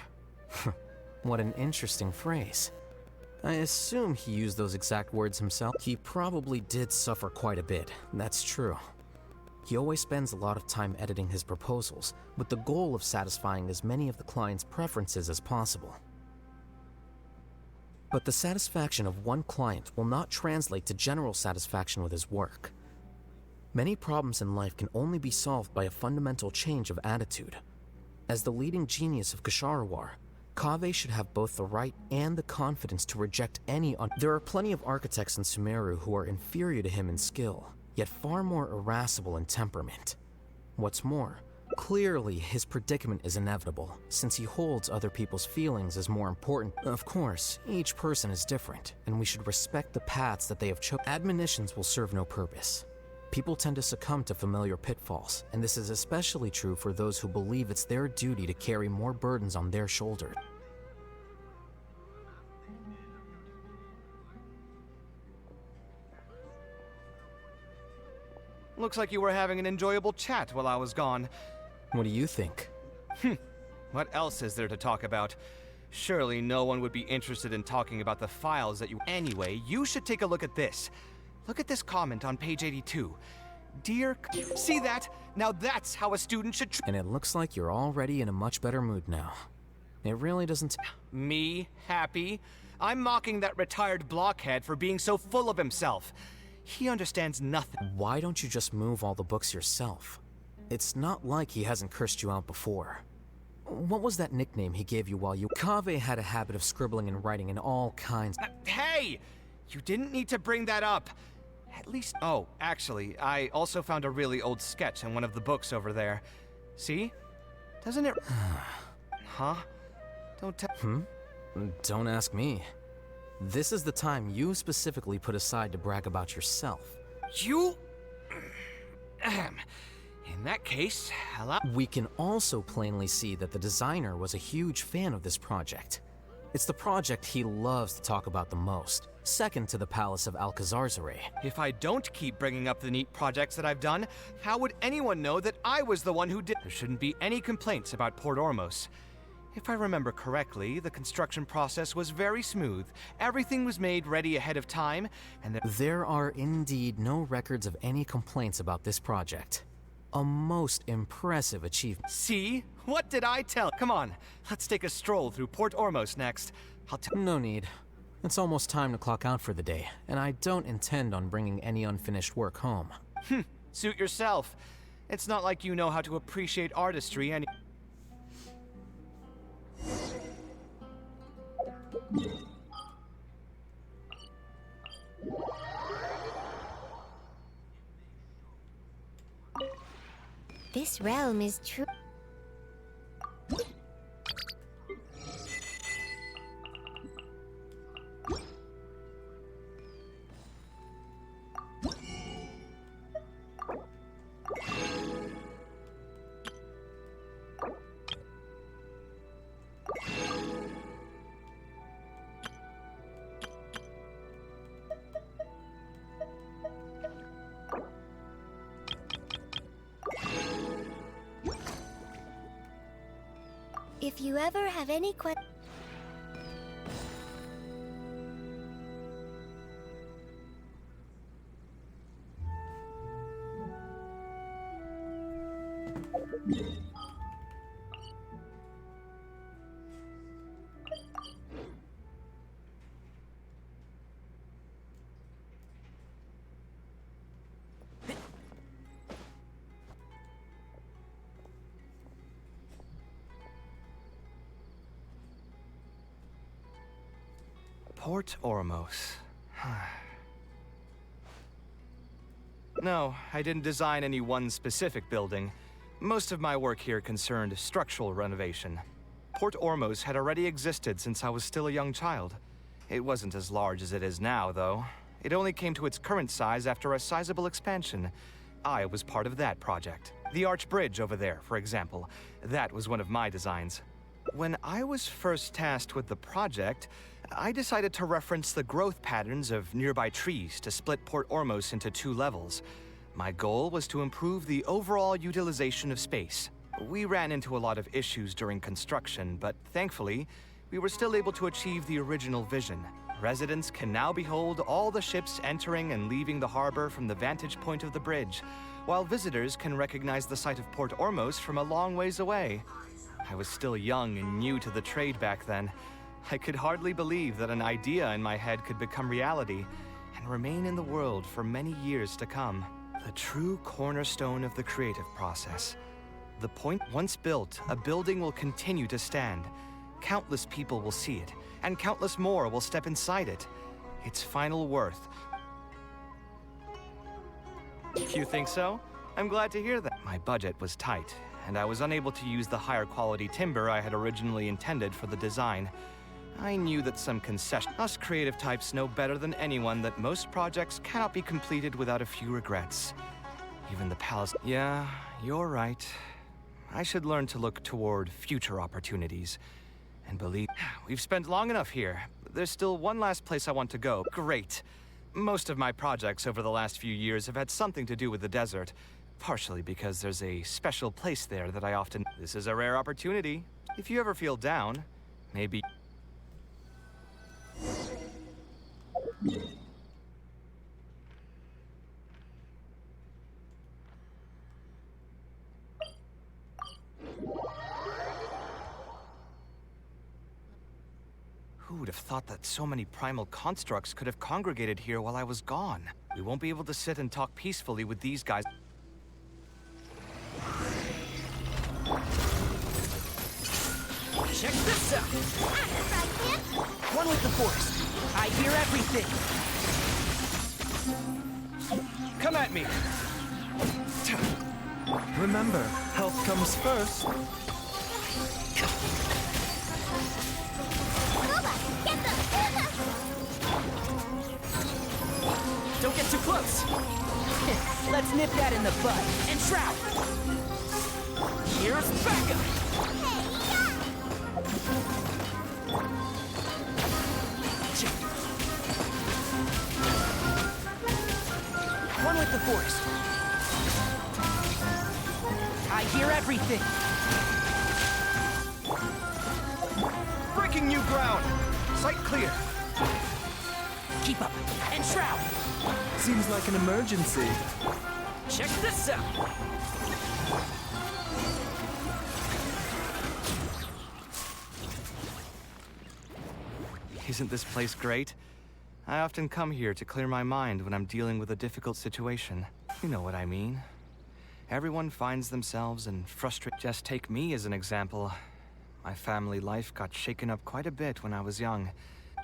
Speaker 21: What an interesting phrase. I assume he used those exact words himself. He probably did suffer quite a bit, that's true. He always spends a lot of time editing his proposals, with the goal of satisfying as many of the client's preferences as possible. But the satisfaction of one client will not translate to general satisfaction with his work. Many problems in life can only be solved by a fundamental change of attitude. As the leading genius of Ksharawar, Kaveh should have both the right and the confidence to reject any There are plenty of architects in Sumeru who are inferior to him in skill, yet far more irascible in temperament. What's more, clearly his predicament is inevitable, since he holds other people's feelings as more important. Of course, each person is different, and we should respect the paths that they have chosen. Admonitions will serve no purpose. People tend to succumb to familiar pitfalls, and this is especially true for those who believe it's their duty to carry more burdens on their shoulders.
Speaker 6: Looks like you were having an enjoyable chat while I was gone.
Speaker 21: What do you think?
Speaker 6: What else is there to talk about? Surely no one would be interested in talking about the files that you... Anyway, you should take a look at this. Look at this comment on page 82. Dear... See that? Now that's how a student should...
Speaker 21: And it looks like you're already in a much better mood now. It really doesn't...
Speaker 6: Me? Happy? I'm mocking that retired blockhead for being so full of himself. He understands nothing.
Speaker 21: Why don't you just move all the books yourself? It's not like he hasn't cursed you out before. What was that nickname he gave you while you... Kaveh had a habit of scribbling and writing in all kinds...
Speaker 6: Hey! You didn't need to bring that up. At least... Oh, actually, I also found a really old sketch in one of the books over there. See? Doesn't it... Huh? Don't tell...
Speaker 21: Don't ask me. This is the time you specifically put aside to brag about yourself.
Speaker 6: You... In that case, allow...
Speaker 21: We can also plainly see that the designer was a huge fan of this project. It's the project he loves to talk about the most, second to the Palace of Alcazarzaray.
Speaker 6: If I don't keep bringing up the neat projects that I've done, how would anyone know that I was the one who did... There shouldn't be any complaints about Port Ormos. If I remember correctly, the construction process was very smooth. Everything was made ready ahead of time, and
Speaker 21: there are indeed no records of any complaints about this project. A most impressive achievement.
Speaker 6: See? What did I tell? Come on, let's take a stroll through Port Ormos next.
Speaker 21: No need. It's almost time to clock out for the day, and I don't intend on bringing any unfinished work home.
Speaker 6: Suit yourself. It's not like you know how to appreciate artistry and...
Speaker 2: This realm is true. If you ever have any questions...
Speaker 6: Port Ormos. No, I didn't design any one specific building. Most of my work here concerned structural renovation. Port Ormos had already existed since I was still a young child. It wasn't as large as it is now, though. It only came to its current size after a sizable expansion. I was part of that project. The arch bridge over there, for example. That was one of my designs. When I was first tasked with the project, I decided to reference the growth patterns of nearby trees to split Port Ormos into 2 levels. My goal was to improve the overall utilization of space. We ran into a lot of issues during construction, but thankfully, we were still able to achieve the original vision. Residents can now behold all the ships entering and leaving the harbor from the vantage point of the bridge, while visitors can recognize the site of Port Ormos from a long ways away. I was still young and new to the trade back then. I could hardly believe that an idea in my head could become reality and remain in the world for many years to come. The true cornerstone of the creative process. The point once built, a building will continue to stand. Countless people will see it, and countless more will step inside it. Its final worth. You think so? I'm glad to hear that. My budget was tight, and I was unable to use the higher quality timber I had originally intended for the design. I knew that some concession. Us creative types know better than anyone that most projects cannot be completed without a few regrets. Even the palace. Yeah, you're right. I should learn to look toward future opportunities. And believe, we've spent long enough here. There's still one last place I want to go. Great. Most of my projects over the last few years have had something to do with the desert. Partially because there's a special place there that I often... This is a rare opportunity. If you ever feel down, maybe... Who would have thought that so many primal constructs could have congregated here while I was gone? We won't be able to sit and talk peacefully with these guys.
Speaker 3: Check this out! One with the force. I hear everything.
Speaker 6: Come at me!
Speaker 5: Remember, health comes first.
Speaker 3: Don't get too close. Let's nip that in the bud and shroud. Here's backup. One with the force. I hear everything.
Speaker 6: Breaking new ground! Sight clear!
Speaker 3: Keep up and shroud.
Speaker 5: Seems like an emergency.
Speaker 3: Check this out.
Speaker 6: Isn't this place great? I often come here to clear my mind when I'm dealing with a difficult situation. You know what I mean. Everyone finds themselves in frustration. Just take me as an example. My family life got shaken up quite a bit when I was young.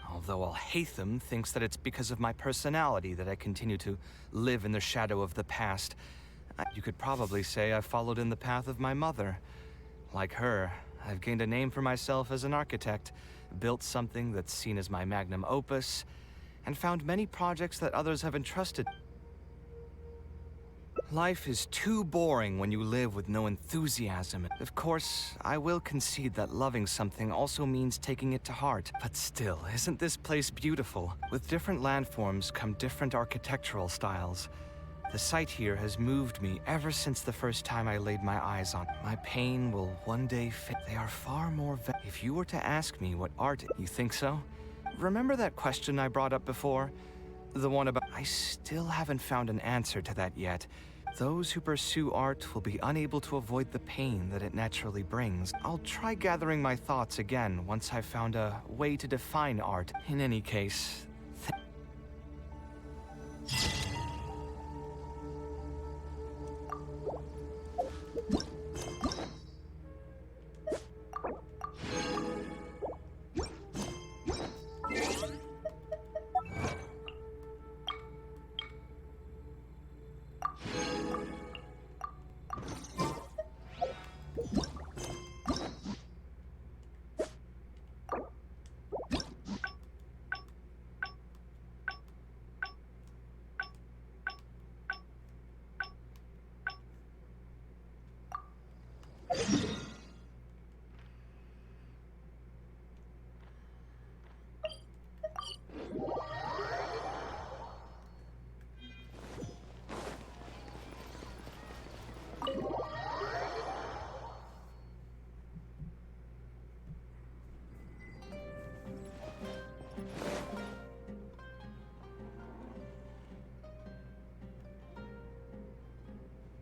Speaker 6: Although Al-Haytham thinks that it's because of my personality that I continue to live in the shadow of the past. You could probably say I followed in the path of my mother. Like her, I've gained a name for myself as an architect, built something that's seen as my magnum opus, and found many projects that others have entrusted. Life is too boring when you live with no enthusiasm. Of course, I will concede that loving something also means taking it to heart. But still, isn't this place beautiful? With different landforms come different architectural styles. The sight here has moved me ever since the first time I laid my eyes on it. My pain will one day fit. They are far more If you were to ask me what art is, you think so? Remember that question I brought up before? The one about... I still haven't found an answer to that yet. Those who pursue art will be unable to avoid the pain that it naturally brings. I'll try gathering my thoughts again once I've found a way to define art. In any case...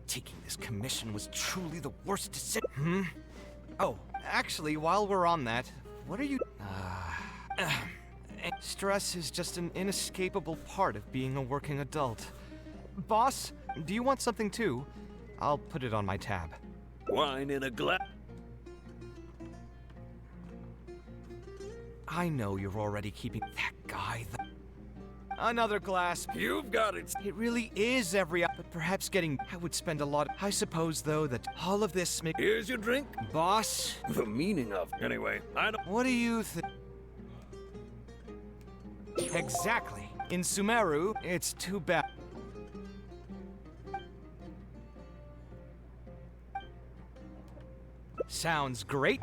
Speaker 6: Taking this commission was truly the worst decision. Oh, actually, while we're on that, what are you... Stress is just an inescapable part of being a working adult. Boss, do you want something too? I'll put it on my tab.
Speaker 12: Wine in a glass.
Speaker 6: I know you're already keeping that guy. Another glass.
Speaker 12: You've got it.
Speaker 6: It really is but perhaps getting... I would spend a lot... I suppose, though, that all of this makes...
Speaker 12: Here's your drink.
Speaker 6: Boss?
Speaker 12: The meaning of... Anyway, I don't...
Speaker 6: What do you think? Exactly. In Sumeru, it's too bad. Sounds great.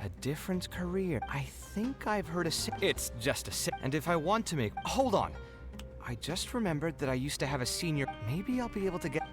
Speaker 6: A different career. I think I've heard it's just a and if I want to make... Hold on. I just remembered that I used to have a senior... Maybe I'll be able to get...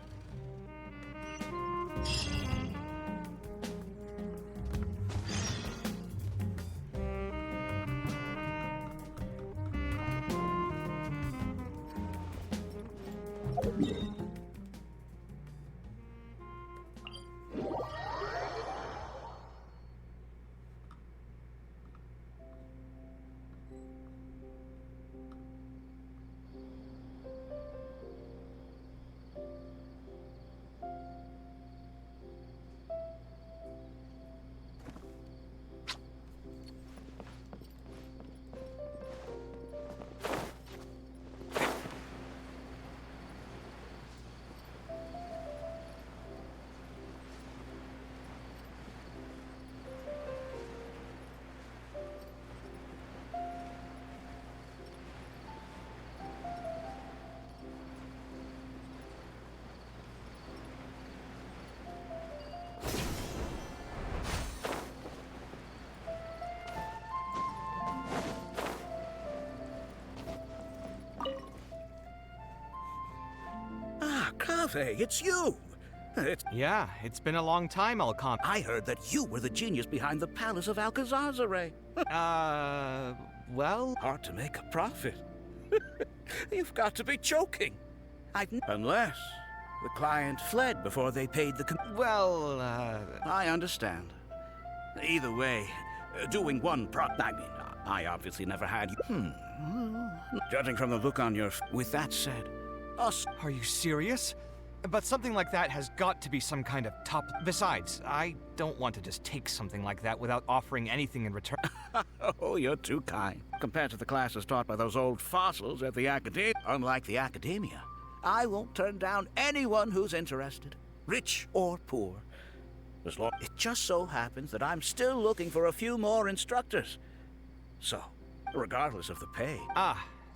Speaker 8: Kaveh, it's you!
Speaker 6: Yeah, it's been a long time, Alcom.
Speaker 8: I heard that you were the genius behind the Palace of Alcazazare.
Speaker 6: Well...
Speaker 8: Hard to make a profit. You've got to be joking. Unless the client fled before they paid the... I understand. Either way, doing one I obviously never had you. Judging from the look on your... With that said...
Speaker 6: Are you serious? But something like that has got to be some kind of top... Besides, I don't want to just take something like that without offering anything in return.
Speaker 8: Oh, you're too kind. Compared to the classes taught by those old fossils at the academia. Unlike the academia, I won't turn down anyone who's interested, rich or poor. As long... It just so happens that I'm still looking for a few more instructors. So, regardless of the pay...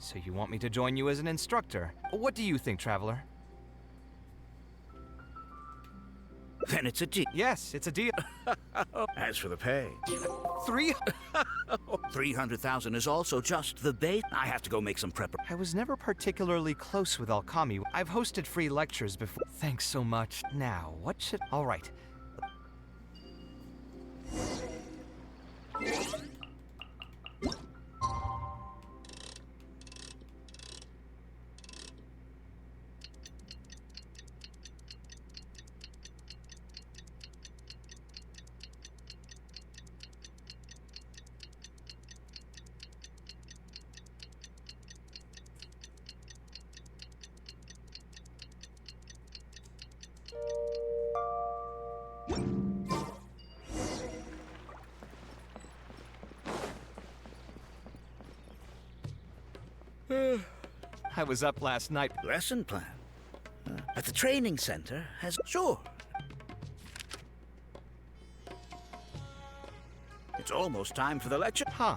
Speaker 6: So you want me to join you as an instructor? What do you think, Traveler?
Speaker 8: Then it's a deal.
Speaker 6: Yes, it's a deal.
Speaker 8: As for the pay... 300,000 is also just the bait. I have to go make some prep.
Speaker 6: I was never particularly close with Alkami. I've hosted free lectures before. Thanks so much. Now, what should... All right. I was up last night.
Speaker 8: Lesson plan? At the training center has... Sure. It's almost time for the lecture.
Speaker 6: Huh.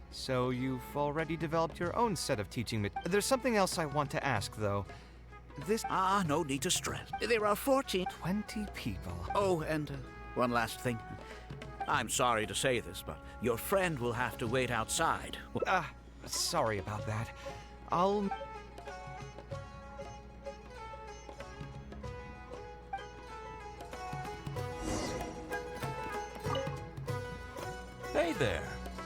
Speaker 6: So you've already developed your own set of teaching There's something else I want to ask, though. This...
Speaker 8: no need to stress. There are 20
Speaker 6: people.
Speaker 8: Oh, and one last thing. I'm sorry to say this, but your friend will have to wait outside.
Speaker 6: Sorry about that. I'll...
Speaker 22: Hey there.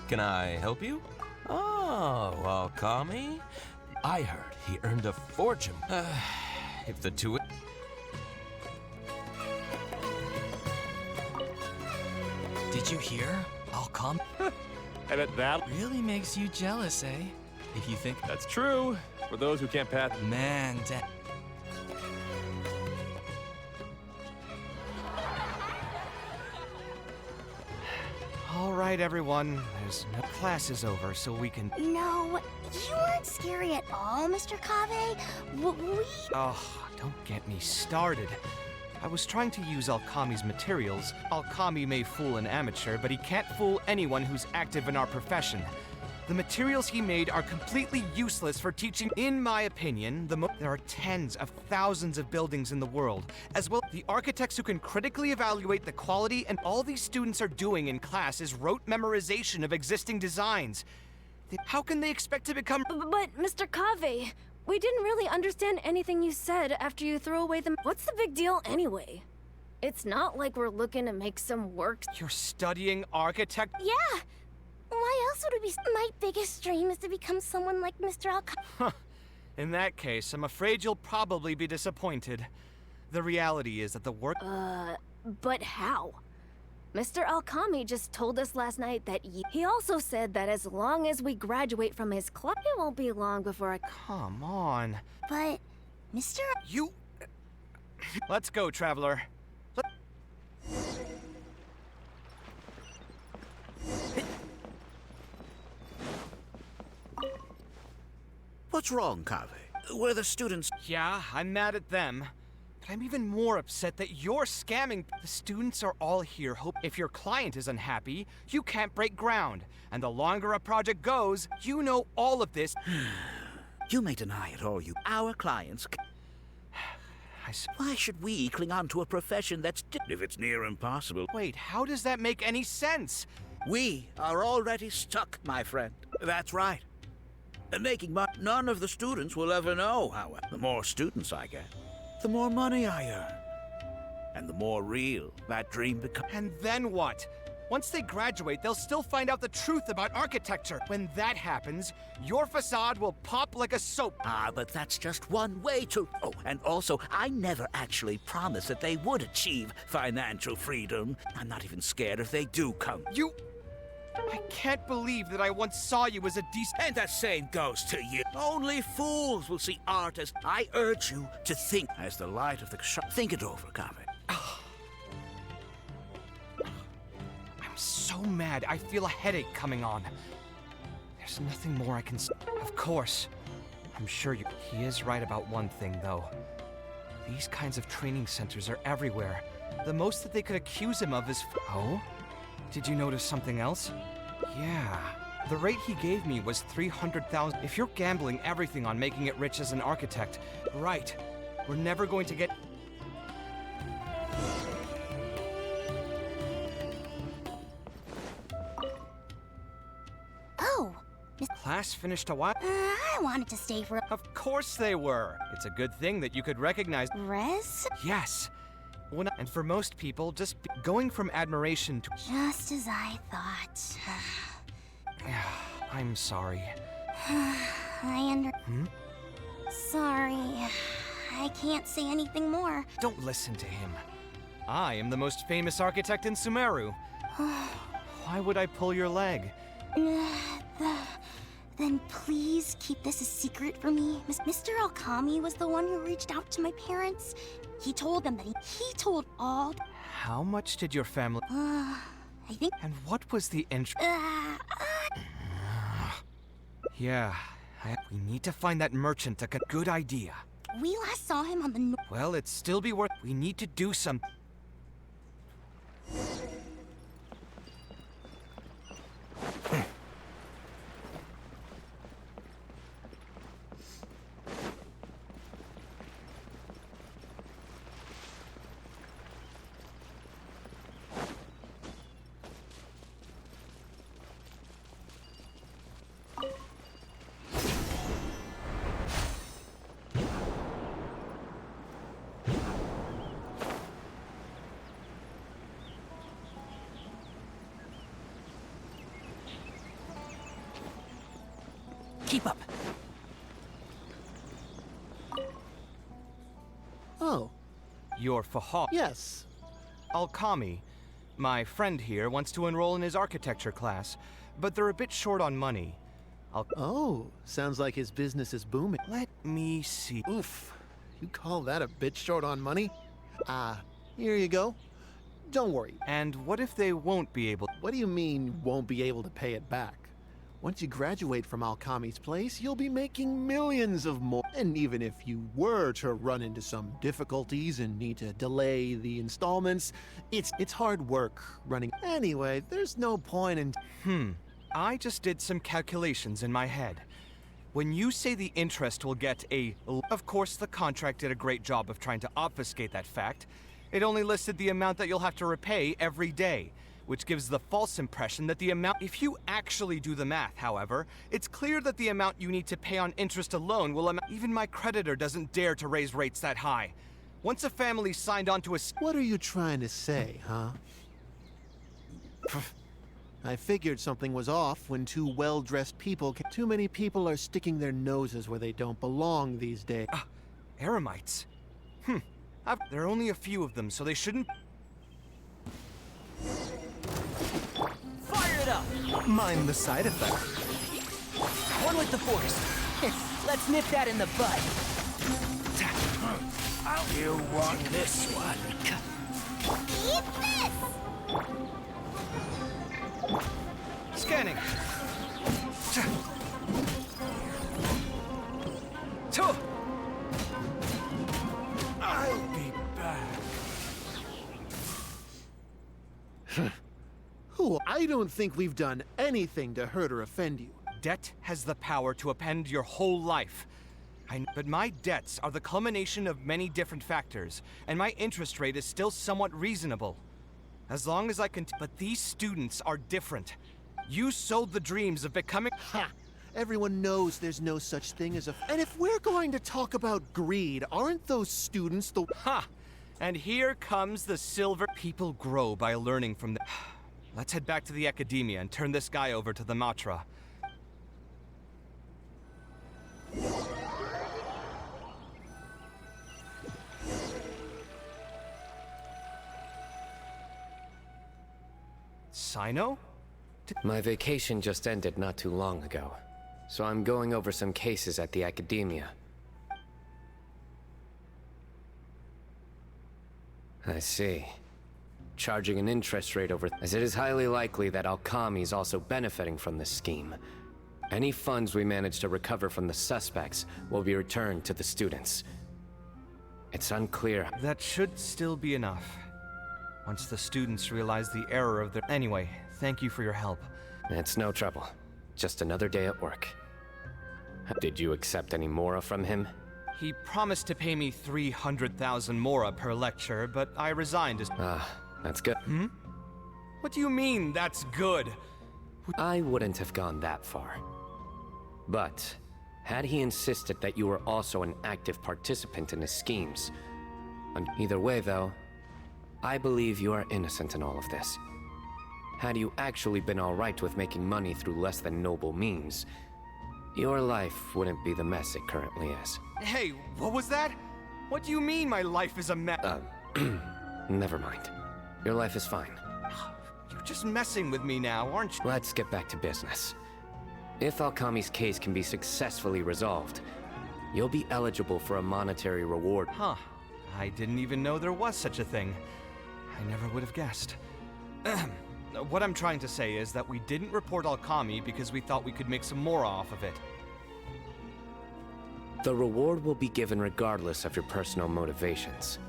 Speaker 22: Can I help you? Oh, Alkami. I heard he earned a fortune. If the two...
Speaker 23: Did you hear? Alkami?
Speaker 24: I bet that
Speaker 23: really makes you jealous, eh? If you think
Speaker 24: that's true. For those who can't pass...
Speaker 23: Man,
Speaker 6: All right, everyone. There's no... Class is over, so we can...
Speaker 7: No, you weren't scary at all, Mr. Kaveh.
Speaker 6: Oh, don't get me started. I was trying to use Alkami's materials. Alkami may fool an amateur, but he can't fool anyone who's active in our profession. The materials he made are completely useless for teaching. In my opinion, there are tens of thousands of buildings in the world, as well the architects who can critically evaluate the quality, and all these students are doing in class is rote memorization of existing designs. How can they expect to become—
Speaker 20: But, Mr. Kaveh, we didn't really understand anything you said after you threw away the— What's the big deal anyway? It's not like we're looking to make some work—
Speaker 6: You're studying architect?
Speaker 7: Yeah! Why else would it be? My biggest dream is to become someone like Mr.
Speaker 6: Huh. In that case, I'm afraid you'll probably be disappointed. The reality is that the work—
Speaker 20: But how? Mr. Alkami just told us last night that he also said that as long as we graduate from his club, it won't be long before I—
Speaker 6: Come on.
Speaker 7: But, Mr.
Speaker 6: You— Let's go, Traveler.
Speaker 8: What's wrong, Kaveh? Were the students—
Speaker 6: Yeah, I'm mad at them. But I'm even more upset that you're scamming. The students are all here. If your client is unhappy, you can't break ground. And the longer a project goes, you know all of this.
Speaker 8: You may deny it all our clients— Why should we cling on to a profession that's— if it's near impossible?
Speaker 6: Wait, how does that make any sense?
Speaker 8: We are already stuck, my friend. That's right. And making money, none of the students will ever know, however. The more students I get, the more money I earn. And the more real that dream becomes.
Speaker 6: And then what? Once they graduate, they'll still find out the truth about architecture. When that happens, your facade will pop like a soap.
Speaker 8: Ah, but that's just one way to— Oh, and also, I never actually promised that they would achieve financial freedom. I'm not even scared if they do come.
Speaker 6: I can't believe that I once saw you as a decent—
Speaker 8: And the same goes to you. Only fools will see art as— I urge you to think as the light of the— Think it over, Kaveh.
Speaker 6: I'm so mad, I feel a headache coming on. There's nothing more I can say. Of course. I'm sure he is right about one thing, though. These kinds of training centers are everywhere. The most that they could accuse him of is— Oh? Did you notice something else? Yeah. The rate he gave me was 300,000. If you're gambling everything on making it rich as an architect, right. We're never going to get—
Speaker 7: Oh.
Speaker 6: Class finished a while—
Speaker 7: I wanted to stay for—
Speaker 6: Of course they were. It's a good thing that you could recognize—
Speaker 7: Res?
Speaker 6: Yes. And for most people, just going from admiration to—
Speaker 7: Just as I thought.
Speaker 6: I'm sorry.
Speaker 7: Sorry. I can't say anything more.
Speaker 6: Don't listen to him. I am the most famous architect in Sumeru. Why would I pull your leg?
Speaker 7: Then please keep this a secret for me. Mr. Alkami was the one who reached out to my parents. He told them that he told all—
Speaker 6: How much did your family—
Speaker 7: I think—
Speaker 6: And what was the Yeah, we need to find that merchant. A good idea.
Speaker 7: We last saw him on the—
Speaker 6: Well, it'd still be worth— We need to do something.
Speaker 8: Keep up.
Speaker 4: Oh.
Speaker 6: You're Fahal.
Speaker 4: Yes.
Speaker 6: Alkami. My friend here wants to enroll in his architecture class, but they're a bit short on money.
Speaker 4: Oh, sounds like his business is booming.
Speaker 6: Let me see.
Speaker 4: Oof. You call that a bit short on money? Here you go. Don't worry.
Speaker 6: And what if they won't be able—
Speaker 4: What do you mean, won't be able to pay it back? Once you graduate from Alkami's place, you'll be making millions of more. And even if you were to run into some difficulties and need to delay the installments, it's hard work running. Anyway, there's no point in—
Speaker 6: I just did some calculations in my head. When you say the interest will get a... Of course, the contract did a great job of trying to obfuscate that fact. It only listed the amount that you'll have to repay every day, which gives the false impression that the amount... If you actually do the math, however, it's clear that the amount you need to pay on interest alone will amount... Even my creditor doesn't dare to raise rates that high. Once a family signed on to a...
Speaker 4: What are you trying to say, huh? I figured something was off when two well-dressed people... Too many people are sticking their noses where they don't belong these days.
Speaker 6: Eremites? There are only a few of them, so they shouldn't...
Speaker 3: Fire it up! Mind the side effect. One with the force. Let's nip that in the bud.
Speaker 8: You want this one?
Speaker 7: Eat this!
Speaker 6: Scanning.
Speaker 8: I'll be back.
Speaker 4: Who? I don't think we've done anything to hurt or offend you.
Speaker 6: Debt has the power to upend your whole life. But my debts are the culmination of many different factors, and my interest rate is still somewhat reasonable. As long as I can... But these students are different. You sold the dreams of becoming...
Speaker 4: Ha! Everyone knows there's no such thing as a... And if we're going to talk about greed, aren't those students the...
Speaker 6: Ha! And here comes the silver... People grow by learning from the... Let's head back to the academia and turn this guy over to the Matra. Sino?
Speaker 9: My vacation just ended not too long ago, so I'm going over some cases at the academia. I see. Charging an interest rate over... As it is highly likely that Alchemy is also benefiting from this scheme. Any funds we manage to recover from the suspects will be returned to the students. It's unclear...
Speaker 6: That should still be enough. Once the students realize the error of their... Anyway, thank you for your help.
Speaker 9: It's no trouble. Just another day at work. Did you accept any mora from him?
Speaker 6: He promised to pay me 300,000 mora per lecture, but I resigned as...
Speaker 9: That's good.
Speaker 6: What do you mean, that's good?
Speaker 9: I wouldn't have gone that far. But, had he insisted that you were also an active participant in his schemes... Either way, though, I believe you are innocent in all of this. Had you actually been alright with making money through less than noble means, your life wouldn't be the mess it currently is.
Speaker 6: Hey, what was that? What do you mean my life is a mess?
Speaker 9: Never mind. Your life is fine.
Speaker 6: You're just messing with me now, aren't you?
Speaker 9: Let's get back to business. If Alchemy's case can be successfully resolved, you'll be eligible for a monetary reward.
Speaker 6: Huh. I didn't even know there was such a thing. I never would have guessed. What I'm trying to say is that we didn't report Alchemy because we thought we could make some more off of it.
Speaker 9: The reward will be given regardless of your personal motivations.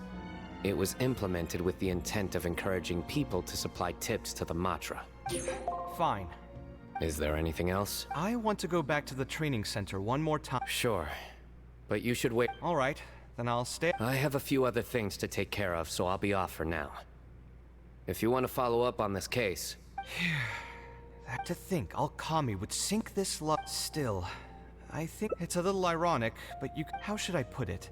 Speaker 9: It was implemented with the intent of encouraging people to supply tips to the Matra.
Speaker 6: Fine.
Speaker 9: Is there anything else?
Speaker 6: I want to go back to the training center one more time.
Speaker 9: Sure. But you should wait.
Speaker 6: All right. Then I'll stay.
Speaker 9: I have a few other things to take care of, so I'll be off for now. If you want to follow up on this case...
Speaker 6: To think Alchemy would sink this low... Still, I think it's a little ironic, but you... How should I put it?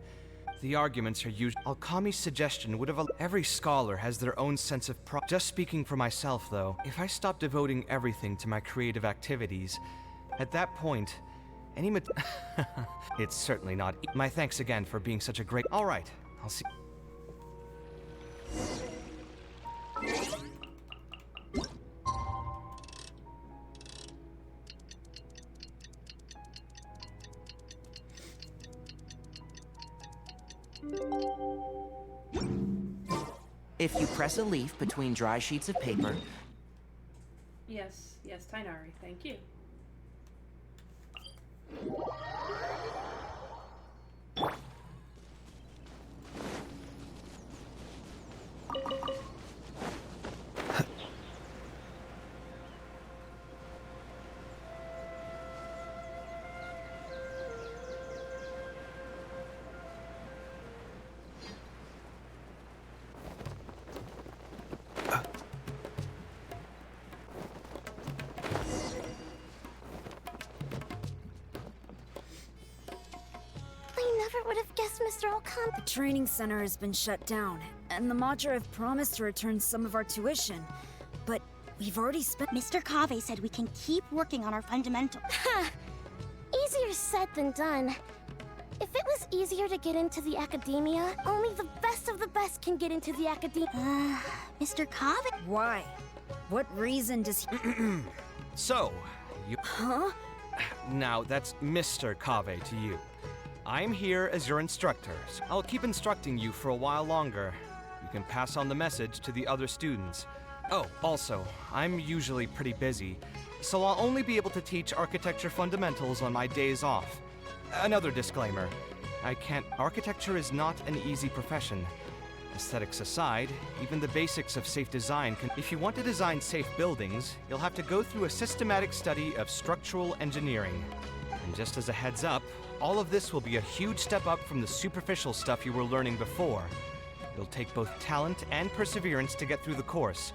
Speaker 6: The arguments are used... Alchemy's suggestion would have... Every scholar has their own sense of Just speaking for myself, though, if I stop devoting everything to my creative activities, at that point, any It's certainly not... My thanks again for being such a great... All right, I'll see...
Speaker 3: If you press a leaf between dry sheets of paper...
Speaker 1: Yes, Tainari, thank you.
Speaker 7: never would have guessed Mr. Alcon.
Speaker 11: The training center has been shut down, and the Madra have promised to return some of our tuition. But we've already spent—
Speaker 7: Mr. Kaveh said we can keep working on our fundamentals. Easier said than done. If it was easier to get into the academia, only the best of the best can get into the academia. Mr. Kaveh?
Speaker 11: Why? What reason does he—
Speaker 6: So, you...
Speaker 11: Huh?
Speaker 6: Now, that's Mr. Kaveh to you. I'm here as your instructor. So I'll keep instructing you for a while longer. You can pass on the message to the other students. Oh, also, I'm usually pretty busy, so I'll only be able to teach architecture fundamentals on my days off. Another disclaimer. Architecture is not an easy profession. Aesthetics aside, even the basics of safe design can— If you want to design safe buildings, you'll have to go through a systematic study of structural engineering. And just as a heads up, all of this will be a huge step up from the superficial stuff you were learning before. It'll take both talent and perseverance to get through the course.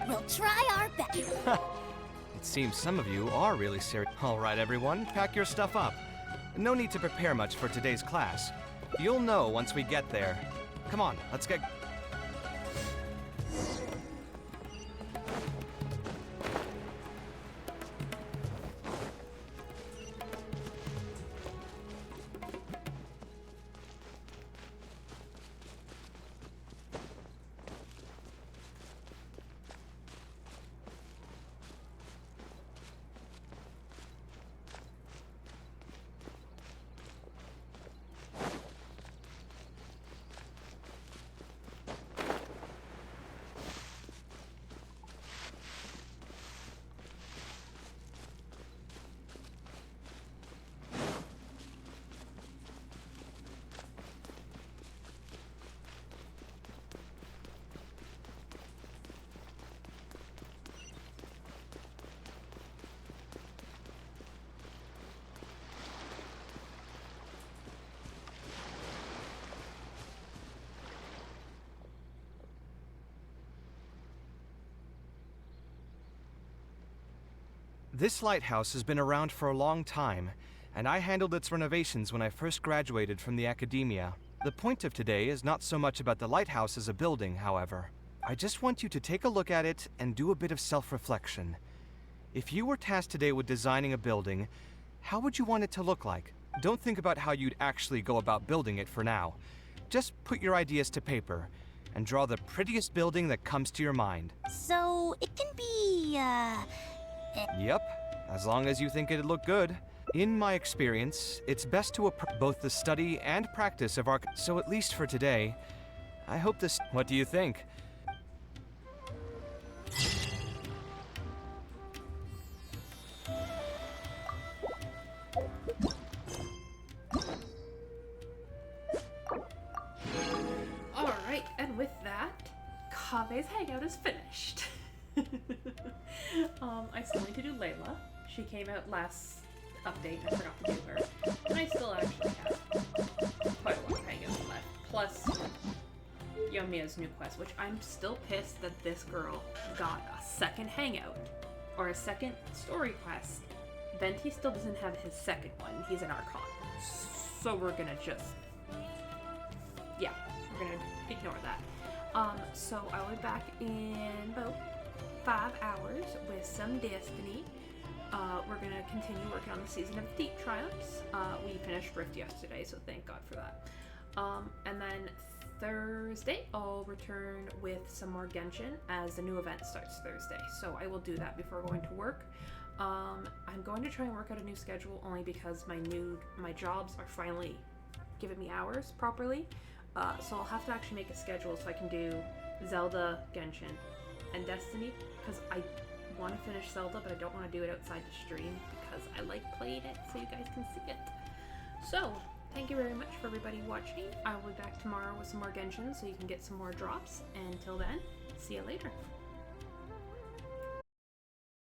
Speaker 7: We'll try our best.
Speaker 6: It seems some of you are really serious. All right, everyone, pack your stuff up. No need to prepare much for today's class. You'll know once we get there. Come on, let's get... This lighthouse has been around for a long time, and I handled its renovations when I first graduated from the academia. The point of today is not so much about the lighthouse as a building, however. I just want you to take a look at it and do a bit of self-reflection. If you were tasked today with designing a building, how would you want it to look like? Don't think about how you'd actually go about building it for now. Just put your ideas to paper and draw the prettiest building that comes to your mind.
Speaker 7: So, it can be,
Speaker 6: Yep, as long as you think it'd look good. In my experience, it's best to approach both the study and practice of so at least for today, I hope this... What do you think?
Speaker 1: Alright, and with that, Kaveh's Hangout is finished. I still need to do Layla. She came out last update, I forgot to do her. And I still actually have quite a lot of Hangouts left. Plus, Yomiya's new quest, which I'm still pissed that this girl got a second Hangout. Or a second story quest. Venti still doesn't have his second one. He's an Archon. So we're gonna just... Yeah, we're gonna ignore that. So I'll be back in about 5 hours with some Destiny. We're gonna continue working on the Season of Deep Triumphs. We finished Rift yesterday, so thank God for that. And then Thursday, I'll return with some more Genshin as the new event starts Thursday. So I will do that before going to work. I'm going to try and work out a new schedule only because my jobs are finally giving me hours properly. So I'll have to actually make a schedule so I can do Zelda, Genshin, and Destiny, because I want to finish Zelda, but I don't want to do it outside the stream because I like playing it so you guys can see it. So, thank you very much for everybody watching. I will be back tomorrow with some more Genshin so you can get some more drops. And until then, see you later.